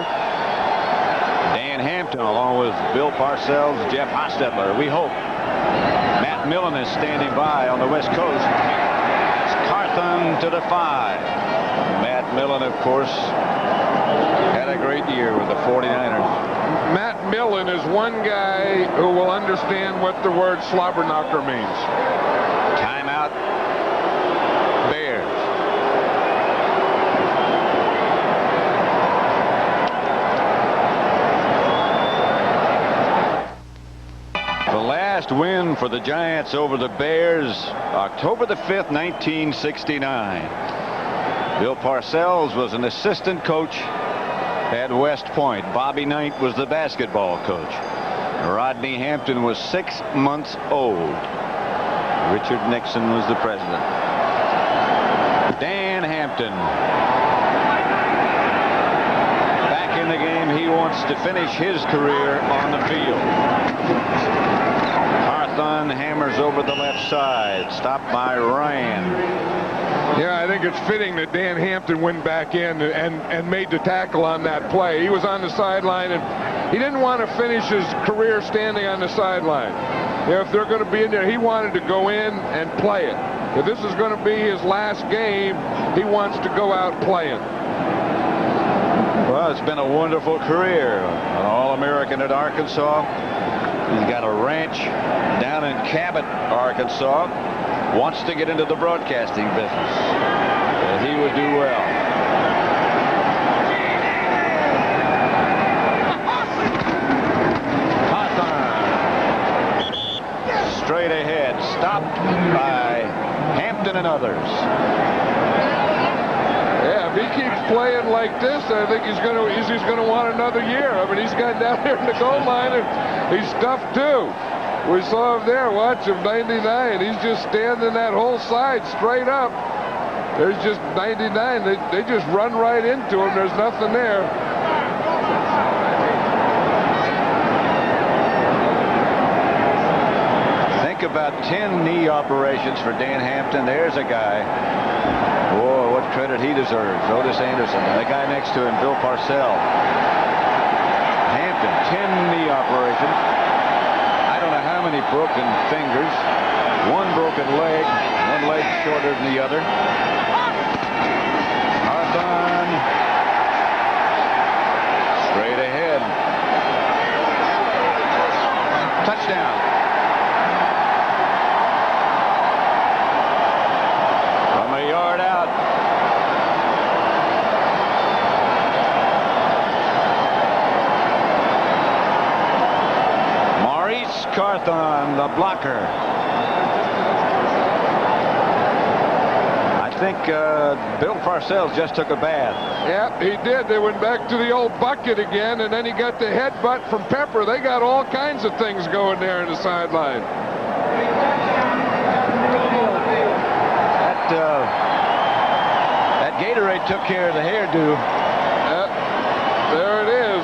Dan Hampton, along with Bill Parcells, Jeff Hostetler. We hope. Matt Millen is standing by on the West Coast. It's Carthon to the 5. Matt Millen, of course, had a great year with the 49ers. Matt Millen is one guy who will understand what the word slobber knocker means. Time about Bears. The last win for the Giants over the Bears, October the 5th, 1969. Bill Parcells was an assistant coach at West Point. Bobby Knight was the basketball coach. Rodney Hampton was 6 months old. Richard Nixon was the president. Dan Hampton. Back in the game. He wants to finish his career on the field. Carthon hammers over the left side. Stopped by Ryan. Yeah, I think it's fitting that Dan Hampton went back in and made the tackle on that play. He was on the sideline, and he didn't want to finish his career standing on the sideline. You know, if they're going to be in there, he wanted to go in and play it. If this is going to be his last game, he wants to go out playing. Well, it's been a wonderful career. An All-American at Arkansas. He's got a ranch down in Cabot, Arkansas. Wants to get into the broadcasting business. And he would do well. Straight ahead, stopped by Hampton and others. Yeah, if he keeps playing like this, I think he's going to want another year. I mean, he's got down here in the goal line, and he's stuffed too. We saw him there. Watch him, 99. He's just standing that whole side straight up. There's just 99. They just run right into him. There's nothing there. About 10 knee operations for Dan Hampton. There's a guy. Boy, what credit he deserves. Otis Anderson. And the guy next to him, Bill Parcells. Hampton, 10 knee operations. I don't know how many broken fingers. One broken leg. One leg shorter than the other. Carthon. Straight ahead. Touchdown. Yard out. Maurice Carthon, the blocker. I think Bill Parcells just took a bath. Yeah, he did. They went back to the old bucket again, and then he got the headbutt from Pepper. They got all kinds of things going there in the sideline. That Gatorade took care of the hairdo. There it is.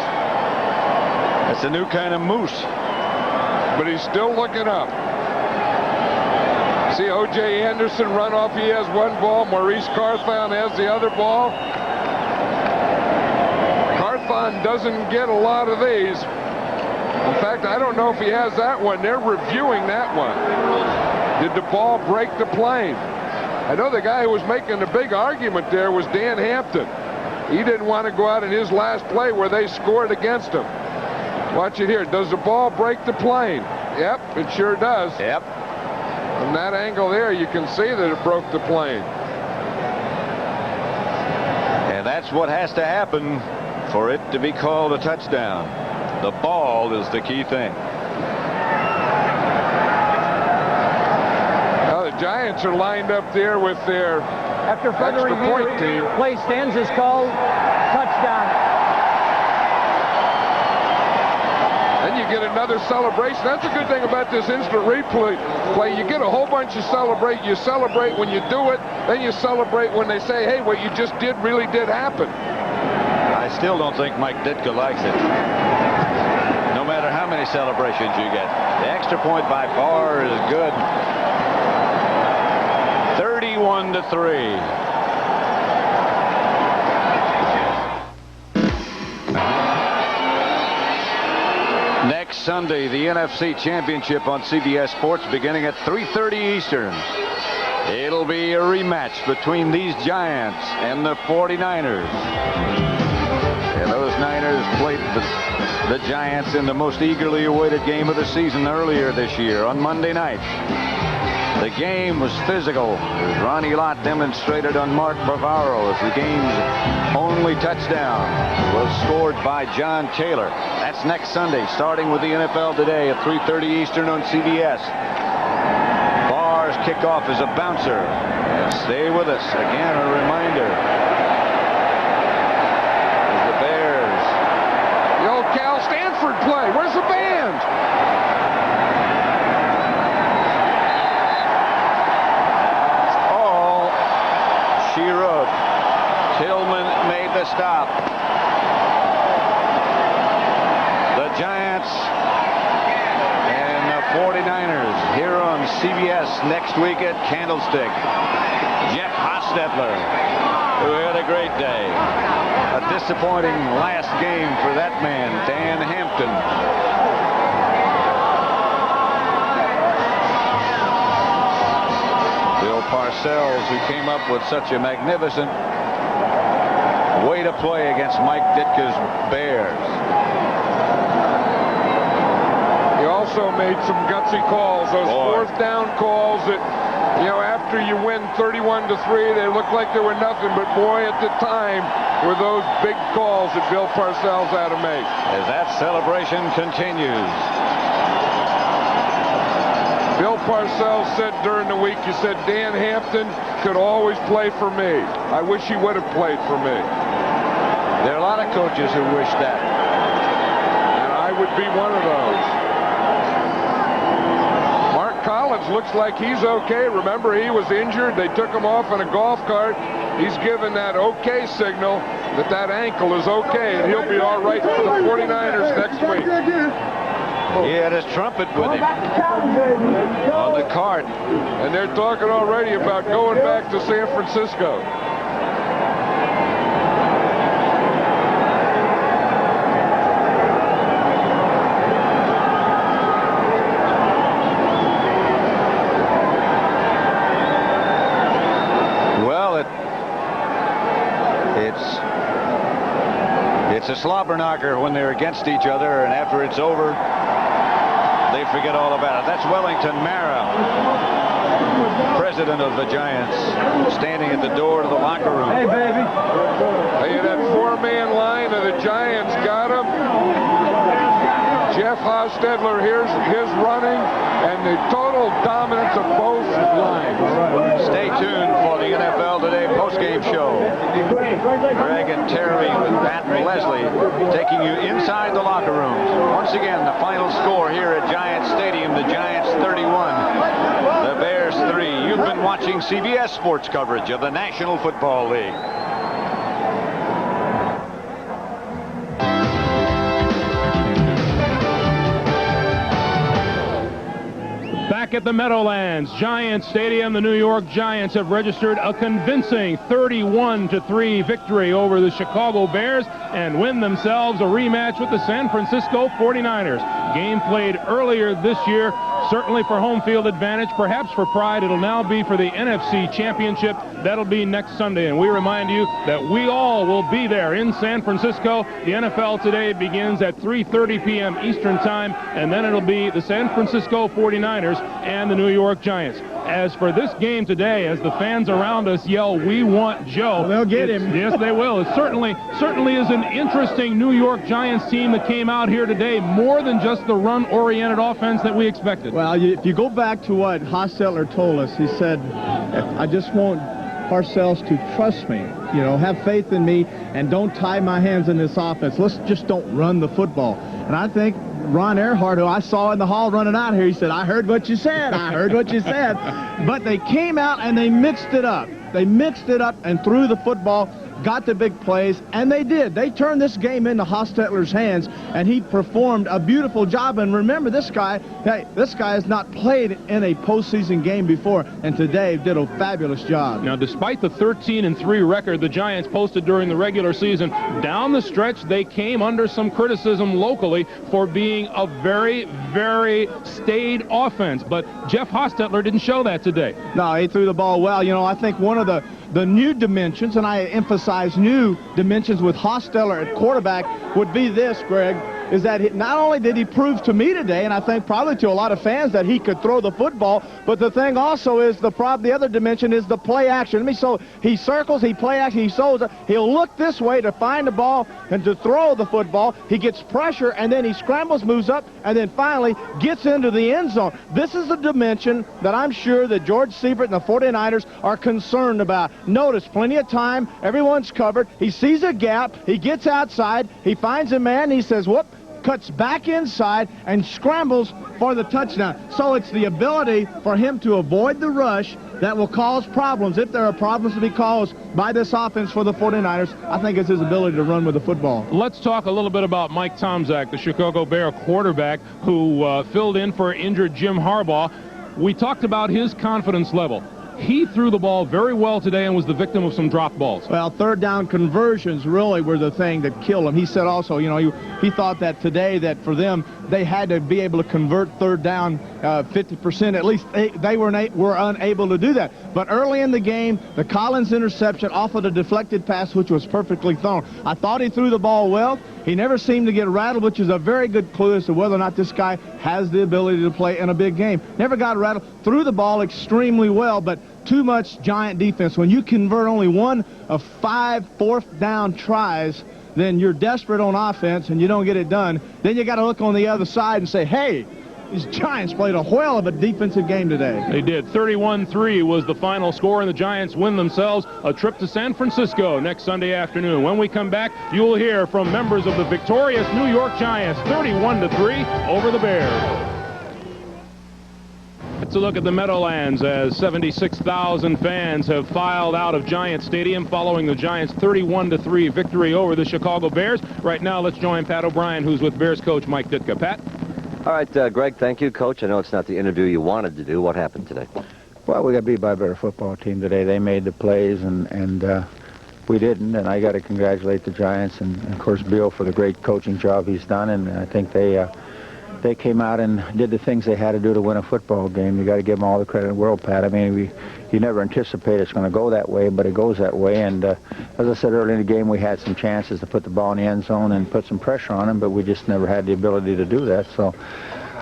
That's a new kind of moose. But he's still looking up. See O.J. Anderson run off. He has one ball. Maurice Carthon has the other ball. Carthon doesn't get a lot of these. In fact, I don't know if he has that one. They're reviewing that one. Did the ball break the plane? I know the guy who was making the big argument there was Dan Hampton. He didn't want to go out in his last play where they scored against him. Watch it here. Does the ball break the plane? Yep, it sure does. Yep. From that angle there, you can see that it broke the plane. And that's what has to happen for it to be called a touchdown. The ball is the key thing. Giants are lined up there with their after further extra review, point team. Play stands is called touchdown. Then you get another celebration. That's a good thing about this instant replay. You get a whole bunch of celebrate. You celebrate when you do it. Then you celebrate when they say, hey, what you just did really did happen. I still don't think Mike Ditka likes it. No matter how many celebrations you get. The extra point by far is good. 31-3. Next Sunday, the NFC Championship on CBS Sports beginning at 3:30 Eastern. It'll be a rematch between these Giants and the 49ers. And those Niners played the Giants in the most eagerly awaited game of the season earlier this year on Monday night. The game was physical, as Ronnie Lott demonstrated on Mark Bavaro, as the game's only touchdown was scored by John Taylor. That's next Sunday, starting with the NFL Today at 3:30 Eastern on CBS. Barr's kickoff is a bouncer. Stay with us. Again, a reminder. The Bears. The old Cal Stanford play. Where's the band? She wrote. Tillman made the stop. The Giants and the 49ers here on CBS next week at Candlestick. Jeff Hostetler, who had a great day. A disappointing last game for that man, Dan Hampton. Parcells, who came up with such a magnificent way to play against Mike Ditka's Bears. He also made some gutsy calls, those fourth down calls that, you know, after you win 31-3, they looked like they were nothing, but boy, at the time, were those big calls that Bill Parcells had to make. As that celebration continues. Bill Parcells said during the week, he said, Dan Hampton could always play for me. I wish he would have played for me. There are a lot of coaches who wish that. And I would be one of those. Mark Collins looks like he's okay. Remember, he was injured. They took him off in a golf cart. He's given that okay signal that that ankle is okay, and he'll be all right for the 49ers next week. He had his trumpet with him on the cart. And they're talking already about going back to San Francisco. Well, it's a slobber knocker when they're against each other, and after it's over, they forget all about it. That's Wellington Mara, president of the Giants, standing at the door to the locker room. Hey, baby. Hey, that four-man line of the Giants got him. Jeff Hostetler, here's his running, and the total dominance of both lines. Stay tuned for the NFL Today postgame show. Greg and Terry with Pat and Leslie taking you inside the locker rooms. Once again, the final score here at Giants Stadium, the Giants 31, the Bears 3. You've been watching CBS Sports coverage of the National Football League. Back at the Meadowlands, Giants Stadium, the New York Giants have registered a convincing 31-3 victory over the Chicago Bears and win themselves a rematch with the San Francisco 49ers. Game played earlier this year, certainly for home field advantage, perhaps for pride. It'll now be for the NFC Championship. That'll be next Sunday, and we remind you that we all will be there in San Francisco. The NFL Today begins at 3:30 p.m. Eastern Time, and then it'll be the San Francisco 49ers and the New York Giants. As for this game today, as the fans around us yell, "We want Joe," well, they'll get him. Yes, they will. It certainly is an interesting New York Giants team that came out here today, more than just the run-oriented offense that we expected. Well, if you go back to what Hostetler told us, he said, I just want Parcells to trust me, you know, have faith in me, and don't tie my hands in this offense. Let's just don't run the football. And I think Ron Earhart, who I saw in the hall running out here, he said, I heard what you said. I heard what you said. But they came out and they mixed it up. They mixed it up and threw the football, got the big plays, and they did. They turned this game into Hostetler's hands, and he performed a beautiful job. And remember, this guy has not played in a postseason game before, and today did a fabulous job. Now, despite the 13-3 record the Giants posted during the regular season, down the stretch they came under some criticism locally for being a very, very staid offense. But Jeff Hostetler didn't show that today. No, he threw the ball well. You know, I think one of the new dimensions, and I emphasize new dimensions with Hostetler at quarterback, would be this, Greg. is that not only did he prove to me today, and I think probably to a lot of fans, that he could throw the football, but the thing also is the other dimension is the play action. I mean, so he circles, he play action, he'll look this way to find the ball and to throw the football. He gets pressure, and then he scrambles, moves up, and then finally gets into the end zone. This is a dimension that I'm sure that George Seibert and the 49ers are concerned about. Notice, plenty of time, everyone's covered. He sees a gap, he gets outside, he finds a man, he says, whoop, cuts back inside and scrambles for the touchdown. So it's the ability for him to avoid the rush that will cause problems. If there are problems to be caused by this offense for the 49ers, I think it's his ability to run with the football. Let's talk a little bit about Mike Tomczak, the Chicago Bear quarterback who filled in for injured Jim Harbaugh. We talked about his confidence level. He threw the ball very well today and was the victim of some drop balls. Well, third down conversions really were the thing that killed him. He said also, you know, he thought that today that for them, they had to be able to convert third down 50%. At least they were unable to do that. But early in the game, the Collins interception off of the deflected pass, which was perfectly thrown. I thought he threw the ball well. He never seemed to get rattled, which is a very good clue as to whether or not this guy has the ability to play in a big game. Never got rattled. Threw the ball extremely well, but too much Giant defense. When you convert only 1 of 5 fourth down tries, then you're desperate on offense and you don't get it done. Then you got to look on the other side and say, hey, these Giants played a whale of a defensive game today. They did. 31-3 was the final score, and the Giants win themselves a trip to San Francisco next Sunday afternoon. When we come back, you'll hear from members of the victorious New York Giants, 31-3 over the Bears. Let's look at the Meadowlands as 76,000 fans have filed out of Giant Stadium following the Giants' 31-3 victory over the Chicago Bears. Right now, let's join Pat O'Brien, who's with Bears coach Mike Ditka. Pat? All right, Greg, thank you, Coach. I know it's not the interview you wanted to do. What happened today? Well, we got beat by a better football team today. They made the plays, and we didn't. And I got to congratulate the Giants and, of course, Bill for the great coaching job he's done. And I think they came out and did the things they had to do to win a football game. You got to give them all the credit in the world, Pat. I mean, you never anticipate it's going to go that way, but it goes that way. And as I said earlier in the game, we had some chances to put the ball in the end zone and put some pressure on them, but we just never had the ability to do that. So,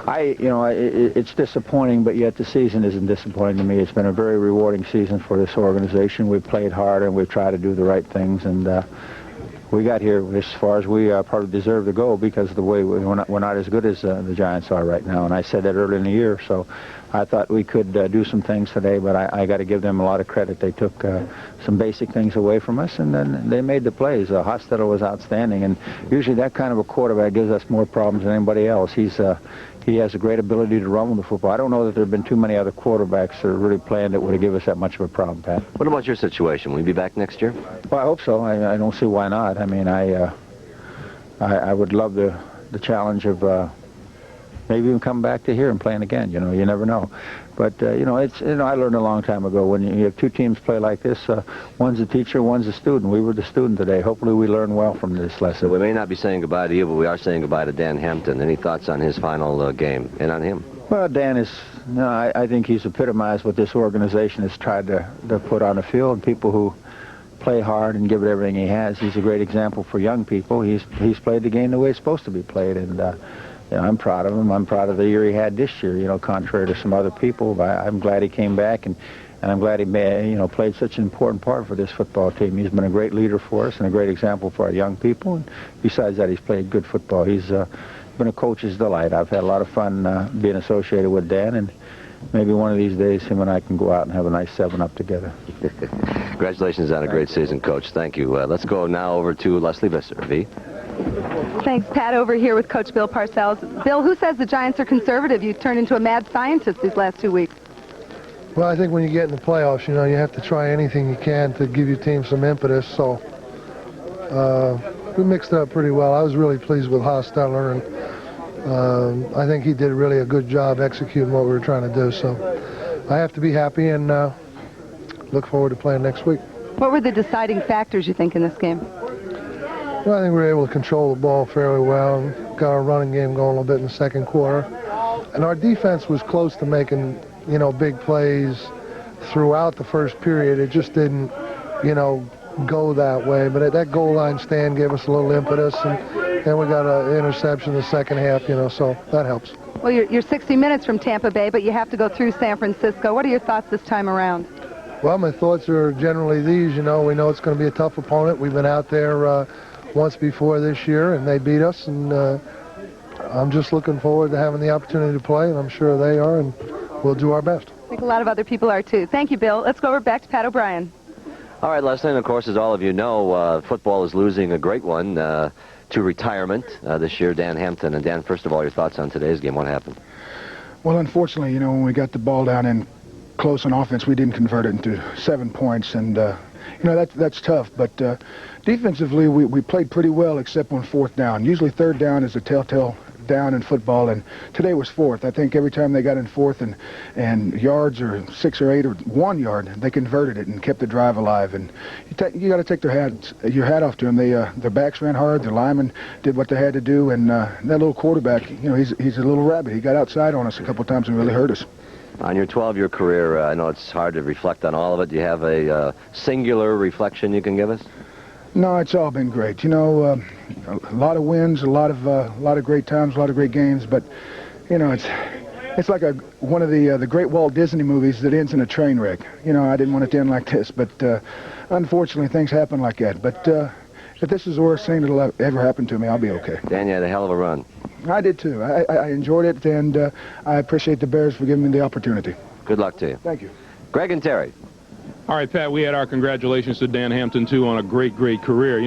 it's disappointing, but yet the season isn't disappointing to me. It's been a very rewarding season for this organization. We've played hard and we've tried to do the right things, and we got here as far as we probably deserve to go because of the way we're not as good as the Giants are right now. And I said that early in the year, so I thought we could do some things today, but I got to give them a lot of credit. They took some basic things away from us, and then they made the plays. Hostetler was outstanding, and usually that kind of a quarterback gives us more problems than anybody else. He has a great ability to run with the football. I don't know that there have been too many other quararberbacks that are really playing that would have given us that much of a problem, Pat. What about your situation? Will you be back next year? Well, I hope so. I don't see why not. I mean, I would love the challenge of maybe even come back to here and playing again. You know, you never know. But I learned a long time ago when you have two teams play like this, one's a teacher, one's a student. We were the student today. Hopefully we learn well from this lesson. So we may not be saying goodbye to you, but we are saying goodbye to Dan Hampton. Any thoughts on his final game and on him? Well, Dan I think he's epitomized what this organization has tried to put on the field. People who play hard and give it everything he has. He's a great example for young people. He's played the game the way it's supposed to be played, and I'm proud of him. I'm proud of the year he had this year, contrary to some other people. But I'm glad he came back, and I'm glad he played such an important part for this football team. He's been a great leader for us and a great example for our young people. And besides that, he's played good football. He's been a coach's delight. I've had a lot of fun being associated with Dan, and maybe one of these days him and I can go out and have a nice 7-up together. Congratulations on a great season, Coach. Thank you. Let's go now over to Leslie Visser. V. Thanks, Pat. Over here with Coach Bill Parcells. Bill, who says the Giants are conservative? You turned into a mad scientist these last 2 weeks. Well, I think when you get in the playoffs, you have to try anything you can to give your team some impetus. So we mixed it up pretty well. I was really pleased with Hostetler, and I think he did really a good job executing what we were trying to do. So I have to be happy and look forward to playing next week. What were the deciding factors, you think, in this game? Well, I think we were able to control the ball fairly well and got our running game going a little bit in the second quarter. And our defense was close to making, big plays throughout the first period. It just didn't, go that way. But at that goal line stand gave us a little impetus, and and we got an interception in the second half, so that helps. Well, you're 60 minutes from Tampa Bay, but you have to go through San Francisco. What are your thoughts this time around? Well, my thoughts are generally these. We know it's going to be a tough opponent. We've been out there once before this year, and they beat us, and I'm just looking forward to having the opportunity to play, and I'm sure they are, and we'll do our best. I think a lot of other people are, too. Thank you, Bill. Let's go over back to Pat O'Brien. All right, Leslie, and of course, as all of you know, football is losing a great one to retirement this year, Dan Hampton. And Dan, first of all, your thoughts on today's game. What happened? Well, unfortunately, when we got the ball down in close on offense, we didn't convert it into 7 points, and that's tough. But defensively, we played pretty well, except on fourth down. Usually third down is a telltale down in football, and today was fourth. I think every time they got in fourth and yards or 6 or 8 or 1 yard, they converted it and kept the drive alive. And you got to take your hat off to them. Their backs ran hard. Their linemen did what they had to do, and that little quarterback, he's a little rabbit. He got outside on us a couple of times and really hurt us. On your 12-year career, I know it's hard to reflect on all of it. Do you have a singular reflection you can give us? No, it's all been great. A lot of wins, a lot of great times, a lot of great games. But it's like one of the great Walt Disney movies that ends in a train wreck. I didn't want it to end like this, but unfortunately things happen like that. But if this is the worst thing that'll ever happen to me, I'll be okay. Dan, you had a hell of a run. I did too. I enjoyed it, and I appreciate the Bears for giving me the opportunity. Good luck to you. Thank you. Greg and Terry. All right, Pat, we had our congratulations to Dan Hampton, too, on a great, great career.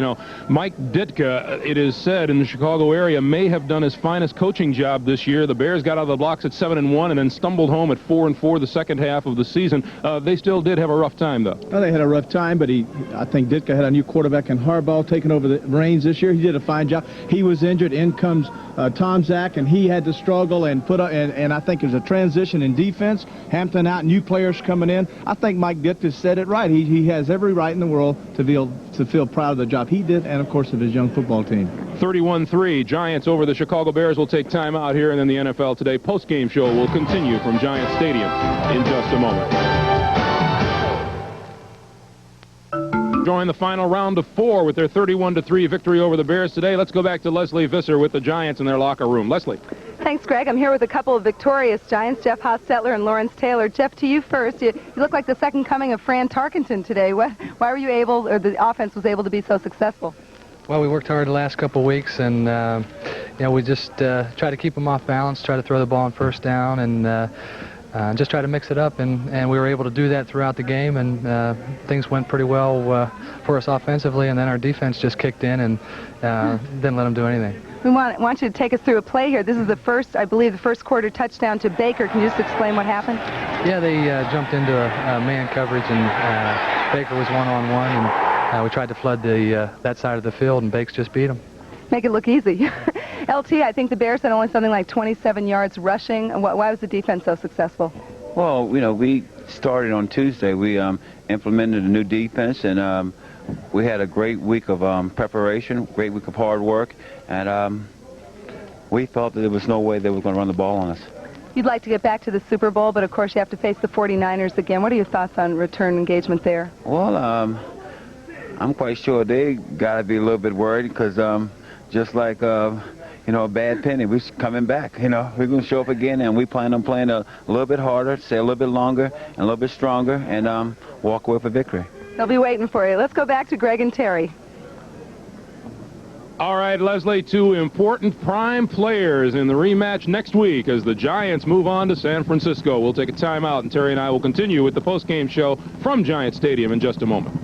Mike Ditka, it is said, in the Chicago area, may have done his finest coaching job this year. The Bears got out of the blocks at 7-1 and then stumbled home at 4-4 the second half of the season. They still did have a rough time, though. Well, they had a rough time, but I think Ditka had a new quarterback in Harbaugh taking over the reins this year. He did a fine job. He was injured. In comes Tom Zach, and he had to struggle and and I think there's a transition in defense. Hampton out, new players coming in. I think Mike Ditka said it right. He has every right in the world to feel proud of the job he did, and of course of his young football team. 31-3, Giants over the Chicago Bears. Will take time out here, and then the NFL Today post-game show will continue from Giant Stadium in just a moment. Join the final round of 4 with their 31-3 victory over the Bears today. Let's go back to Leslie Visser with the Giants in their locker room. Leslie. Thanks, Greg. I'm here with a couple of victorious Giants, Jeff Hostetler and Lawrence Taylor. Jeff, to you first. You look like the second coming of Fran Tarkenton today. Why were you able, or the offense was able to be so successful? Well, we worked hard the last couple of weeks, and we just try to keep them off balance, try to throw the ball on first down, and just try to mix it up, and we were able to do that throughout the game, and things went pretty well for us offensively, and then our defense just kicked in and didn't let them do anything. We want you to take us through a play here. This is the first, I believe, the first quarter touchdown to Baker. Can you just explain what happened? Yeah, they jumped into a man coverage, and Baker was one-on-one, and we tried to flood that side of the field, and Bakes just beat him. Make it look easy. LT, I think the Bears had only something like 27 yards rushing. Why was the defense so successful? Well, we started on Tuesday. We implemented a new defense, and we had a great week of preparation, great week of hard work, and we felt that there was no way they were going to run the ball on us. You'd like to get back to the Super Bowl, but of course you have to face the 49ers again. What are your thoughts on return engagement there? Well, I'm quite sure they got to be a little bit worried because just like a bad penny, we're coming back. We're going to show up again, and we plan on playing a little bit harder, stay a little bit longer, and a little bit stronger, and walk away with victory. They'll be waiting for you. Let's go back to Greg and Terry. All right, Leslie, 2 important prime players in the rematch next week as the Giants move on to San Francisco. We'll take a timeout, and Terry and I will continue with the post-game show from Giant Stadium in just a moment.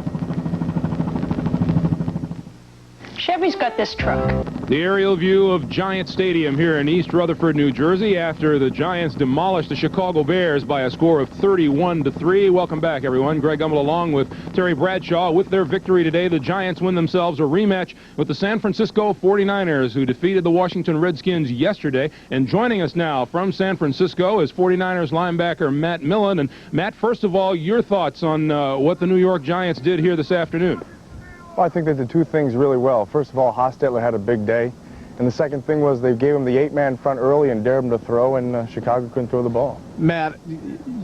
Chevy's got this truck. The aerial view of Giant Stadium here in East Rutherford, New Jersey, after the Giants demolished the Chicago Bears by a score of 31-3. Welcome back, everyone. Greg Gumbel along with Terry Bradshaw. With their victory today, the Giants win themselves a rematch with the San Francisco 49ers, who defeated the Washington Redskins yesterday. And joining us now from San Francisco is 49ers linebacker Matt Millen. And Matt, first of all, your thoughts on what the New York Giants did here this afternoon. Well, I think they did 2 things really well. First of all, Hostetler had a big day, And the second thing was they gave him the 8-man front early and dared him to throw, and Chicago couldn't throw the ball. Matt,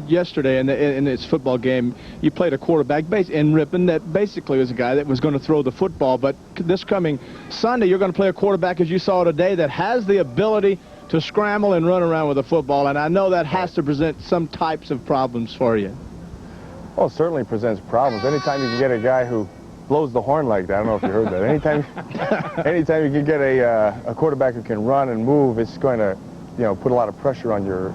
yesterday in this football game, you played a quarterback in Ripon that basically was a guy that was going to throw the football. But this coming Sunday, you're going to play a quarterback, as you saw today, that has the ability to scramble and run around with the football. And I know that has to present some types of problems for you. Well, it certainly presents problems. Anytime you can get a guy who blows the horn like that, I don't know if you heard that. Anytime you can get a quarterback who can run and move, it's going to, put a lot of pressure on your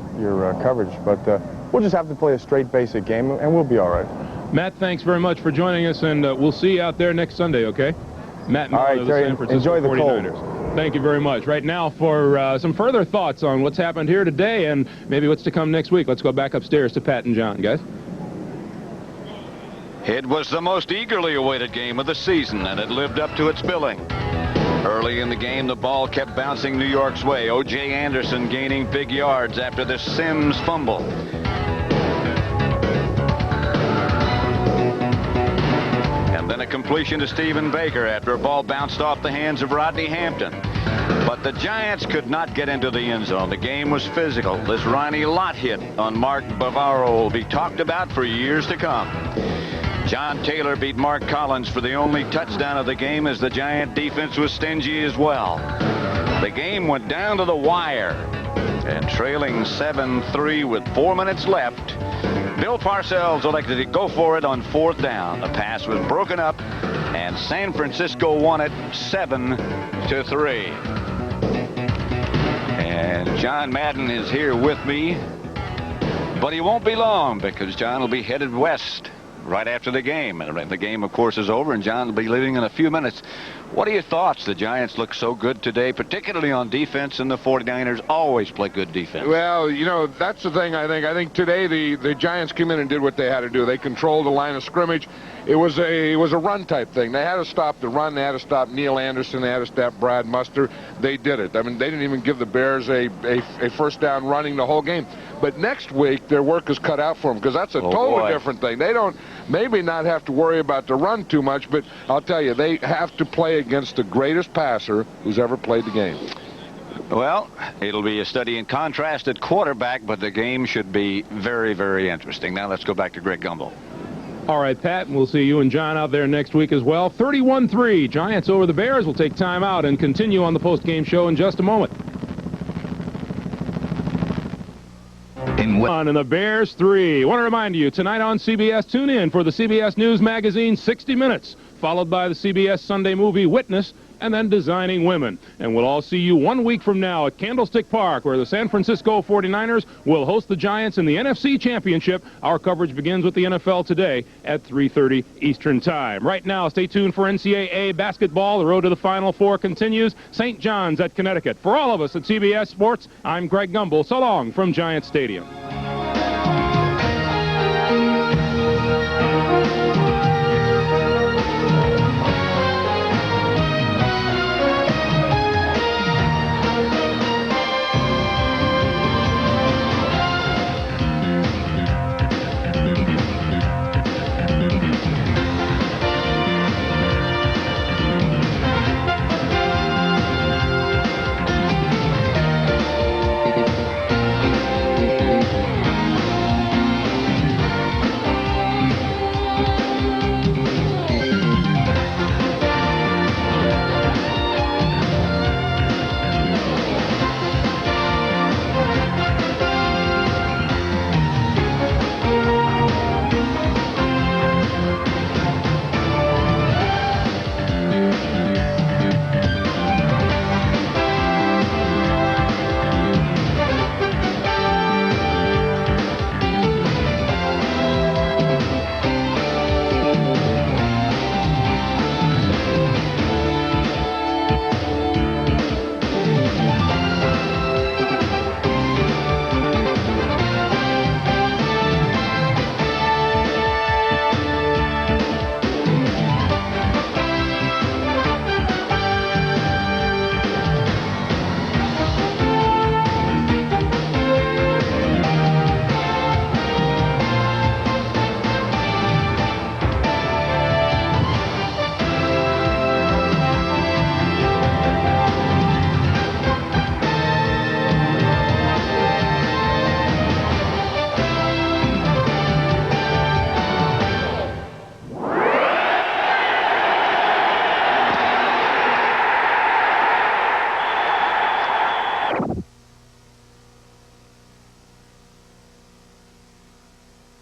coverage. But we'll just have to play a straight, basic game, and we'll be all right. Matt, thanks very much for joining us, and we'll see you out there next Sunday, okay? Matt Miller, all right, of the Terry, San Francisco enjoy the 49ers. cold. Thank you very much. Right now, for some further thoughts on what's happened here today and maybe what's to come next week, let's go back upstairs to Pat and John, guys. It was the most eagerly awaited game of the season, and it lived up to its billing. Early in the game, the ball kept bouncing New York's way. O.J. Anderson gaining big yards after the Sims fumble. And then a completion to Stephen Baker after a ball bounced off the hands of Rodney Hampton. But the Giants could not get into the end zone. The game was physical. This Ronnie Lott hit on Mark Bavaro will be talked about for years to come. John Taylor beat Mark Collins for the only touchdown of the game as the Giant defense was stingy as well. The game went down to the wire, and trailing 7-3 with 4 minutes left, Bill Parcells elected to go for it on 4th down. The pass was broken up, and San Francisco won it 7-3. And John Madden is here with me, but he won't be long because John will be headed west right after the game. And the game, of course, is over, and John will be leaving in a few minutes. What are your thoughts? The Giants look so good today, particularly on defense, and the 49ers always play good defense. Well, that's the thing, I think. I think today the Giants came in and did what they had to do. They controlled the line of scrimmage. It was a run-type thing. They had to stop the run. They had to stop Neil Anderson. They had to stop Brad Muster. They did it. I mean, they didn't even give the Bears a first down running the whole game. But next week, their work is cut out for them because that's a totally different thing. They don't maybe not have to worry about the run too much, but I'll tell you, they have to play against the greatest passer who's ever played the game. Well, it'll be a study in contrast at quarterback, but the game should be very, very interesting. Now let's go back to Greg Gumbel. All right, Pat, and we'll see you and John out there next week as well. 31-3, Giants over the Bears. We'll take time out and continue on the post-game show in just a moment. And the Bears 3. I want to remind you, tonight on CBS, tune in for the CBS News Magazine 60 Minutes, followed by the CBS Sunday movie Witness, and then Designing Women. And we'll all see you 1 week from now at Candlestick Park, where the San Francisco 49ers will host the Giants in the NFC Championship. Our coverage begins with the NFL today at 3:30 Eastern Time. Right now, stay tuned for NCAA basketball. The road to the Final Four continues. St. John's at Connecticut. For all of us at CBS Sports, I'm Greg Gumbel. So long from Giant Stadium.